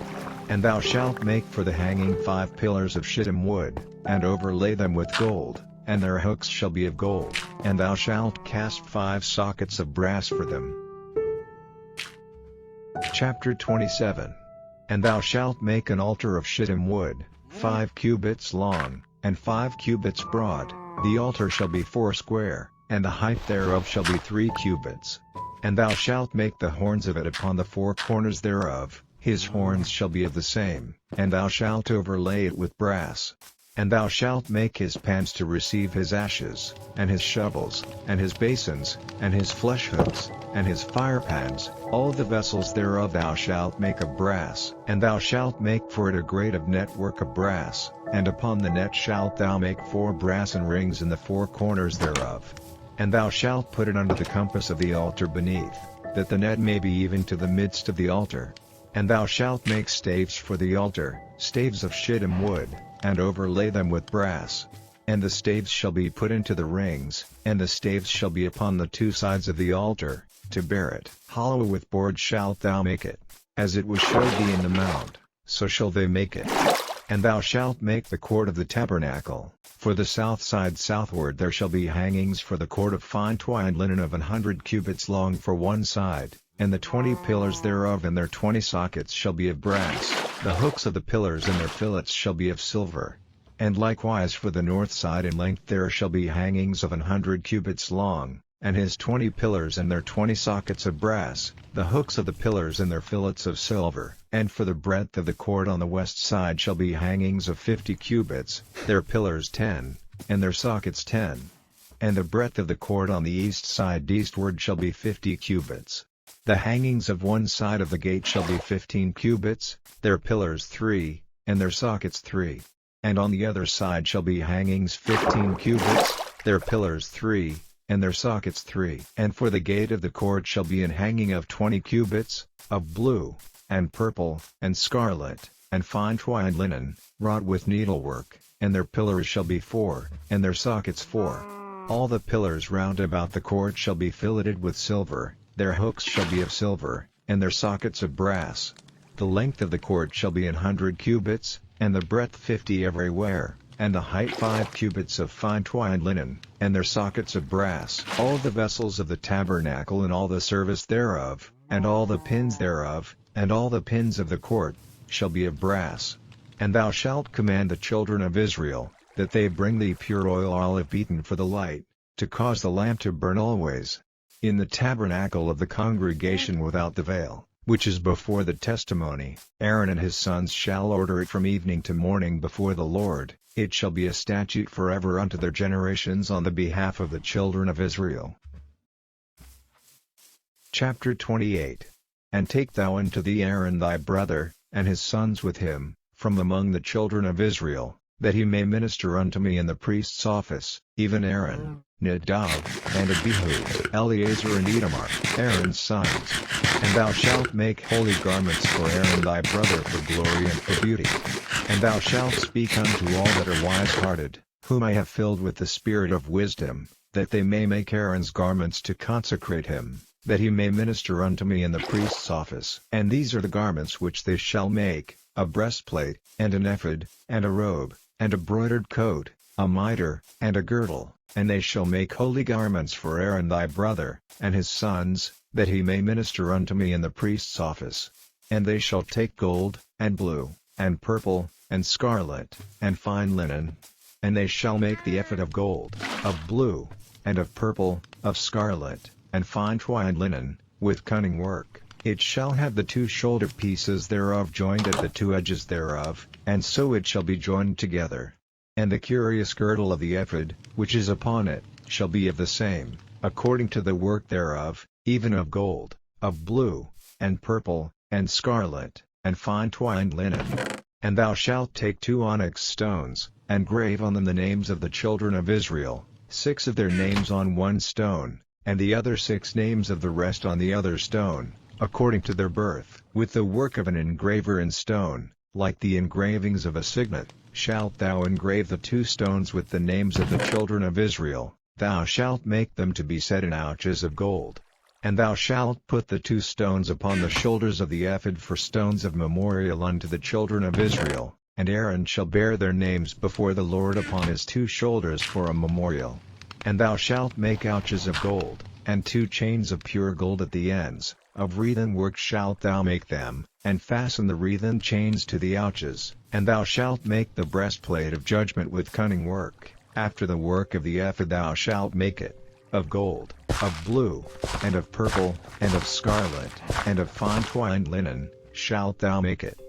And thou shalt make for the hanging 5 pillars of shittim wood, and overlay them with gold, and their hooks shall be of gold. And thou shalt cast 5 sockets of brass for them. Chapter 27. And thou shalt make an altar of shittim wood, 5 cubits long, and 5 cubits broad. The altar shall be 4 square, and the height thereof shall be 3 cubits. And thou shalt make the horns of it upon the 4 corners thereof, his horns shall be of the same, and thou shalt overlay it with brass. And thou shalt make his pans to receive his ashes, and his shovels, and his basins, and his flesh hooks, and his firepans. All the vessels thereof thou shalt make of brass. And thou shalt make for it a grate of network of brass, and upon the net shalt thou make 4 brassen rings in the 4 corners thereof. And thou shalt put it under the compass of the altar beneath. that the net may be even to the midst of the altar. And thou shalt make staves for the altar, staves of shittim wood, and overlay them with brass. And the staves shall be put into the rings, and the staves shall be upon the two sides of the altar, to bear it. Hollow with boards shalt thou make it. As it was showed thee in the mount, so shall they make it. And thou shalt make the court of the tabernacle. For the south side southward there shall be hangings for the court of fine twined linen of 100 cubits long for one side, and the 20 pillars thereof and their 20 sockets shall be of brass. The hooks of the pillars and their fillets shall be of silver. And likewise for the north side in length there shall be hangings of 100 cubits long, and his 20 pillars and their 20 sockets of brass, the hooks of the pillars and their fillets of silver. And for the breadth of the court on the west side shall be hangings of 50 cubits, their pillars 10, and their sockets 10. And the breadth of the court on the east side eastward shall be 50 cubits. The hangings of one side of the gate shall be 15 cubits, their pillars 3, and their sockets 3. And on the other side shall be hangings 15 cubits, their pillars 3, and their sockets 3. And for the gate of the court shall be an hanging of 20 cubits, of blue, and purple, and scarlet, and fine twined linen, wrought with needlework, and their pillars shall be 4, and their sockets 4. All the pillars round about the court shall be filleted with silver, their hooks shall be of silver, and their sockets of brass. The length of the court shall be 100 cubits, and the breadth 50 everywhere, and the height 5 cubits of fine twined linen, and their sockets of brass. All the vessels of the tabernacle and all the service thereof, and all the pins thereof, and all the pins of the court, shall be of brass. And thou shalt command the children of Israel, that they bring thee pure oil olive beaten for the light, to cause the lamp to burn always. In the tabernacle of the congregation without the veil, which is before the testimony, Aaron and his sons shall order it from evening to morning before the Lord. It shall be a statute forever unto their generations on the behalf of the children of Israel. Chapter 28. And take thou unto thee Aaron thy brother, and his sons with him, from among the children of Israel, that he may minister unto me in the priest's office, even Aaron, Nadab, and Abihu, Eleazar and Itamar, Aaron's sons. And thou shalt make holy garments for Aaron thy brother for glory and for beauty. And thou shalt speak unto all that are wise-hearted, whom I have filled with the spirit of wisdom, that they may make Aaron's garments to consecrate him, that he may minister unto me in the priest's office. And these are the garments which they shall make: a breastplate, and an ephod, and a robe, and a broidered coat, a mitre, and a girdle. And they shall make holy garments for Aaron thy brother, and his sons, that he may minister unto me in the priest's office. And they shall take gold, and blue, and purple, and scarlet, and fine linen. And they shall make the ephod of gold, of blue, and of purple, of scarlet, and fine twined linen, with cunning work. It shall have the 2 shoulder pieces thereof joined at the 2 edges thereof, and so it shall be joined together. And the curious girdle of the ephod, which is upon it, shall be of the same, according to the work thereof, even of gold, of blue, and purple, and scarlet, and fine twined linen. And thou shalt take 2 onyx stones, and grave on them the names of the children of Israel, 6 of their names on one stone, and the other 6 names of the rest on the other stone, according to their birth. With the work of an engraver in stone, like the engravings of a signet, shalt thou engrave the 2 stones with the names of the children of Israel. Thou shalt make them to be set in ouches of gold. And thou shalt put the 2 stones upon the shoulders of the ephod for stones of memorial unto the children of Israel, and Aaron shall bear their names before the Lord upon his 2 shoulders for a memorial. And thou shalt make ouches of gold, and 2 chains of pure gold at the ends, of wreathen work shalt thou make them, and fasten the wreathen chains to the ouches. And thou shalt make the breastplate of judgment with cunning work, after the work of the ephod thou shalt make it, of gold, of blue, and of purple, and of scarlet, and of fine twined linen, shalt thou make it.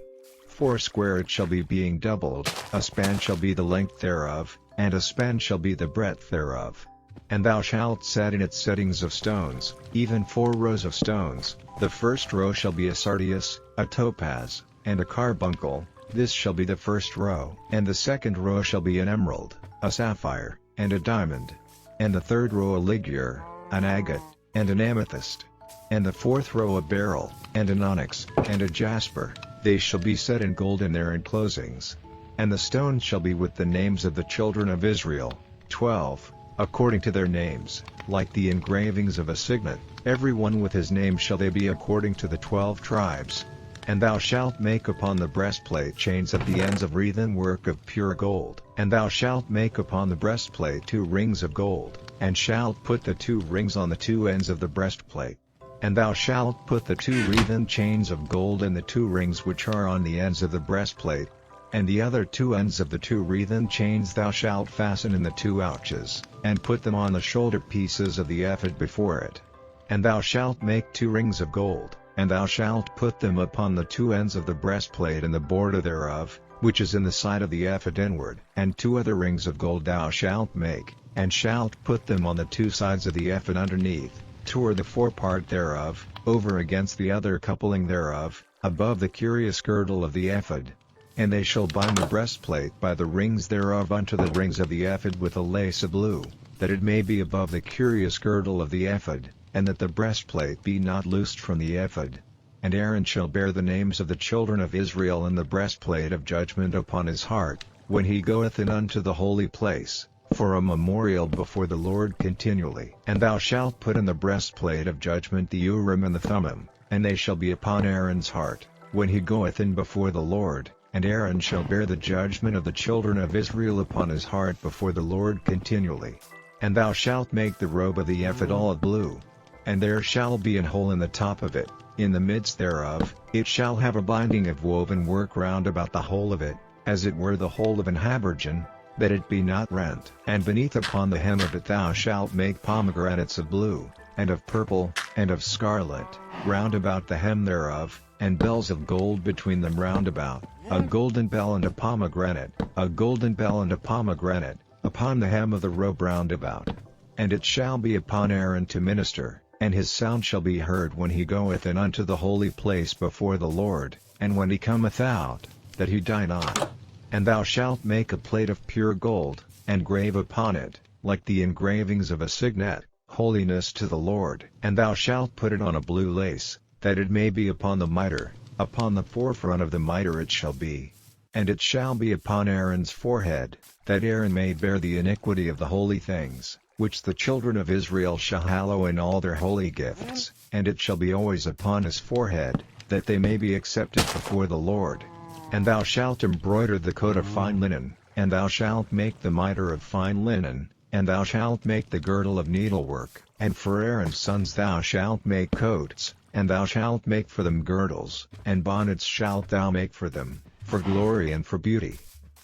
4 square it shall be, being doubled, a span shall be the length thereof, and a span shall be the breadth thereof. And thou shalt set in its settings of stones, even 4 rows of stones. The first row shall be a sardius, a topaz, and a carbuncle. This shall be the first row. And the second row shall be an emerald, a sapphire, and a diamond. And the third row a ligure, an agate, and an amethyst. And the fourth row a beryl, and an onyx, and a jasper, they shall be set in gold in their enclosings. And the stones shall be with the names of the children of Israel, 12, according to their names, like the engravings of a signet, every one with his name shall they be according to the 12 tribes. And thou shalt make upon the breastplate chains at the ends of wreathen work of pure gold. And thou shalt make upon the breastplate 2 rings of gold, and shalt put the 2 rings on the 2 ends of the breastplate. And thou shalt put the 2 wreathen chains of gold in the 2 rings which are on the ends of the breastplate. And the other 2 ends of the 2 wreathen chains thou shalt fasten in the 2 ouches, and put them on the shoulder pieces of the ephod before it. And thou shalt make 2 rings of gold, and thou shalt put them upon the 2 ends of the breastplate and the border thereof, which is in the side of the ephod inward. And 2 other rings of gold thou shalt make, and shalt put them on the 2 sides of the ephod underneath, toward the forepart thereof, over against the other coupling thereof, above the curious girdle of the ephod. And they shall bind the breastplate by the rings thereof unto the rings of the ephod with a lace of blue, that it may be above the curious girdle of the ephod, and that the breastplate be not loosed from the ephod. And Aaron shall bear the names of the children of Israel in the breastplate of judgment upon his heart, when he goeth in unto the holy place, for a memorial before the Lord continually. And thou shalt put in the breastplate of judgment the Urim and the Thummim, and they shall be upon Aaron's heart, when he goeth in before the Lord. And Aaron shall bear the judgment of the children of Israel upon his heart before the Lord continually. And thou shalt make the robe of the ephod olive blue. And there shall be an hole in the top of it, in the midst thereof, it shall have a binding of woven work round about the whole of it, as it were the hole of an habergeon, that it be not rent. And beneath upon the hem of it thou shalt make pomegranates of blue, and of purple, and of scarlet, round about the hem thereof, and bells of gold between them round about, a golden bell and a pomegranate, a golden bell and a pomegranate, upon the hem of the robe round about. And it shall be upon Aaron to minister, and his sound shall be heard when he goeth in unto the holy place before the Lord, and when he cometh out, that he die not. And thou shalt make a plate of pure gold, and grave upon it, like the engravings of a signet, holiness to the Lord. And thou shalt put it on a blue lace, that it may be upon the mitre, upon the forefront of the mitre it shall be. And it shall be upon Aaron's forehead, that Aaron may bear the iniquity of the holy things, which the children of Israel shall hallow in all their holy gifts, and it shall be always upon his forehead, that they may be accepted before the Lord. And thou shalt embroider the coat of fine linen, and thou shalt make the mitre of fine linen, and thou shalt make the girdle of needlework. And for Aaron's sons thou shalt make coats, and thou shalt make for them girdles, and bonnets shalt thou make for them, for glory and for beauty.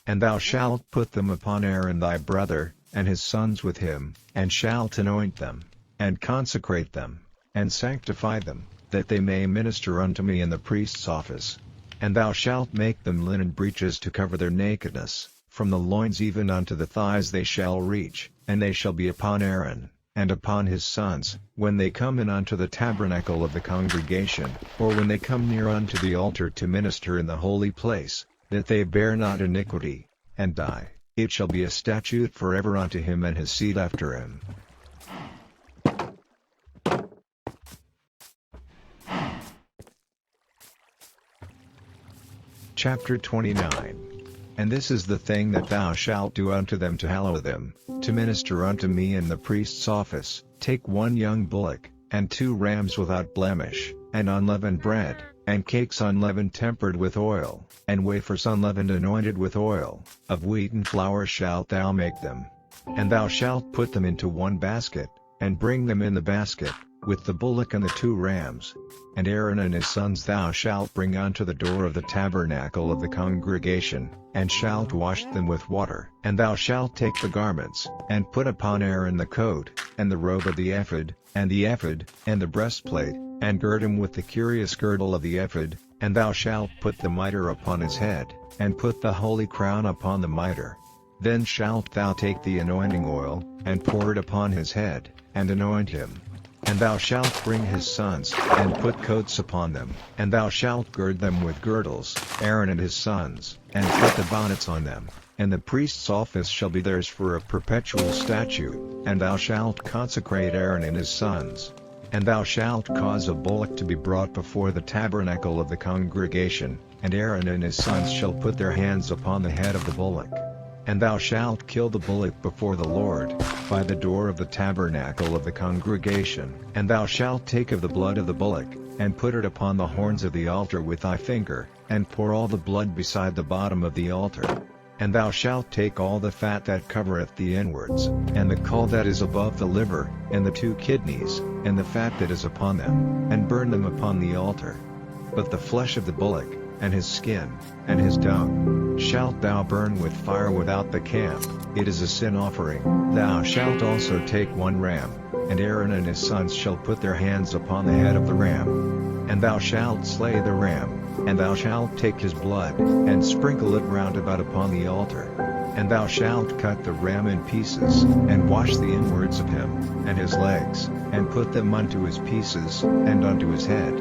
And thou shalt put them upon Aaron thy brother, and his sons with him, and shalt anoint them, and consecrate them, and sanctify them, that they may minister unto me in the priest's office. And thou shalt make them linen breeches to cover their nakedness, from the loins even unto the thighs they shall reach, and they shall be upon Aaron, and upon his sons, when they come in unto the tabernacle of the congregation, or when they come near unto the altar to minister in the holy place, that they bear not iniquity, and die. It shall be a statute forever unto him and his seed after him. Chapter 29. And this is the thing that thou shalt do unto them to hallow them, to minister unto me in the priest's office. Take 1 young bullock, and 2 rams without blemish, and unleavened bread, and cakes unleavened tempered with oil, and wafers unleavened anointed with oil, of wheaten flour shalt thou make them. And thou shalt put them into 1 basket, and bring them in the basket, with the bullock and the 2 rams. And Aaron and his sons thou shalt bring unto the door of the tabernacle of the congregation, and shalt wash them with water. And thou shalt take the garments, and put upon Aaron the coat, and the robe of the ephod, and the breastplate, and gird him with the curious girdle of the ephod, and thou shalt put the mitre upon his head, and put the holy crown upon the mitre. Then shalt thou take the anointing oil, and pour it upon his head, and anoint him. And thou shalt bring his sons, and put coats upon them, and thou shalt gird them with girdles, Aaron and his sons, and put the bonnets on them. And the priest's office shall be theirs for a perpetual statute, and thou shalt consecrate Aaron and his sons. And thou shalt cause a bullock to be brought before the tabernacle of the congregation, and Aaron and his sons shall put their hands upon the head of the bullock. And thou shalt kill the bullock before the Lord, by the door of the tabernacle of the congregation. And thou shalt take of the blood of the bullock, and put it upon the horns of the altar with thy finger, and pour all the blood beside the bottom of the altar. And thou shalt take all the fat that covereth the inwards, and the caul that is above the liver, and the 2 kidneys, and the fat that is upon them, and burn them upon the altar. But the flesh of the bullock, and his skin, and his dung, shalt thou burn with fire without the camp. It is a sin offering. Thou shalt also take 1 ram, and Aaron and his sons shall put their hands upon the head of the ram. And thou shalt slay the ram, and thou shalt take his blood, and sprinkle it round about upon the altar. And thou shalt cut the ram in pieces, and wash the inwards of him, and his legs, and put them unto his pieces, and unto his head.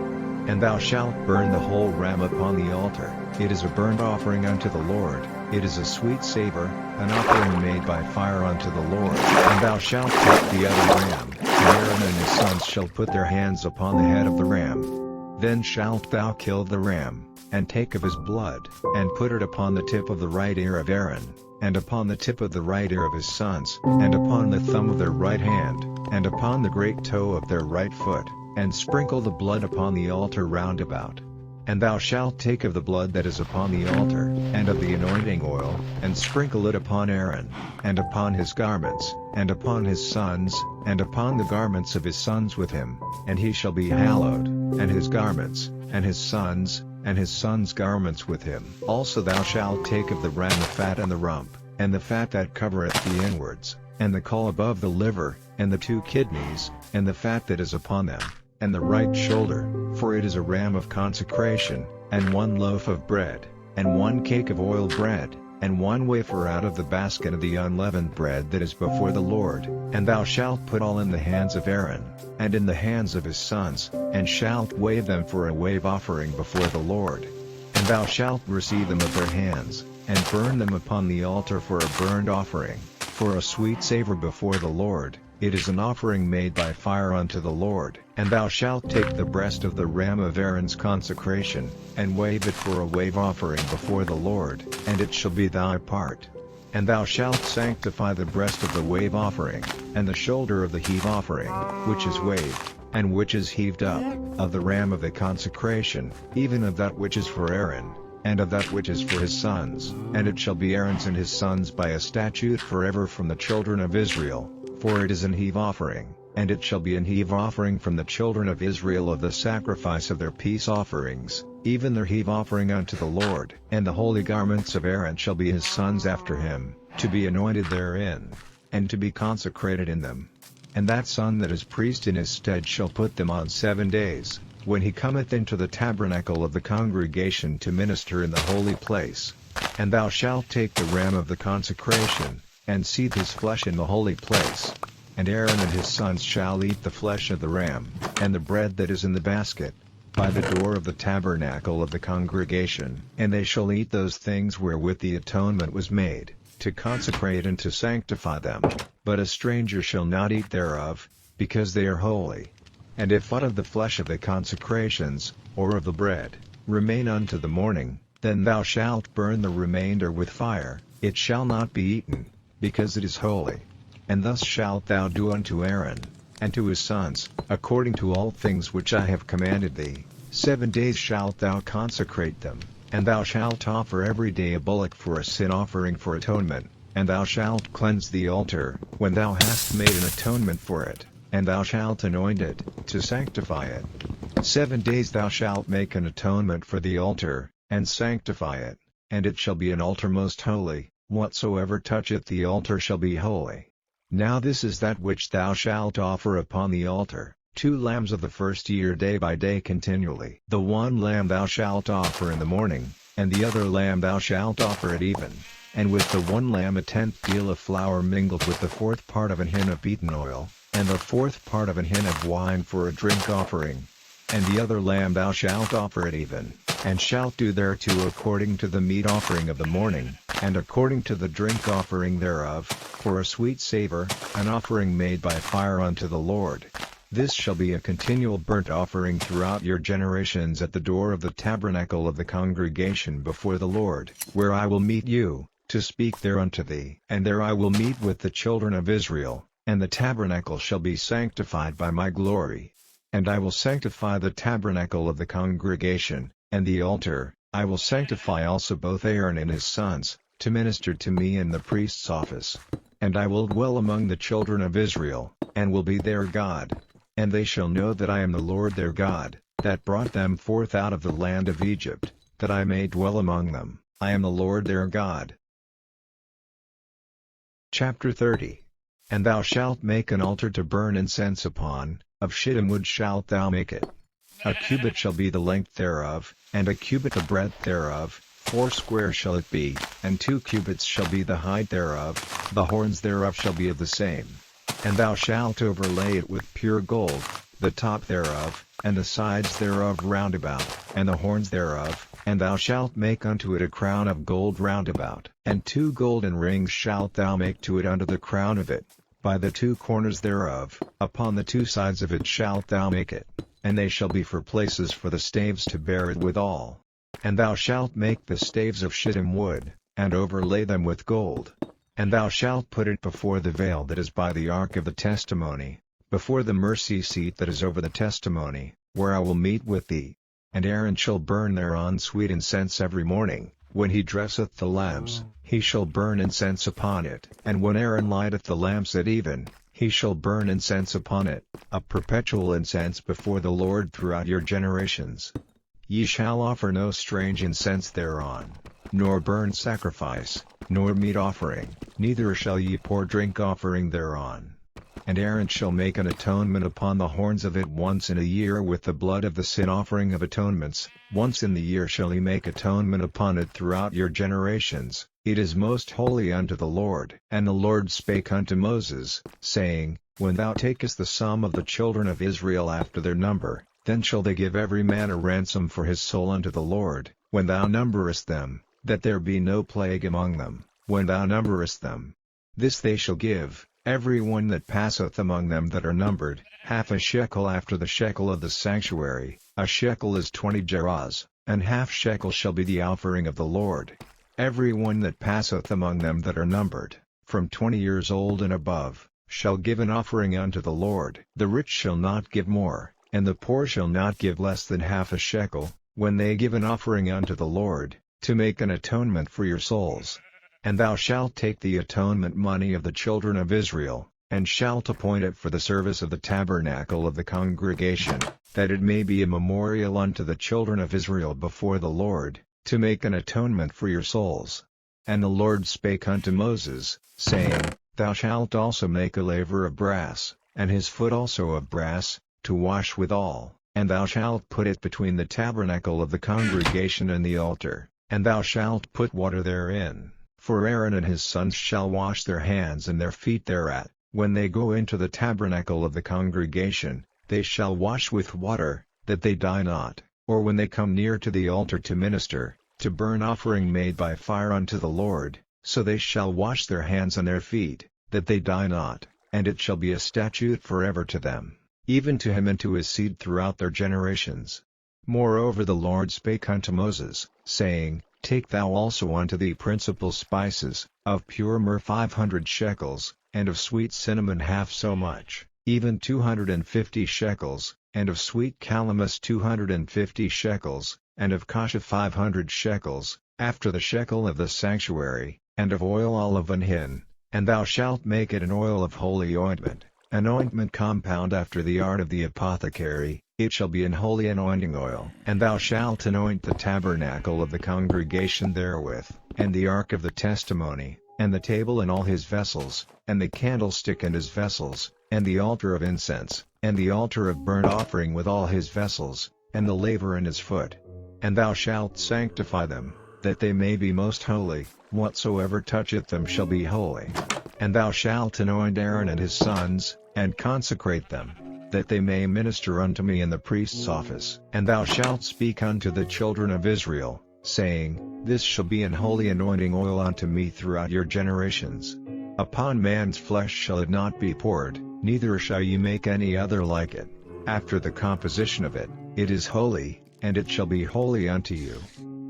And thou shalt burn the whole ram upon the altar. It is a burnt offering unto the Lord, it is a sweet savor, an offering made by fire unto the Lord. And thou shalt take the other ram, and Aaron and his sons shall put their hands upon the head of the ram. Then shalt thou kill the ram, and take of his blood, and put it upon the tip of the right ear of Aaron, and upon the tip of the right ear of his sons, and upon the thumb of their right hand, and upon the great toe of their right foot, and sprinkle the blood upon the altar round about. And thou shalt take of the blood that is upon the altar, and of the anointing oil, and sprinkle it upon Aaron, and upon his garments, and upon his sons, and upon the garments of his sons with him, and he shall be hallowed, and his garments, and his sons' garments with him. Also thou shalt take of the ram the fat and the rump, and the fat that covereth the inwards, and the caul above the liver, and the 2 kidneys, and the fat that is upon them, and the right shoulder, for it is a ram of consecration, and 1 loaf of bread, and 1 cake of oiled bread, and 1 wafer out of the basket of the unleavened bread that is before the Lord. And thou shalt put all in the hands of Aaron, and in the hands of his sons, and shalt wave them for a wave offering before the Lord. And thou shalt receive them of their hands, and burn them upon the altar for a burnt offering, for a sweet savor before the Lord. It is an offering made by fire unto the Lord. And thou shalt take the breast of the ram of Aaron's consecration, and wave it for a wave offering before the Lord, and it shall be thy part. And thou shalt sanctify the breast of the wave offering, and the shoulder of the heave offering, which is waved, and which is heaved up, of the ram of the consecration, even of that which is for Aaron, and of that which is for his sons. And it shall be Aaron's and his sons by a statute forever from the children of Israel, for it is an heave offering. And it shall be an heave offering from the children of Israel of the sacrifice of their peace offerings, even their heave offering unto the Lord. And the holy garments of Aaron shall be his sons after him, to be anointed therein, and to be consecrated in them. And that son that is priest in his stead shall put them on 7 days, when he cometh into the tabernacle of the congregation to minister in the holy place. And thou shalt take the ram of the consecration, and seethe his flesh in the holy place. And Aaron and his sons shall eat the flesh of the ram, and the bread that is in the basket, by the door of the tabernacle of the congregation. And they shall eat those things wherewith the atonement was made, to consecrate and to sanctify them. But a stranger shall not eat thereof, because they are holy. And if aught of the flesh of the consecrations, or of the bread, remain unto the morning, then thou shalt burn the remainder with fire. It shall not be eaten, because it is holy. And thus shalt thou do unto Aaron, and to his sons, according to all things which I have commanded thee. 7 days shalt thou consecrate them, and thou shalt offer every day a bullock for a sin offering for atonement. And thou shalt cleanse the altar, when thou hast made an atonement for it, and thou shalt anoint it, to sanctify it. 7 days thou shalt make an atonement for the altar, and sanctify it, and it shall be an altar most holy. Whatsoever toucheth the altar shall be holy. Now this is that which thou shalt offer upon the altar, 2 lambs of the first year day by day continually. The 1 lamb thou shalt offer in the morning, and the other lamb thou shalt offer at even. And with the 1 lamb a 10th deal of flour mingled with the 4th part of an hin of beaten oil, and the 4th part of an hin of wine for a drink offering. And the other lamb thou shalt offer at even, and shalt do thereto according to the meat offering of the morning, and according to the drink offering thereof, for a sweet savor, an offering made by fire unto the Lord. This shall be a continual burnt offering throughout your generations at the door of the tabernacle of the congregation before the Lord, where I will meet you, to speak there unto thee. And there I will meet with the children of Israel, and the tabernacle shall be sanctified by my glory. And I will sanctify the tabernacle of the congregation, and the altar. I will sanctify also both Aaron and his sons, to minister to me in the priest's office. And I will dwell among the children of Israel, and will be their God. And they shall know that I am the Lord their God, that brought them forth out of the land of Egypt, that I may dwell among them. I am the Lord their God. Chapter 30. And thou shalt make an altar to burn incense upon, of shittim wood shalt thou make it. A cubit shall be the length thereof, and a cubit the breadth thereof, 4 shall it be, and 2 cubits shall be the height thereof, the horns thereof shall be of the same. And thou shalt overlay it with pure gold, the top thereof, and the sides thereof round about, and the horns thereof, and thou shalt make unto it a crown of gold round about. And 2 golden rings shalt thou make to it unto the crown of it, by the 2 corners thereof, upon the 2 sides of it shalt thou make it, and they shall be for places for the staves to bear it withal. And thou shalt make the staves of shittim wood, and overlay them with gold. And thou shalt put it before the veil that is by the ark of the testimony, before the mercy seat that is over the testimony, where I will meet with thee. And Aaron shall burn thereon sweet incense every morning, when he dresseth the lamps, he shall burn incense upon it. And when Aaron lighteth the lamps at even, he shall burn incense upon it, a perpetual incense before the Lord throughout your generations. Ye shall offer no strange incense thereon, nor burnt sacrifice, nor meat offering, neither shall ye pour drink offering thereon. And Aaron shall make an atonement upon the horns of it once in a year with the blood of the sin offering of atonements. Once in the year shall he make atonement upon it throughout your generations. It is most holy unto the Lord. And the Lord spake unto Moses, saying, When thou takest the sum of the children of Israel after their number, then shall they give every man a ransom for his soul unto the Lord, when thou numberest them, that there be no plague among them, when thou numberest them. This they shall give, every one that passeth among them that are numbered, half a shekel after the shekel of the sanctuary. A shekel is 20 gerahs, and half shekel shall be the offering of the Lord. Every one that passeth among them that are numbered, from 20 years old and above, shall give an offering unto the Lord. The rich shall not give more, and the poor shall not give less than half a shekel, when they give an offering unto the Lord, to make an atonement for your souls. And thou shalt take the atonement money of the children of Israel, and shalt appoint it for the service of the tabernacle of the congregation, that it may be a memorial unto the children of Israel before the Lord, to make an atonement for your souls. And the Lord spake unto Moses, saying, Thou shalt also make a laver of brass, and his foot also of brass, to wash withal, and thou shalt put it between the tabernacle of the congregation and the altar, and thou shalt put water therein, for Aaron and his sons shall wash their hands and their feet thereat. When they go into the tabernacle of the congregation, they shall wash with water, that they die not, or when they come near to the altar to minister, to burn offering made by fire unto the Lord, so they shall wash their hands and their feet, that they die not, and it shall be a statute forever to them, even to him and to his seed throughout their generations. Moreover the Lord spake unto Moses, saying, Take thou also unto thee principal spices, of pure myrrh 500 shekels, and of sweet cinnamon half so much, even 250 shekels, and of sweet calamus 250 shekels, and of cassia 500 shekels, after the shekel of the sanctuary, and of oil olive and hin, and thou shalt make it an oil of holy ointment, an ointment compound after the art of the apothecary. It shall be an holy anointing oil. And thou shalt anoint the tabernacle of the congregation therewith, and the ark of the testimony, and the table and all his vessels, and the candlestick and his vessels, and the altar of incense, and the altar of burnt offering with all his vessels, and the laver and his foot. And thou shalt sanctify them, that they may be most holy. Whatsoever toucheth them shall be holy. And thou shalt anoint Aaron and his sons, and consecrate them, that they may minister unto me in the priest's office. And thou shalt speak unto the children of Israel, saying, This shall be an holy anointing oil unto me throughout your generations. Upon man's flesh shall it not be poured, neither shall ye make any other like it. After the composition of it, it is holy, and it shall be holy unto you.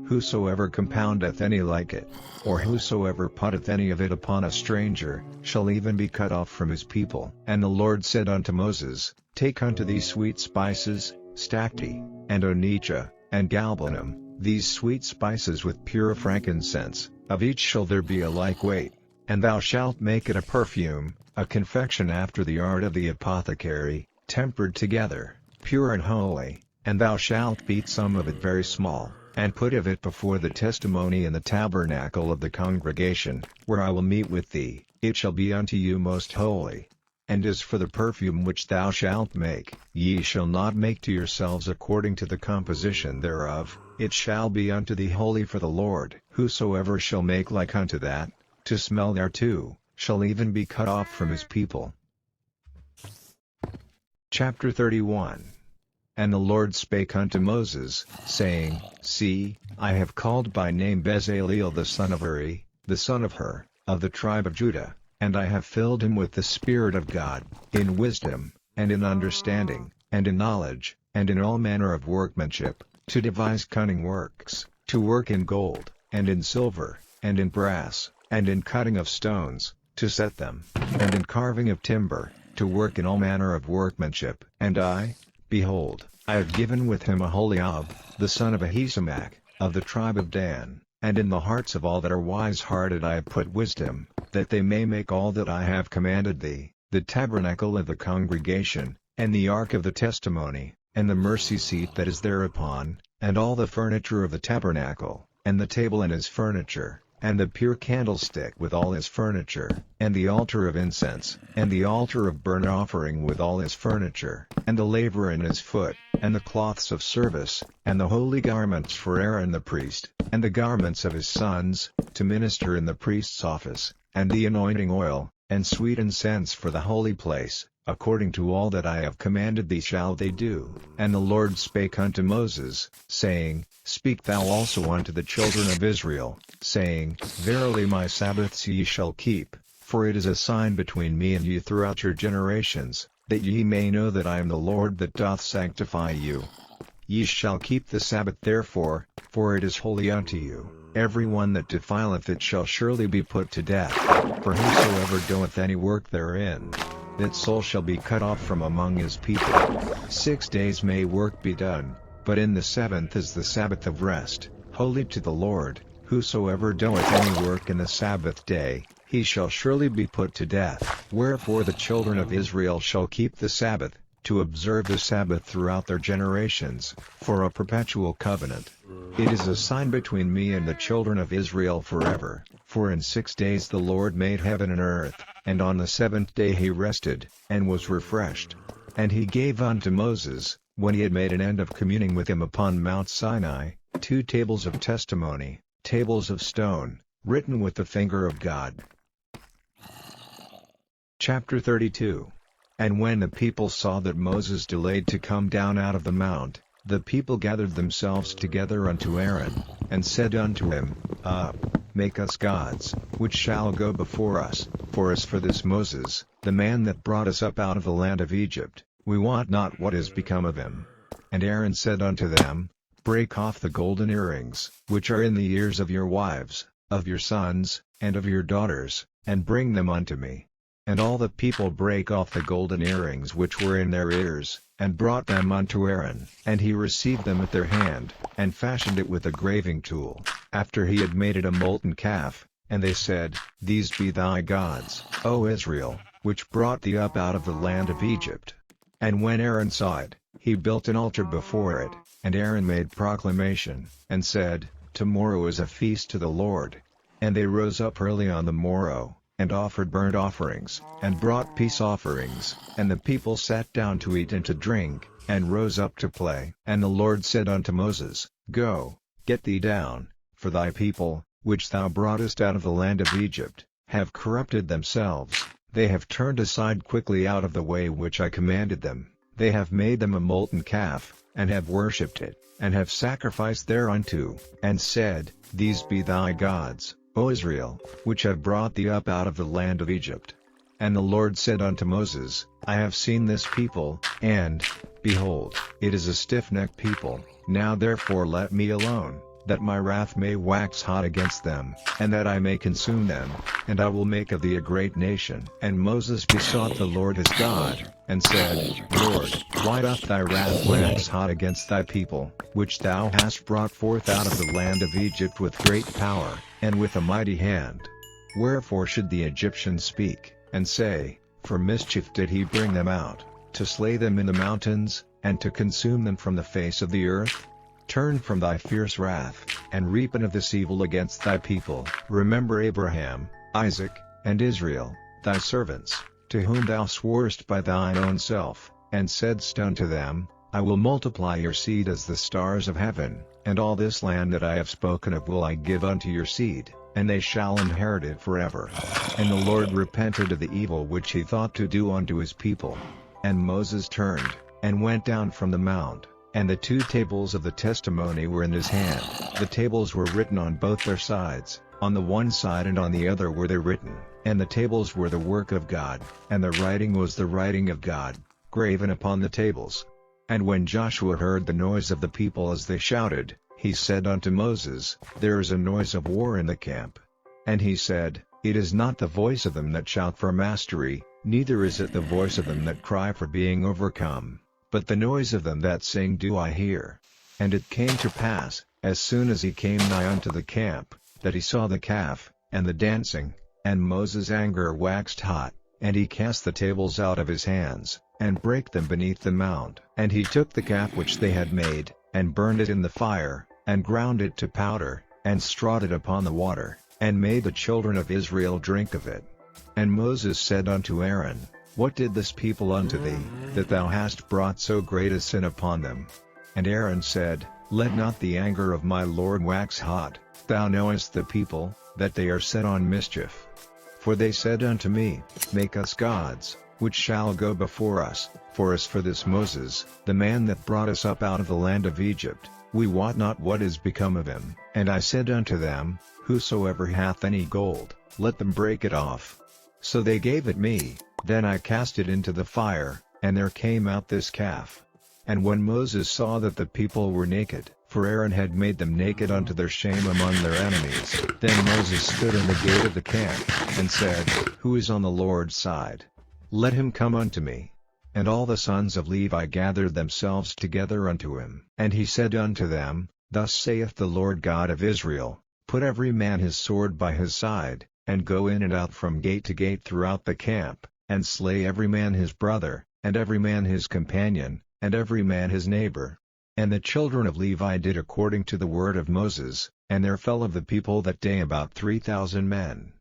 Whosoever compoundeth any like it, or whosoever putteth any of it upon a stranger, shall even be cut off from his people. And the Lord said unto Moses, Take unto thee sweet spices, stacte, and onycha, and galbanum, these sweet spices with pure frankincense, of each shall there be a like weight. And thou shalt make it a perfume, a confection after the art of the apothecary, tempered together, pure and holy. And thou shalt beat some of it very small, and put of it before the testimony in the tabernacle of the congregation, where I will meet with thee. It shall be unto you most holy. And as for the perfume which thou shalt make, ye shall not make to yourselves according to the composition thereof, it shall be unto thee holy for the Lord. Whosoever shall make like unto that, to smell thereto, shall even be cut off from his people. Chapter 31. And the Lord spake unto Moses, saying, See, I have called by name Bezaleel the son of Uri, the son of Hur, of the tribe of Judah, and I have filled him with the Spirit of God, in wisdom, and in understanding, and in knowledge, and in all manner of workmanship, to devise cunning works, to work in gold, and in silver, and in brass, and in cutting of stones, to set them, and in carving of timber, to work in all manner of workmanship. And I, behold, I have given with him Aholiab, the son of Ahisamach, of the tribe of Dan, and in the hearts of all that are wise-hearted I have put wisdom, that they may make all that I have commanded thee, the tabernacle of the congregation, and the ark of the testimony, and the mercy seat that is thereupon, and all the furniture of the tabernacle, and the table and his furniture, and the pure candlestick with all his furniture, and the altar of incense, and the altar of burnt offering with all his furniture, and the laver and his foot, and the cloths of service, and the holy garments for Aaron the priest, and the garments of his sons, to minister in the priest's office, and the anointing oil, and sweet incense for the holy place, according to all that I have commanded thee shall they do. And the Lord spake unto Moses, saying, Speak thou also unto the children of Israel, saying, Verily my Sabbaths ye shall keep, for it is a sign between me and you throughout your generations, that ye may know that I am the Lord that doth sanctify you. Ye shall keep the Sabbath therefore, for it is holy unto you. Every one that defileth it shall surely be put to death. For whosoever doeth any work therein, that soul shall be cut off from among his people. 6 days may work be done, but in the seventh is the Sabbath of rest, holy to the Lord. Whosoever doeth any work in the Sabbath day, he shall surely be put to death. Wherefore the children of Israel shall keep the Sabbath, to observe the Sabbath throughout their generations, for a perpetual covenant. It is a sign between me and the children of Israel forever. For in 6 days the Lord made heaven and earth, and on the seventh day he rested, and was refreshed. And he gave unto Moses, when he had made an end of communing with him upon Mount Sinai, 2 tables of testimony, tables of stone, written with the finger of God. Chapter 32. And when the people saw that Moses delayed to come down out of the mount, the people gathered themselves together unto Aaron, and said unto him, Up, make us gods, which shall go before us, for as for this Moses, the man that brought us up out of the land of Egypt, we wot not what is become of him. And Aaron said unto them, Break off the golden earrings, which are in the ears of your wives, of your sons, and of your daughters, and bring them unto me. And all the people brake off the golden earrings which were in their ears, and brought them unto Aaron. And he received them at their hand, and fashioned it with a graving tool, after he had made it a molten calf. And they said, These be thy gods, O Israel, which brought thee up out of the land of Egypt. And when Aaron saw it, he built an altar before it, and Aaron made proclamation, and said, Tomorrow is a feast to the Lord. And they rose up early on the morrow, and offered burnt offerings, and brought peace offerings, and the people sat down to eat and to drink, and rose up to play. And the Lord said unto Moses, Go, get thee down, for thy people, which thou broughtest out of the land of Egypt, have corrupted themselves, they have turned aside quickly out of the way which I commanded them, they have made them a molten calf, and have worshipped it, and have sacrificed thereunto, and said, These be thy gods, O Israel, which have brought thee up out of the land of Egypt. And the Lord said unto Moses, I have seen this people, and, behold, it is a stiff-necked people. Now therefore let me alone, that my wrath may wax hot against them, and that I may consume them, and I will make of thee a great nation. And Moses besought the Lord his God, and said, Lord, why doth thy wrath wax hot against thy people, which thou hast brought forth out of the land of Egypt with great power, and with a mighty hand? Wherefore should the Egyptians speak, and say, For mischief did he bring them out, to slay them in the mountains, and to consume them from the face of the earth? Turn from thy fierce wrath, and repent of this evil against thy people. Remember Abraham, Isaac, and Israel, thy servants, to whom thou sworest by thine own self, and saidst unto them, I will multiply your seed as the stars of heaven, and all this land that I have spoken of will I give unto your seed, and they shall inherit it forever. And the Lord repented of the evil which he thought to do unto his people. And Moses turned, and went down from the mount, and the 2 tables of the testimony were in his hand. The tables were written on both their sides, on the one side and on the other were they written, and the tables were the work of God, and the writing was the writing of God, graven upon the tables. And when Joshua heard the noise of the people as they shouted, he said unto Moses, There is a noise of war in the camp. And he said, It is not the voice of them that shout for mastery, neither is it the voice of them that cry for being overcome, but the noise of them that sing do I hear. And it came to pass, as soon as he came nigh unto the camp, that he saw the calf, and the dancing, and Moses' anger waxed hot, and he cast the tables out of his hands, and brake them beneath the mount. And he took the calf which they had made, and burned it in the fire, and ground it to powder, and strawed it upon the water, and made the children of Israel drink of it. And Moses said unto Aaron, What did this people unto thee, that thou hast brought so great a sin upon them? And Aaron said, Let not the anger of my Lord wax hot, thou knowest the people, that they are set on mischief. For they said unto me, Make us gods, which shall go before us, for as for this Moses, the man that brought us up out of the land of Egypt, we wot not what is become of him. And I said unto them, Whosoever hath any gold, let them break it off. So they gave it me, then I cast it into the fire, and there came out this calf. And when Moses saw that the people were naked, for Aaron had made them naked unto their shame among their enemies, then Moses stood in the gate of the camp, and said, Who is on the Lord's side? Let him come unto me. And all the sons of Levi gathered themselves together unto him. And he said unto them, Thus saith the Lord God of Israel, Put every man his sword by his side, and go in and out from gate to gate throughout the camp, and slay every man his brother, and every man his companion, and every man his neighbor. And the children of Levi did according to the word of Moses, and there fell of the people that day about 3,000 men.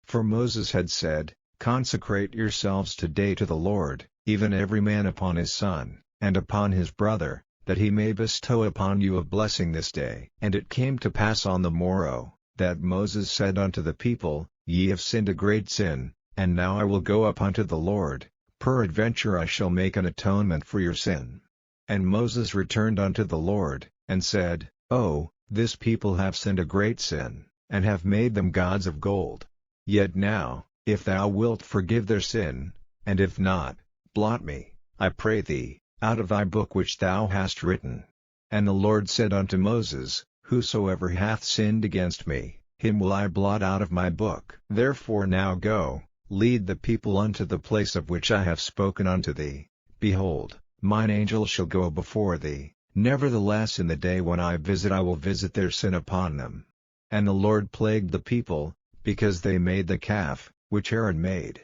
For Moses had said, Consecrate yourselves today to the Lord, even every man upon his son, and upon his brother, that he may bestow upon you a blessing this day. And it came to pass on the morrow, that Moses said unto the people, Ye have sinned a great sin, and now I will go up unto the Lord, peradventure I shall make an atonement for your sin. And Moses returned unto the Lord, and said, Oh, this people have sinned a great sin, and have made them gods of gold. Yet now, if thou wilt forgive their sin, and if not, blot me, I pray thee, out of thy book which thou hast written. And the Lord said unto Moses, Whosoever hath sinned against me, him will I blot out of my book. Therefore now go, lead the people unto the place of which I have spoken unto thee. Behold, mine angel shall go before thee, nevertheless in the day when I will visit their sin upon them. And the Lord plagued the people, because they made the calf, which Aaron made.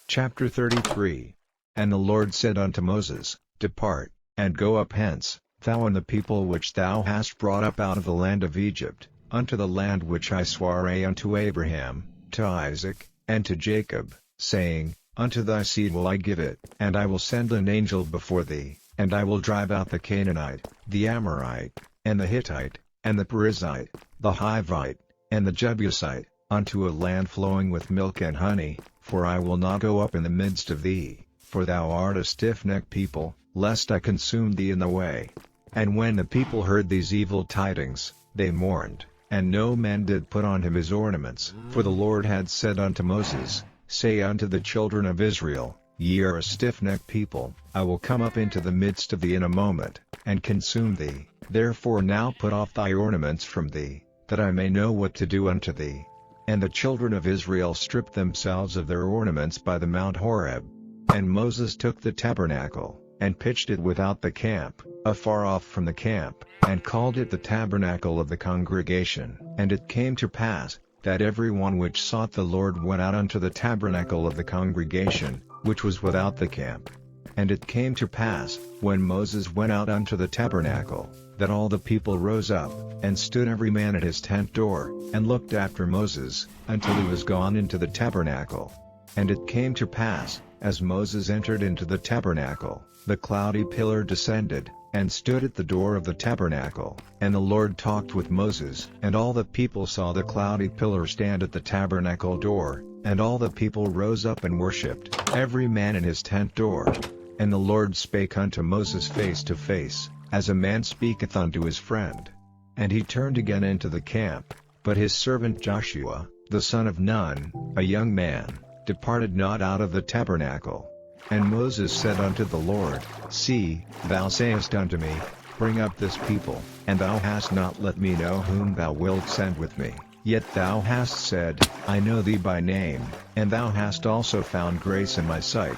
Chapter 33. And the Lord said unto Moses, Depart, and go up hence, thou and the people which thou hast brought up out of the land of Egypt, unto the land which I sware unto Abraham, to Isaac, and to Jacob, saying, Unto thy seed will I give it. And I will send an angel before thee, and I will drive out the Canaanite, the Amorite, and the Hittite, and the Perizzite, the Hivite, and the Jebusite, unto a land flowing with milk and honey, for I will not go up in the midst of thee, for thou art a stiff-necked people, lest I consume thee in the way. And when the people heard these evil tidings, they mourned, and no man did put on him his ornaments. For the Lord had said unto Moses, Say unto the children of Israel, Ye are a stiff-necked people, I will come up into the midst of thee in a moment, and consume thee. Therefore now put off thy ornaments from thee, that I may know what to do unto thee. And the children of Israel stripped themselves of their ornaments by the Mount Horeb. And Moses took the tabernacle, and pitched it without the camp, afar off from the camp, and called it the tabernacle of the congregation. And it came to pass, that every one which sought the Lord went out unto the tabernacle of the congregation, which was without the camp. And it came to pass, when Moses went out unto the tabernacle, that all the people rose up, and stood every man at his tent door, and looked after Moses, until he was gone into the tabernacle. And it came to pass, as Moses entered into the tabernacle, the cloudy pillar descended, and stood at the door of the tabernacle, and the Lord talked with Moses. And all the people saw the cloudy pillar stand at the tabernacle door, and all the people rose up and worshipped, every man in his tent door. And the Lord spake unto Moses face to face, as a man speaketh unto his friend. And he turned again into the camp, but his servant Joshua, the son of Nun, a young man, departed not out of the tabernacle. And Moses said unto the Lord, See, thou sayest unto me, Bring up this people, and thou hast not let me know whom thou wilt send with me. Yet thou hast said, I know thee by name, and thou hast also found grace in my sight.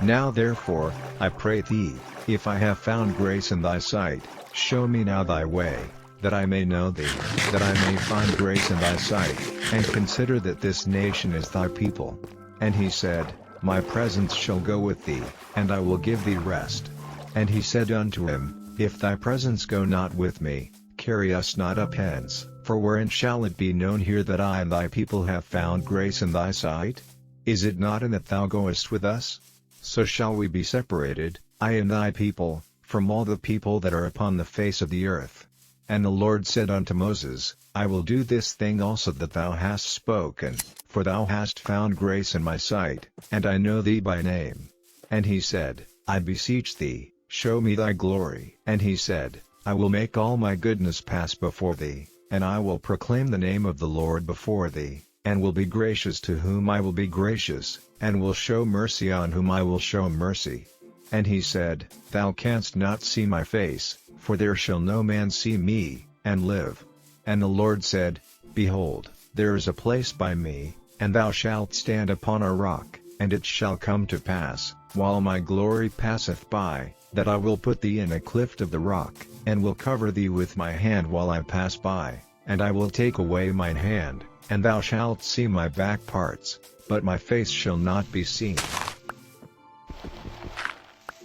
Now therefore, I pray thee, if I have found grace in thy sight, show me now thy way, that I may know thee, that I may find grace in thy sight, and consider that this nation is thy people. And he said, My presence shall go with thee, and I will give thee rest. And he said unto him, If thy presence go not with me, carry us not up hence, for wherein shall it be known here that I and thy people have found grace in thy sight? Is it not in that thou goest with us? So shall we be separated, I and thy people, from all the people that are upon the face of the earth. And the Lord said unto Moses, I will do this thing also that thou hast spoken, for thou hast found grace in my sight, and I know thee by name. And he said, I beseech thee, show me thy glory. And he said, I will make all my goodness pass before thee, and I will proclaim the name of the Lord before thee, and will be gracious to whom I will be gracious, and will show mercy on whom I will show mercy. And he said, Thou canst not see my face, for there shall no man see me, and live. And the Lord said, Behold, there is a place by me, and thou shalt stand upon a rock. And it shall come to pass, while my glory passeth by, that I will put thee in a cleft of the rock, and will cover thee with my hand while I pass by, and I will take away mine hand, and thou shalt see my back parts, but my face shall not be seen.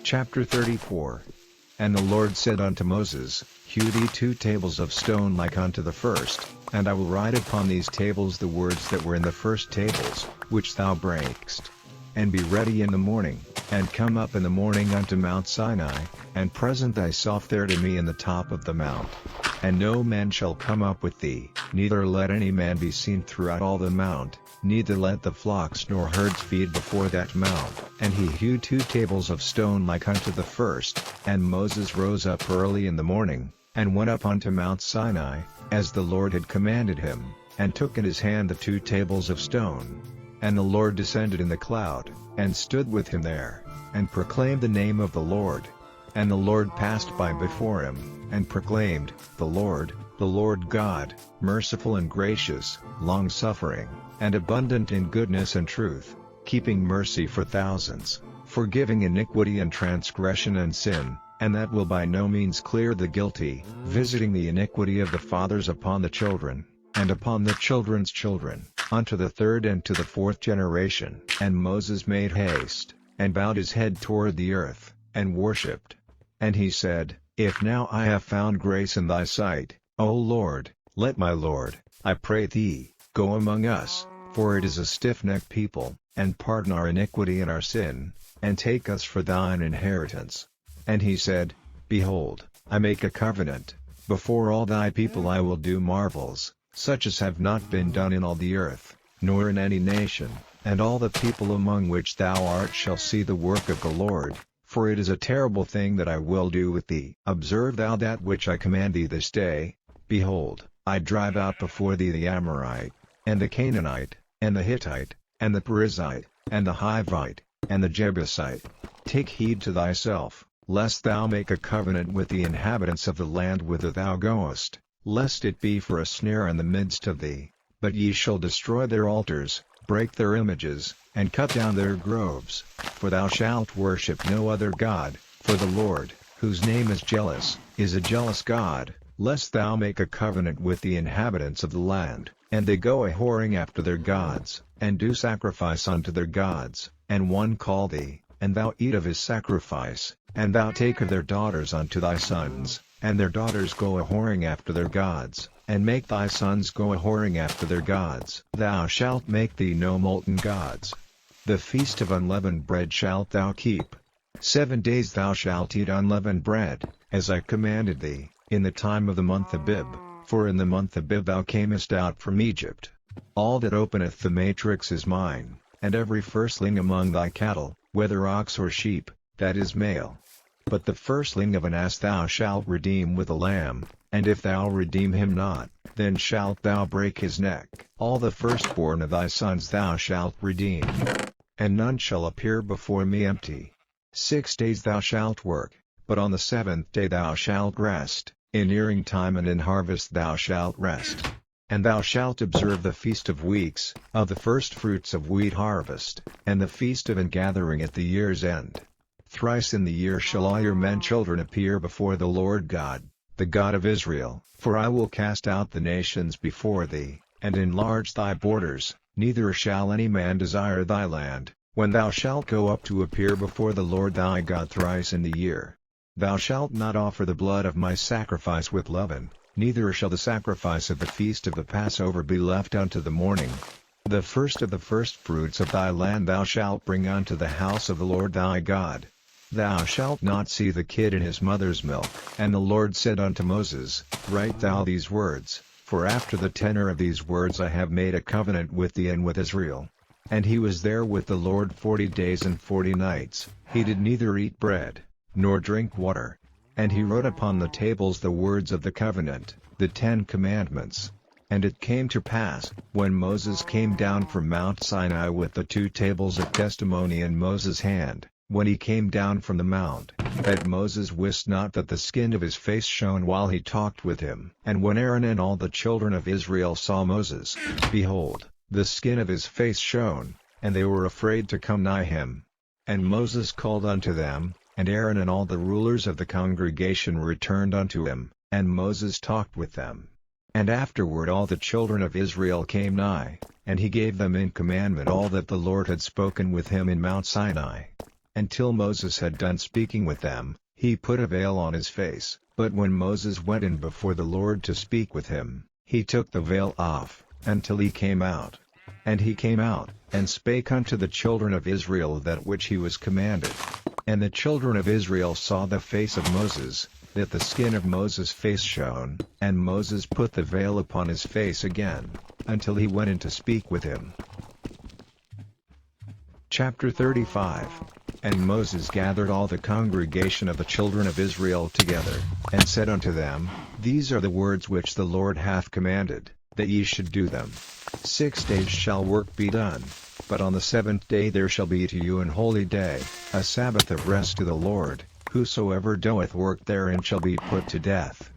Chapter 34. And the Lord said unto Moses, Hew thee 2 tables of stone like unto the first, and I will write upon these tables the words that were in the first tables, which thou breakest. And be ready in the morning, and come up in the morning unto Mount Sinai, and present thyself there to me in the top of the mount. And no man shall come up with thee, neither let any man be seen throughout all the mount, neither let the flocks nor herds feed before that mount. And he hewed 2 tables of stone like unto the first. And Moses rose up early in the morning, and went up unto Mount Sinai, as the Lord had commanded him, and took in his hand the 2 tables of stone. And the Lord descended in the cloud, and stood with him there, and proclaimed the name of the Lord. And the Lord passed by before him, and proclaimed, The Lord God, merciful and gracious, long-suffering, and abundant in goodness and truth, keeping mercy for thousands, forgiving iniquity and transgression and sin, and that will by no means clear the guilty, visiting the iniquity of the fathers upon the children, and upon the children's children, unto the 3rd and to the 4th generation. And Moses made haste, and bowed his head toward the earth, and worshipped. And he said, If now I have found grace in thy sight, O Lord, let my Lord, I pray thee, go among us, for it is a stiff-necked people, and pardon our iniquity and our sin, and take us for thine inheritance. And he said, Behold, I make a covenant, before all thy people I will do marvels, such as have not been done in all the earth, nor in any nation, and all the people among which thou art shall see the work of the Lord, for it is a terrible thing that I will do with thee. Observe thou that which I command thee this day. Behold, I drive out before thee the Amorite, and the Canaanite, and the Hittite, and the Perizzite, and the Hivite, and the Jebusite. Take heed to thyself, lest thou make a covenant with the inhabitants of the land whither thou goest, lest it be for a snare in the midst of thee. But ye shall destroy their altars, break their images, and cut down their groves, for thou shalt worship no other God, for the Lord, whose name is jealous, is a jealous God, lest thou make a covenant with the inhabitants of the land, and they go a-whoring after their gods, and do sacrifice unto their gods, and one call thee, and thou eat of his sacrifice, and thou take of their daughters unto thy sons, and their daughters go a-whoring after their gods, and make thy sons go a-whoring after their gods. Thou shalt make thee no molten gods. The feast of unleavened bread shalt thou keep. 7 days thou shalt eat unleavened bread, as I commanded thee, in the time of the month Abib, for in the month Abib thou camest out from Egypt. All that openeth the matrix is mine, and every firstling among thy cattle, whether ox or sheep, that is male. But the firstling of an ass thou shalt redeem with a lamb, and if thou redeem him not, then shalt thou break his neck. All the firstborn of thy sons thou shalt redeem. And none shall appear before me empty. 6 days thou shalt work, but on the 7th day thou shalt rest, in earing time and in harvest thou shalt rest. And thou shalt observe the feast of weeks, of the firstfruits of wheat harvest, and the feast of ingathering at the year's end. Thrice in the year shall all your men children appear before the Lord God, the God of Israel, for I will cast out the nations before thee, and enlarge thy borders, neither shall any man desire thy land, when thou shalt go up to appear before the Lord thy God thrice in the year. Thou shalt not offer the blood of my sacrifice with leaven, neither shall the sacrifice of the feast of the Passover be left unto the morning. The first of the firstfruits of thy land thou shalt bring unto the house of the Lord thy God. Thou shalt not see the kid in his mother's milk. And the Lord said unto Moses, Write thou these words, for after the tenor of these words I have made a covenant with thee and with Israel. And he was there with the Lord 40 days and 40 nights, he did neither eat bread, nor drink water. And he wrote upon the tables the words of the covenant, the 10 commandments. And it came to pass, when Moses came down from Mount Sinai with the 2 tables of testimony in Moses' hand, when he came down from the mount, that Moses wist not that the skin of his face shone while he talked with him. And when Aaron and all the children of Israel saw Moses, behold, the skin of his face shone, and they were afraid to come nigh him. And Moses called unto them, and Aaron and all the rulers of the congregation returned unto him, and Moses talked with them. And afterward all the children of Israel came nigh, and he gave them in commandment all that the Lord had spoken with him in Mount Sinai. Until Moses had done speaking with them, he put a veil on his face, but when Moses went in before the Lord to speak with him, he took the veil off, until he came out. And he came out, and spake unto the children of Israel that which he was commanded. And the children of Israel saw the face of Moses, that the skin of Moses' face shone, and Moses put the veil upon his face again, until he went in to speak with him. Chapter 35. And Moses gathered all the congregation of the children of Israel together, and said unto them, These are the words which the Lord hath commanded, that ye should do them. 6 days shall work be done, but on the 7th day there shall be to you an holy day, a Sabbath of rest to the Lord. Whosoever doeth work therein shall be put to death.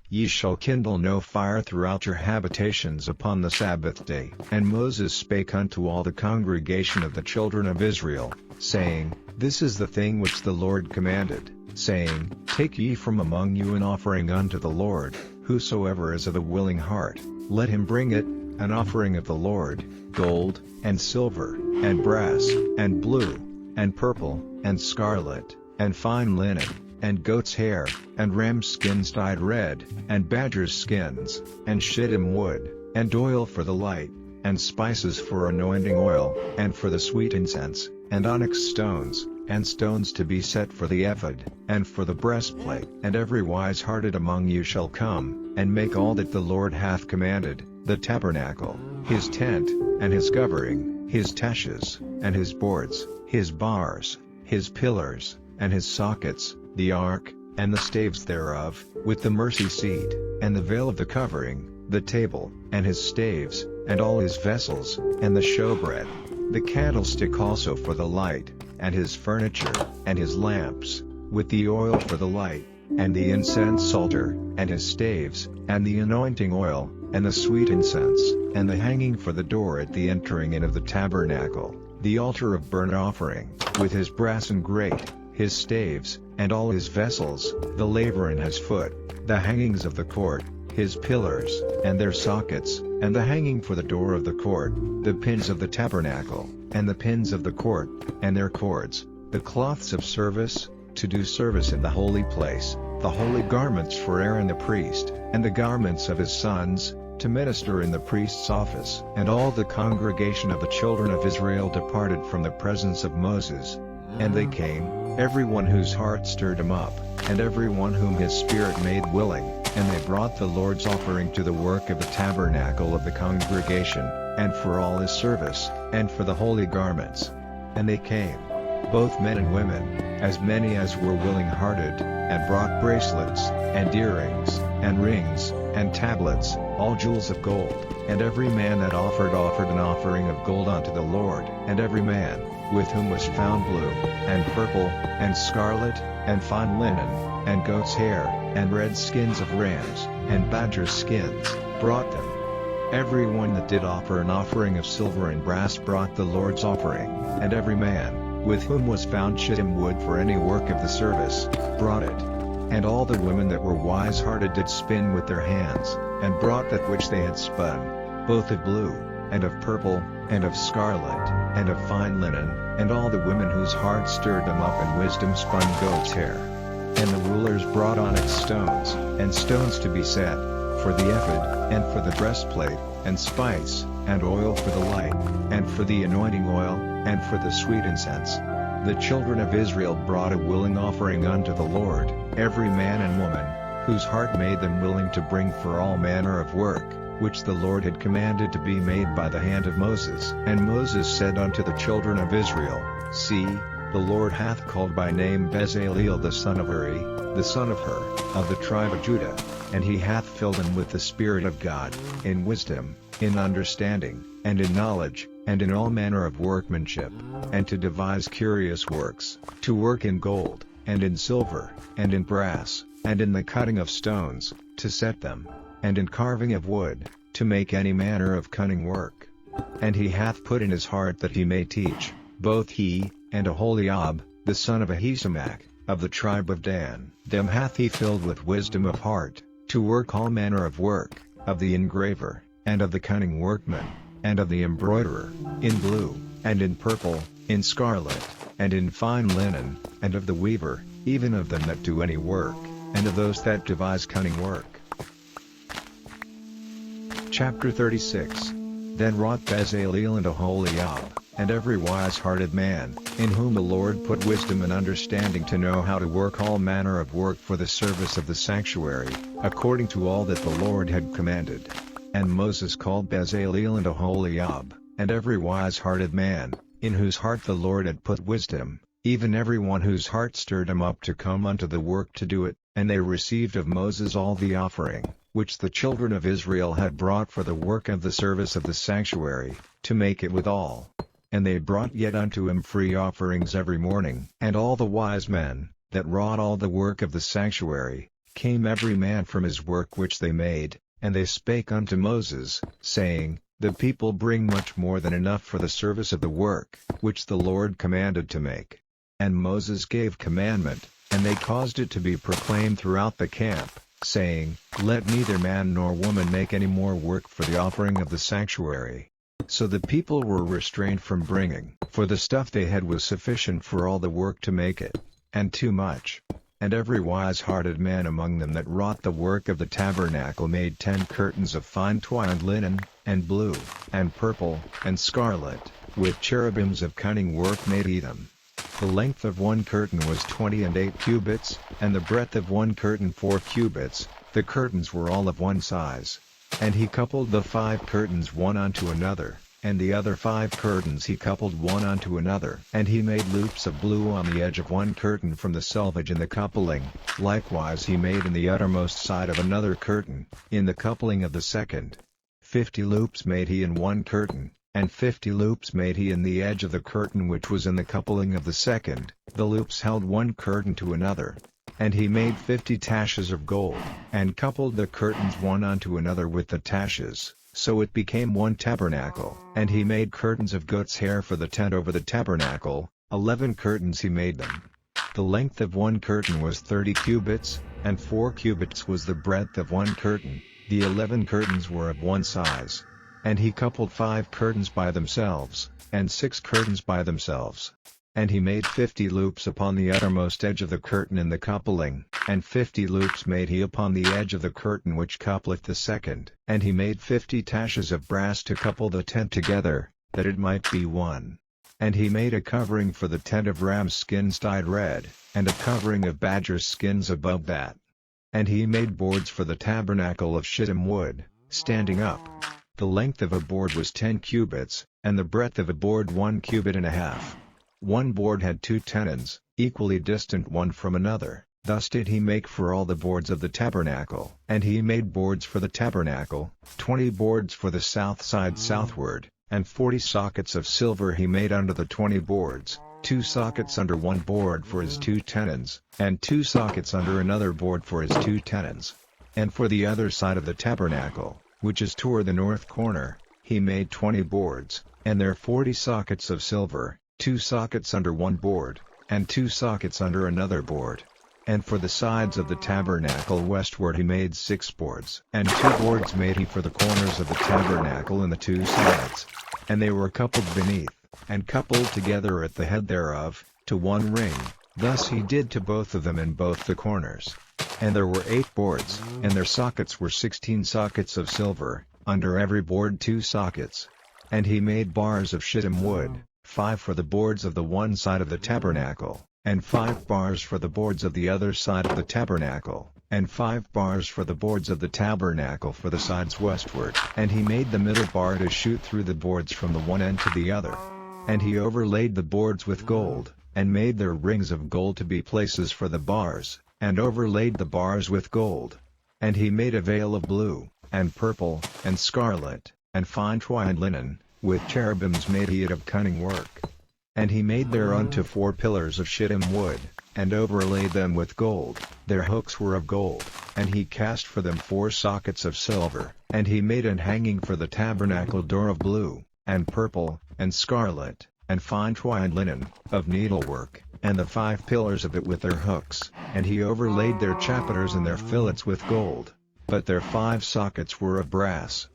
Ye shall kindle no fire throughout your habitations upon the Sabbath day. And Moses spake unto all the congregation of the children of Israel, saying, This is the thing which the Lord commanded, saying, Take ye from among you an offering unto the Lord, whosoever is of a willing heart, let him bring it, an offering of the Lord, gold, and silver, and brass, and blue, and purple, and scarlet, and fine linen, and goat's hair, and ram's skins dyed red, and badger's skins, and shittim wood, and oil for the light, and spices for anointing oil, and for the sweet incense, and onyx stones, and stones to be set for the ephod, and for the breastplate. And every wise-hearted among you shall come, and make all that the Lord hath commanded, the tabernacle, his tent, and his covering, his taches, and his boards, his bars, his pillars, and his sockets, the ark, and the staves thereof, with the mercy seat, and the veil of the covering, the table, and his staves, and all his vessels, and the showbread, the candlestick also for the light, and his furniture, and his lamps, with the oil for the light, and the incense altar, and his staves, and the anointing oil, and the sweet incense, and the hanging for the door at the entering in of the tabernacle, the altar of burnt offering, with his brassen grate, his staves, and all his vessels, the laver in his foot, the hangings of the court, his pillars, and their sockets, and the hanging for the door of the court, the pins of the tabernacle, and the pins of the court, and their cords, the cloths of service, to do service in the holy place, the holy garments for Aaron the priest, and the garments of his sons, to minister in the priest's office. And all the congregation of the children of Israel departed from the presence of Moses. And they came, everyone whose heart stirred him up, and everyone whom his spirit made willing, and they brought the Lord's offering to the work of the tabernacle of the congregation, and for all his service, and for the holy garments. And they came, both men and women, as many as were willing-hearted, and brought bracelets, and earrings, and rings, and tablets, all jewels of gold. And every man that offered an offering of gold unto the Lord. And every man, with whom was found blue, and purple, and scarlet, and fine linen, and goat's hair, and red skins of rams, and badger skins, brought them. Every one that did offer an offering of silver and brass brought the Lord's offering. And every man, with whom was found shittim wood for any work of the service, brought it. And all the women that were wise-hearted did spin with their hands, and brought that which they had spun, both of blue, and of purple, and of scarlet, and of fine linen, and all the women whose hearts stirred them up in wisdom spun goat's hair. And the rulers brought onyx stones, and stones to be set, for the ephod, and for the breastplate, and spice, and oil for the light, and for the anointing oil, and for the sweet incense. The children of Israel brought a willing offering unto the Lord, every man and woman, whose heart made them willing to bring for all manner of work, which the Lord had commanded to be made by the hand of Moses. And Moses said unto the children of Israel, See, the Lord hath called by name Bezaleel the son of Uri, the son of Hur, of the tribe of Judah, and he hath filled him with the Spirit of God, in wisdom, in understanding, and in knowledge, and in all manner of workmanship, and to devise curious works, to work in gold, and in silver, and in brass, and in the cutting of stones, to set them, and in carving of wood, to make any manner of cunning work. And he hath put in his heart that he may teach, both he, and Aholiab, the son of Ahisamach, of the tribe of Dan. Them hath he filled with wisdom of heart, to work all manner of work, of the engraver, and of the cunning workman, and of the embroiderer, in blue, and in purple, in scarlet, and in fine linen, and of the weaver, even of them that do any work, and of those that devise cunning work. Chapter 36. Then wrought Bezaleel and Aholiab, and every wise-hearted man, in whom the Lord put wisdom and understanding to know how to work all manner of work for the service of the sanctuary, according to all that the Lord had commanded. And Moses called Bezaleel and Aholiab, and every wise-hearted man, in whose heart the Lord had put wisdom, even every one whose heart stirred him up to come unto the work to do it, and they received of Moses all the offering, which the children of Israel had brought for the work of the service of the sanctuary, to make it withal. And they brought yet unto him free offerings every morning. And all the wise men, that wrought all the work of the sanctuary, came every man from his work which they made, and they spake unto Moses, saying, The people bring much more than enough for the service of the work, which the Lord commanded to make. And Moses gave commandment, and they caused it to be proclaimed throughout the camp, saying, Let neither man nor woman make any more work for the offering of the sanctuary. So the people were restrained from bringing, for the stuff they had was sufficient for all the work to make it, and too much. And every wise-hearted man among them that wrought the work of the tabernacle made 10 curtains of fine twined linen, and blue, and purple, and scarlet, with cherubims of cunning work made he them. The length of one curtain was 28 cubits, and the breadth of one curtain 4 cubits, the curtains were all of one size. And he coupled the 5 curtains one unto another, and the other 5 curtains he coupled one unto another. And he made loops of blue on the edge of one curtain from the selvage in the coupling, likewise he made in the uttermost side of another curtain, in the coupling of the second. 50 loops made he in one curtain, and 50 loops made he in the edge of the curtain which was in the coupling of the second. The loops held one curtain to another. And he made 50 taches of gold, and coupled the curtains one unto another with the taches, so it became one tabernacle. And he made curtains of goat's hair for the tent over the tabernacle, 11 curtains he made them. The length of one curtain was 30 cubits, and 4 cubits was the breadth of one curtain. The 11 curtains were of one size. And he coupled 5 curtains by themselves, and 6 curtains by themselves. And he made 50 loops upon the uttermost edge of the curtain in the coupling, and 50 loops made he upon the edge of the curtain which coupleth the second. And he made 50 taches of brass to couple the tent together, that it might be one. And he made a covering for the tent of ram's skins dyed red, and a covering of badger's skins above that. And he made boards for the tabernacle of shittim wood, standing up. The length of a board was 10 cubits, and the breadth of a board 1 cubit and a half. One board had 2 tenons, equally distant one from another. Thus did he make for all the boards of the tabernacle. And he made boards for the tabernacle, 20 boards for the south side southward, and 40 sockets of silver he made under the 20 boards, 2 sockets under one board for his 2 tenons, and 2 sockets under another board for his 2 tenons. And for the other side of the tabernacle, which is toward the north corner, he made 20 boards, and there 40 sockets of silver, 2 sockets under one board, and 2 sockets under another board. And for the sides of the tabernacle westward he made 6 boards. And 2 boards made he for the corners of the tabernacle in the 2 sides. And they were coupled beneath, and coupled together at the head thereof, to one ring. Thus he did to both of them in both the corners. And there were 8 boards, and their sockets were 16 sockets of silver, under every board 2 sockets. And he made bars of shittim wood, 5 for the boards of the one side of the tabernacle, and 5 bars for the boards of the other side of the tabernacle, and 5 bars for the boards of the tabernacle for the sides westward. And he made the middle bar to shoot through the boards from the one end to the other. And he overlaid the boards with gold, and made their rings of gold to be places for the bars, and overlaid the bars with gold. And he made a veil of blue, and purple, and scarlet, and fine twined linen, with cherubims made he it of cunning work. And he made thereunto 4 pillars of shittim wood, and overlaid them with gold. Their hooks were of gold, and he cast for them 4 sockets of silver. And he made an hanging for the tabernacle door of blue, and purple, and scarlet, and fine twined linen, of needlework, and the 5 pillars of it with their hooks. And he overlaid their chapiters and their fillets with gold, but their 5 sockets were of brass.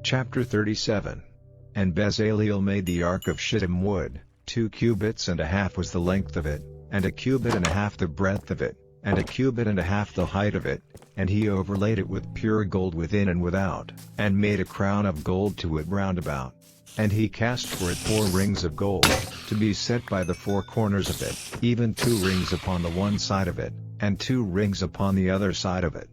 Chapter 37. And Bezaleel made the ark of shittim wood, 2 cubits and a half was the length of it, and a cubit and a half the breadth of it, and a cubit and a half the height of it, and he overlaid it with pure gold within and without, and made a crown of gold to it round about. And he cast for it 4 rings of gold, to be set by the 4 corners of it, even 2 rings upon the one side of it, and 2 rings upon the other side of it.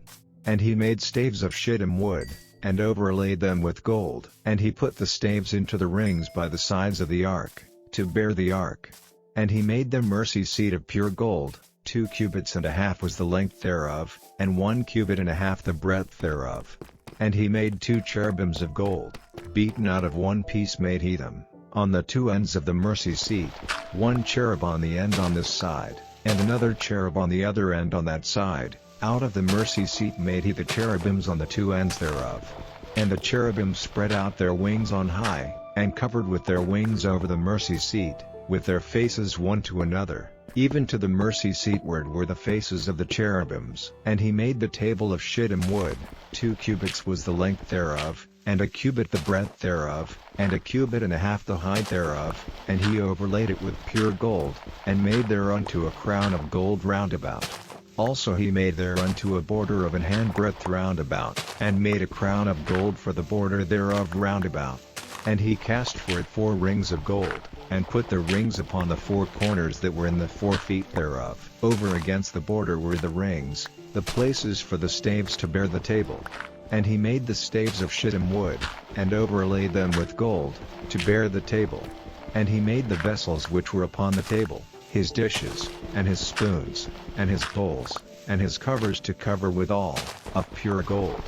And he made staves of shittim wood, and overlaid them with gold. And he put the staves into the rings by the sides of the ark, to bear the ark. And he made the mercy seat of pure gold, 2 cubits and a half was the length thereof, and 1 cubit and a half the breadth thereof. And he made 2 cherubims of gold, beaten out of one piece made he them, on the 2 ends of the mercy seat, 1 cherub on the end on this side, and another cherub on the other end on that side. Out of the mercy seat made he the cherubims on the 2 ends thereof. And the cherubims spread out their wings on high, and covered with their wings over the mercy seat, with their faces one to another, even to the mercy seatward were the faces of the cherubims. And he made the table of shittim wood, 2 cubits was the length thereof, and a cubit the breadth thereof, and a cubit and a half the height thereof, and he overlaid it with pure gold, and made thereunto a crown of gold round about. Also he made thereunto a border of an handbreadth round about, and made a crown of gold for the border thereof round about. And he cast for it 4 rings of gold, and put the rings upon the 4 corners that were in the 4 feet thereof. Over against the border were the rings, the places for the staves to bear the table. And he made the staves of shittim wood, and overlaid them with gold, to bear the table. And he made the vessels which were upon the table, his dishes, and his spoons, and his bowls, and his covers to cover withal, of pure gold.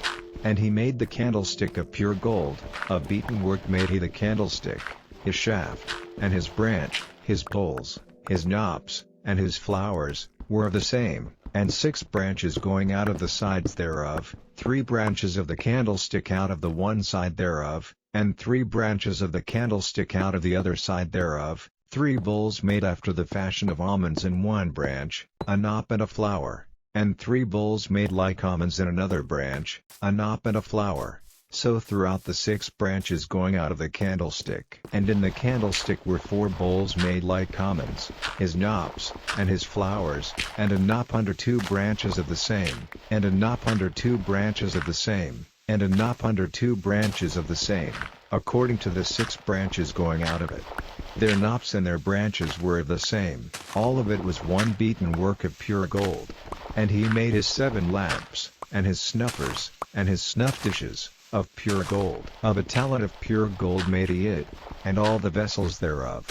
And he made the candlestick of pure gold, of beaten work made he the candlestick, his shaft, and his branch, his poles, his knops, and his flowers, were of the same, and 6 branches going out of the sides thereof, 3 branches of the candlestick out of the one side thereof, and 3 branches of the candlestick out of the other side thereof, 3 bowls made after the fashion of almonds in one branch, a knop and a flower. And 3 bowls made like almonds in another branch, a knop and a flower, so throughout the 6 branches going out of the candlestick. And in the candlestick were 4 bowls made like almonds, his knops, and his flowers, and a knop under 2 branches of the same, and a knop under 2 branches of the same, and a knop under 2 branches of the same, according to the 6 branches going out of it. Their knops and their branches were of the same, all of it was one beaten work of pure gold. And he made his 7 lamps, and his snuffers, and his snuff dishes, of pure gold. Of a talent of pure gold made he it, and all the vessels thereof.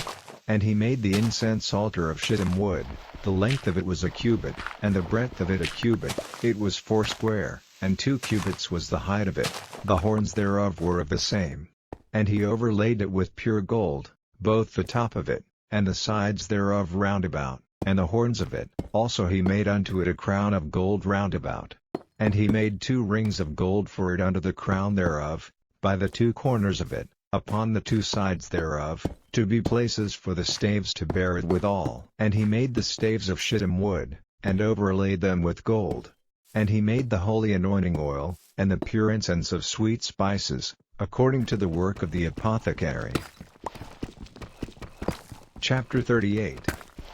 And he made the incense altar of shittim wood, the length of it was a cubit, and the breadth of it a cubit, it was 4 square, and 2 cubits was the height of it, the horns thereof were of the same. And he overlaid it with pure gold, both the top of it, and the sides thereof round about, and the horns of it. Also he made unto it a crown of gold round about. And he made 2 rings of gold for it under the crown thereof, by the 2 corners of it, upon the 2 sides thereof, to be places for the staves to bear it withal. And he made the staves of shittim wood, and overlaid them with gold. And he made the holy anointing oil, and the pure incense of sweet spices, according to the work of the apothecary. Chapter 38.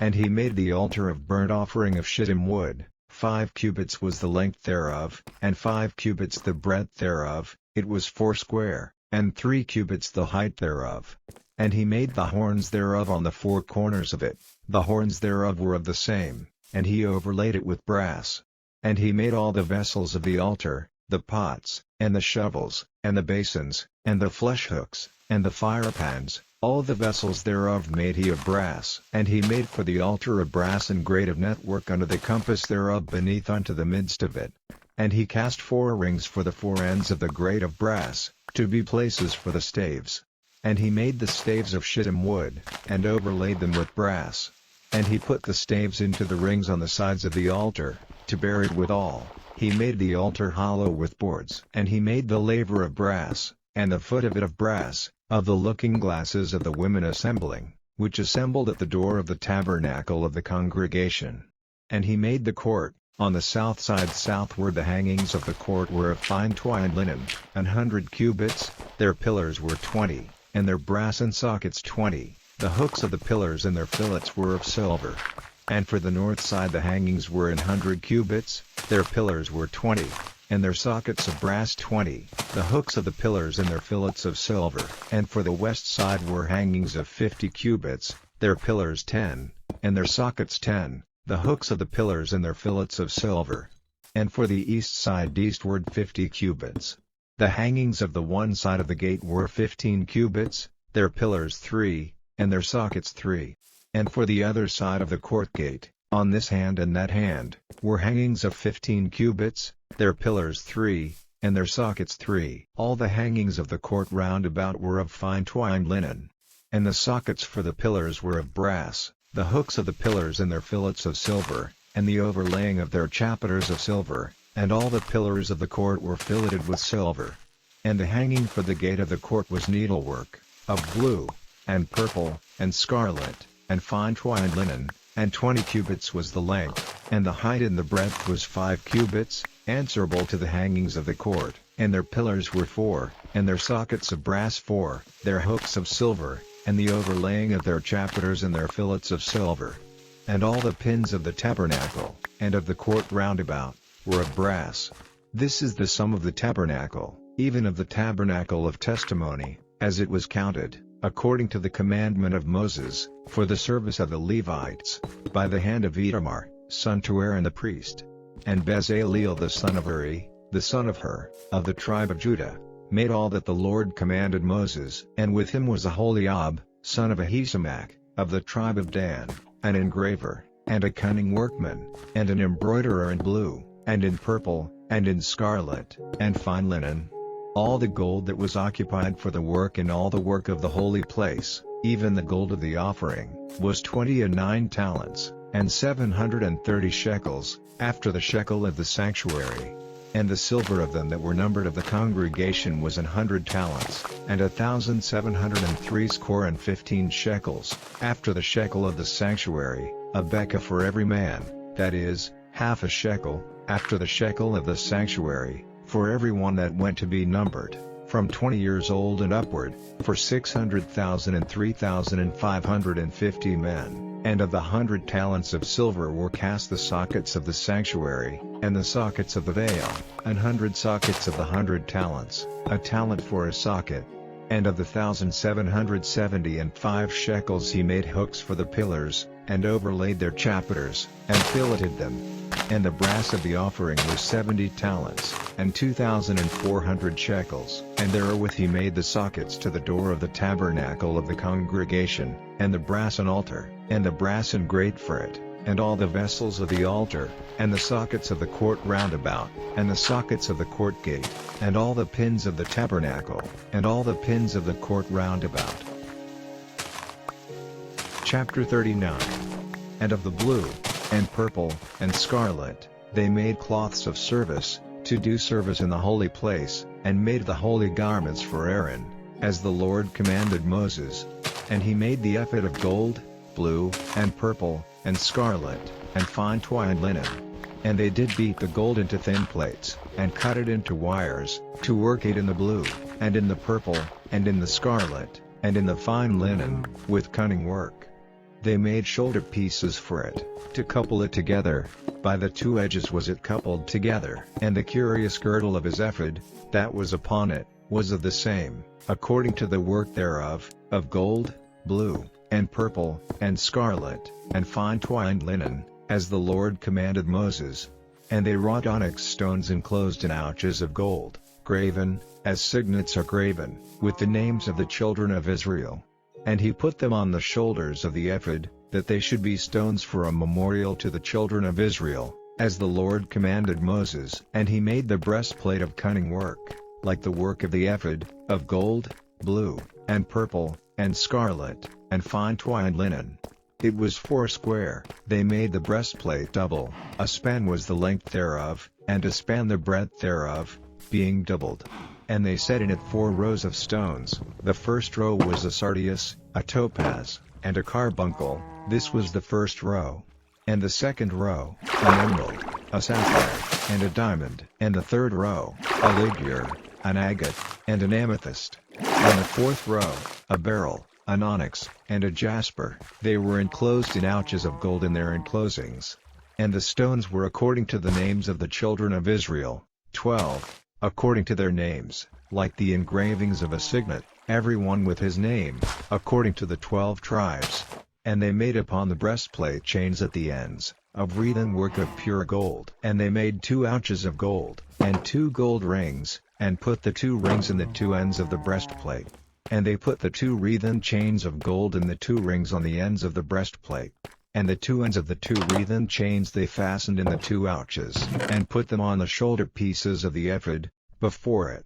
And he made the altar of burnt offering of shittim wood, 5 cubits was the length thereof, and 5 cubits the breadth thereof, it was 4 square, and 3 cubits the height thereof. And he made the horns thereof on the 4 corners of it, the horns thereof were of the same, and he overlaid it with brass. And he made all the vessels of the altar, the pots, and the shovels, and the basins, and the flesh hooks, and the firepans, all the vessels thereof made he of brass. And he made for the altar of brass and grate of network under the compass thereof beneath unto the midst of it. And he cast 4 rings for the 4 ends of the grate of brass, to be places for the staves. And he made the staves of shittim wood, and overlaid them with brass. And he put the staves into the rings on the sides of the altar, to bear it withal. He made the altar hollow with boards. And he made the laver of brass, and the foot of it of brass, of the looking glasses of the women assembling, which assembled at the door of the tabernacle of the congregation. And he made the court, on the south side southward. The hangings of the court were of fine twined linen, 100 cubits, their pillars were 20, and their brass and sockets 20, the hooks of the pillars and their fillets were of silver. And for the north side the hangings were 100 cubits, their pillars were 20, and their sockets of brass 20, the hooks of the pillars and their fillets of silver. And for the west side were hangings of 50 cubits, their pillars 10, and their sockets 10, the hooks of the pillars and their fillets of silver. And for the east side eastward 50 cubits. The hangings of the one side of the gate were 15 cubits, their pillars 3, and their sockets 3. And for the other side of the court gate, on this hand and that hand, were hangings of 15 cubits, their pillars 3, and their sockets 3. All the hangings of the court round about were of fine twined linen. And the sockets for the pillars were of brass, the hooks of the pillars and their fillets of silver, and the overlaying of their chapiters of silver, and all the pillars of the court were filleted with silver. And the hanging for the gate of the court was needlework, of blue, and purple, and scarlet, and fine twined linen, and 20 cubits was the length, and the height and the breadth was 5 cubits, answerable to the hangings of the court. And their pillars were 4, and their sockets of brass 4, their hooks of silver, and the overlaying of their chapiters and their fillets of silver. And all the pins of the tabernacle, and of the court round about, were of brass. This is the sum of the tabernacle, even of the tabernacle of testimony, as it was counted, according to the commandment of Moses, for the service of the Levites, by the hand of Itamar, son to Aaron the priest. And Bezaleel the son of Uri, the son of Hur, of the tribe of Judah, made all that the Lord commanded Moses. And with him was Aholiab, son of Ahisamach, of the tribe of Dan, an engraver, and a cunning workman, and an embroiderer in blue, and in purple, and in scarlet, and fine linen. All the gold that was occupied for the work and all the work of the holy place, even the gold of the offering, was 29 talents, and 730 shekels, after the shekel of the sanctuary. And the silver of them that were numbered of the congregation was 100 talents, and 1,703 score and 15 shekels, after the shekel of the sanctuary, a bekah for every man, that is, half a shekel, after the shekel of the sanctuary, for every one that went to be numbered, from 20 years old and upward, for 600,000 and 3,550 men. And of the 100 talents of silver were cast the sockets of the sanctuary, and the sockets of the veil, 100 sockets of the 100 talents, a talent for a socket. And of the 1,775 shekels he made hooks for the pillars, and overlaid their chapiters, and filleted them. And the brass of the offering was 70 talents, and 2,400 shekels. And therewith he made the sockets to the door of the tabernacle of the congregation, and the brass and altar, and the brass and grate for it, and all the vessels of the altar, and the sockets of the court round about, and the sockets of the court gate, and all the pins of the tabernacle, and all the pins of the court round about. Chapter 39. And of the blue, and purple, and scarlet, they made cloths of service, to do service in the holy place, and made the holy garments for Aaron, as the Lord commanded Moses. And he made the ephod of gold, blue, and purple, and scarlet, and fine twined linen. And they did beat the gold into thin plates, and cut it into wires, to work it in the blue, and in the purple, and in the scarlet, and in the fine linen, with cunning work. They made shoulder pieces for it, to couple it together, by the two edges was it coupled together. And the curious girdle of his ephod, that was upon it, was of the same, according to the work thereof, of gold, blue, and purple, and scarlet, and fine twined linen, as the Lord commanded Moses. And they wrought onyx stones enclosed in ouches of gold, graven, as signets are graven, with the names of the children of Israel. And he put them on the shoulders of the ephod, that they should be stones for a memorial to the children of Israel, as the Lord commanded Moses. And he made the breastplate of cunning work, like the work of the ephod, of gold, blue, and purple, and scarlet, and fine twined linen. It was 4 square. They made the breastplate double, a span was the length thereof, and a span the breadth thereof, being doubled. And they set in it 4 rows of stones. The first row was a sardius, a topaz, and a carbuncle, this was the first row. And the second row, an emerald, a sapphire, and a diamond. And the third row, a ligure, an agate, and an amethyst. And the fourth row, a beryl, an onyx, and a jasper. They were enclosed in ouches of gold in their enclosings. And the stones were according to the names of the children of Israel, 12. According to their names, like the engravings of a signet, every one with his name, according to the 12 tribes. And they made upon the breastplate chains at the ends, of wreathen work of pure gold. And they made 2 ouches of gold, and 2 gold rings, and put the 2 rings in the 2 ends of the breastplate. And they put the 2 wreathen chains of gold in the 2 rings on the ends of the breastplate. And the 2 ends of the 2 wreathen chains they fastened in the 2 ouches, and put them on the shoulder pieces of the ephod, before it.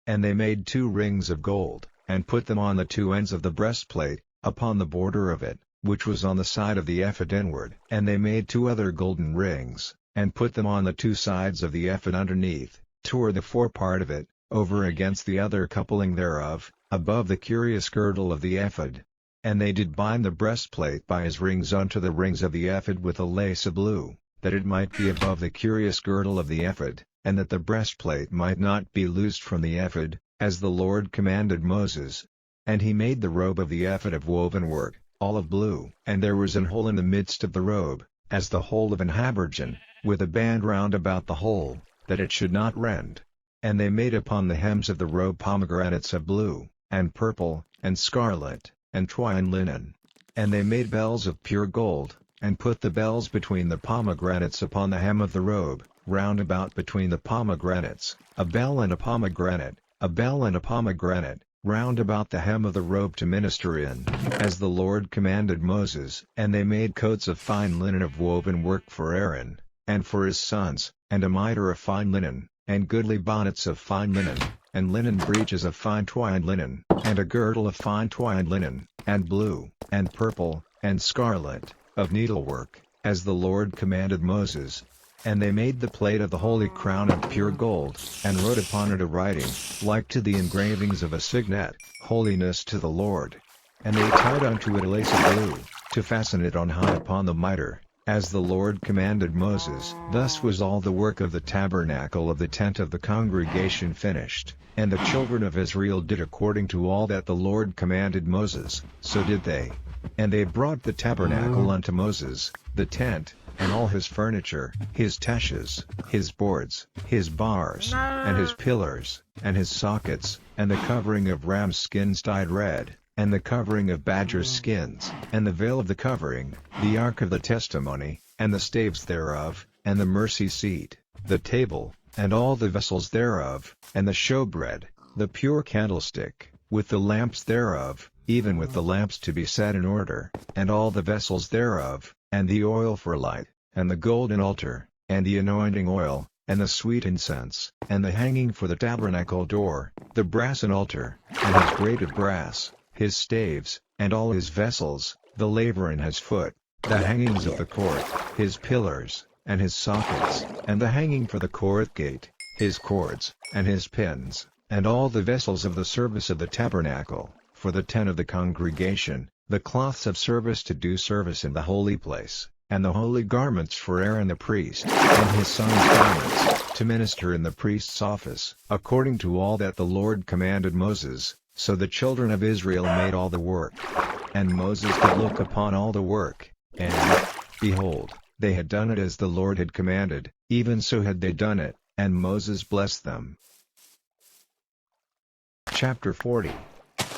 And they made 2 rings of gold, and put them on the 2 ends of the breastplate, upon the border of it, which was on the side of the ephod inward. And they made 2 other golden rings, and put them on the 2 sides of the ephod underneath, toward the forepart of it, over against the other coupling thereof, above the curious girdle of the ephod. And they did bind the breastplate by his rings unto the rings of the ephod with a lace of blue, that it might be above the curious girdle of the ephod, and that the breastplate might not be loosed from the ephod, as the Lord commanded Moses. And he made the robe of the ephod of woven work, all of blue. And there was an hole in the midst of the robe, as the hole of an habergeon, with a band round about the hole, that it should not rend. And they made upon the hems of the robe pomegranates of blue, and purple, and scarlet, and twine linen. And they made bells of pure gold, and put the bells between the pomegranates upon the hem of the robe, round about between the pomegranates, a bell and a pomegranate, a bell and a pomegranate, round about the hem of the robe to minister in, as the Lord commanded Moses. And they made coats of fine linen of woven work for Aaron, and for his sons, and a mitre of fine linen, and goodly bonnets of fine linen, and linen breeches of fine twined linen, and a girdle of fine twined linen, and blue, and purple, and scarlet, of needlework, as the Lord commanded Moses. And they made the plate of the holy crown of pure gold, and wrote upon it a writing, like to the engravings of a signet, Holiness to the Lord. And they tied unto it a lace of blue, to fasten it on high upon the mitre, as the Lord commanded Moses. Thus was all the work of the tabernacle of the tent of the congregation finished, and the children of Israel did according to all that the Lord commanded Moses, so did they. And they brought the tabernacle unto Moses, the tent, and all his furniture, his taches, his boards, his bars, and his pillars, and his sockets, and the covering of ram's skins dyed red, and the covering of badger's skins, and the veil of the covering, the ark of the testimony, and the staves thereof, and the mercy seat, the table, and all the vessels thereof, and the showbread, the pure candlestick, with the lamps thereof, even with the lamps to be set in order, and all the vessels thereof, and the oil for light, and the golden altar, and the anointing oil, and the sweet incense, and the hanging for the tabernacle door, the brassen altar, and his braided brass, his staves, and all his vessels, the laver in his foot, the hangings of the court, his pillars, and his sockets, and the hanging for the court gate, his cords, and his pins, and all the vessels of the service of the tabernacle, for the tent of the congregation, the cloths of service to do service in the holy place, and the holy garments for Aaron the priest, and his sons' garments, to minister in the priest's office, according to all that the Lord commanded Moses. So the children of Israel made all the work. And Moses did look upon all the work, and, behold, they had done it as the Lord had commanded, even so had they done it, and Moses blessed them. Chapter 40.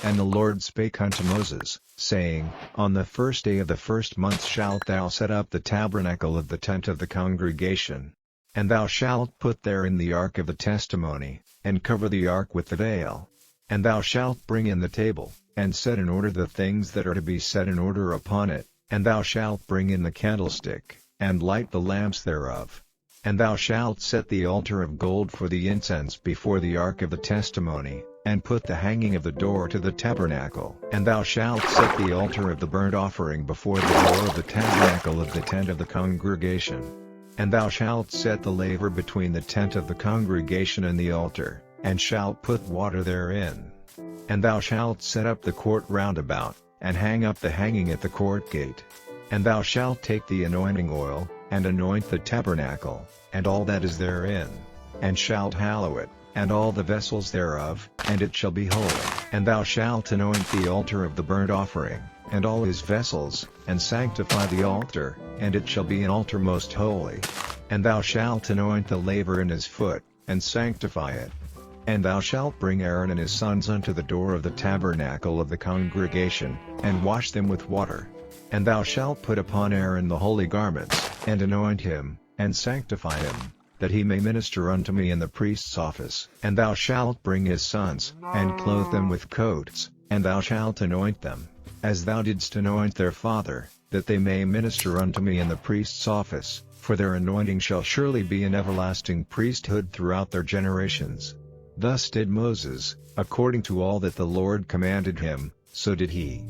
And the Lord spake unto Moses, saying, On the first day of the first month shalt thou set up the tabernacle of the tent of the congregation. And thou shalt put therein the ark of the testimony, and cover the ark with the veil. And thou shalt bring in the table, and set in order the things that are to be set in order upon it, and thou shalt bring in the candlestick, and light the lamps thereof. And thou shalt set the altar of gold for the incense before the ark of the testimony, and put the hanging of the door to the tabernacle. And thou shalt set the altar of the burnt offering before the door of the tabernacle of the tent of the congregation. And thou shalt set the laver between the tent of the congregation and the altar, and shalt put water therein. And thou shalt set up the court round about, and hang up the hanging at the court gate. And thou shalt take the anointing oil, and anoint the tabernacle, and all that is therein, and shalt hallow it, and all the vessels thereof, and it shall be holy. And thou shalt anoint the altar of the burnt offering, and all his vessels, and sanctify the altar, and it shall be an altar most holy. And thou shalt anoint the laver in his foot, and sanctify it. And thou shalt bring Aaron and his sons unto the door of the tabernacle of the congregation, and wash them with water. And thou shalt put upon Aaron the holy garments, and anoint him, and sanctify him, that he may minister unto me in the priest's office. And thou shalt bring his sons, and clothe them with coats, and thou shalt anoint them, as thou didst anoint their father, that they may minister unto me in the priest's office, for their anointing shall surely be an everlasting priesthood throughout their generations. Thus did Moses, according to all that the Lord commanded him, so did he.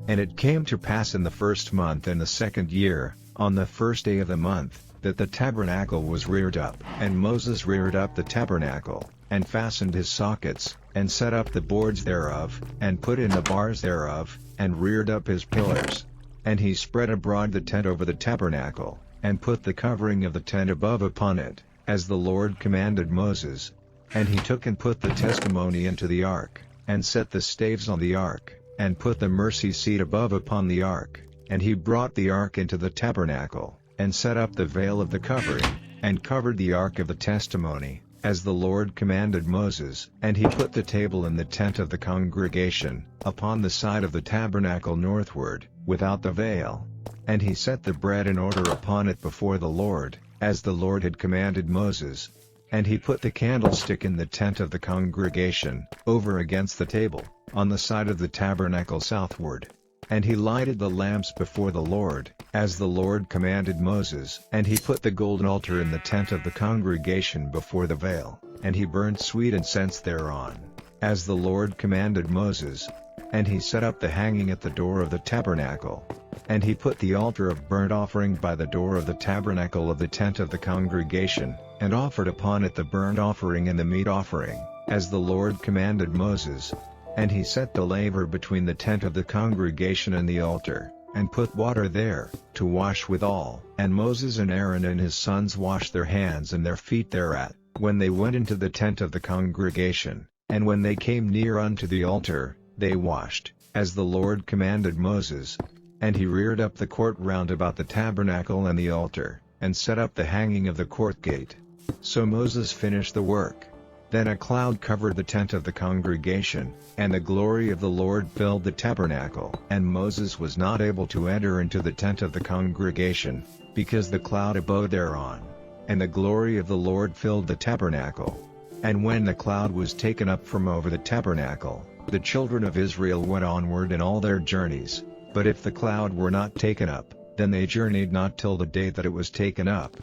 And it came to pass in the first month in the second year, on the first day of the month, that the tabernacle was reared up. And Moses reared up the tabernacle, and fastened his sockets, and set up the boards thereof, and put in the bars thereof, and reared up his pillars. And he spread abroad the tent over the tabernacle, and put the covering of the tent above upon it, as the Lord commanded Moses. And he took and put the testimony into the ark, and set the staves on the ark, and put the mercy seat above upon the ark. And he brought the ark into the tabernacle, and set up the veil of the covering, and covered the ark of the testimony, as the Lord commanded Moses. And he put the table in the tent of the congregation, upon the side of the tabernacle northward, without the veil. And he set the bread in order upon it before the Lord, as the Lord had commanded Moses. And he put the candlestick in the tent of the congregation, over against the table, on the side of the tabernacle southward. And he lighted the lamps before the Lord, as the Lord commanded Moses. And he put the golden altar in the tent of the congregation before the veil, and he burned sweet incense thereon, as the Lord commanded Moses. And he set up the hanging at the door of the tabernacle. And he put the altar of burnt offering by the door of the tabernacle of the tent of the congregation, and offered upon it the burnt offering and the meat offering, as the Lord commanded Moses. And he set the laver between the tent of the congregation and the altar, and put water there, to wash withal. And Moses and Aaron and his sons washed their hands and their feet thereat, when they went into the tent of the congregation, and when they came near unto the altar, they washed, as the Lord commanded Moses. And he reared up the court round about the tabernacle and the altar, and set up the hanging of the court gate. So Moses finished the work. Then a cloud covered the tent of the congregation, and the glory of the Lord filled the tabernacle. And Moses was not able to enter into the tent of the congregation, because the cloud abode thereon, and the glory of the Lord filled the tabernacle. And when the cloud was taken up from over the tabernacle, the children of Israel went onward in all their journeys. But if the cloud were not taken up, then they journeyed not till the day that it was taken up.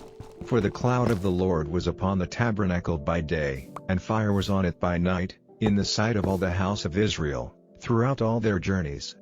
For the cloud of the Lord was upon the tabernacle by day, and fire was on it by night, in the sight of all the house of Israel, throughout all their journeys.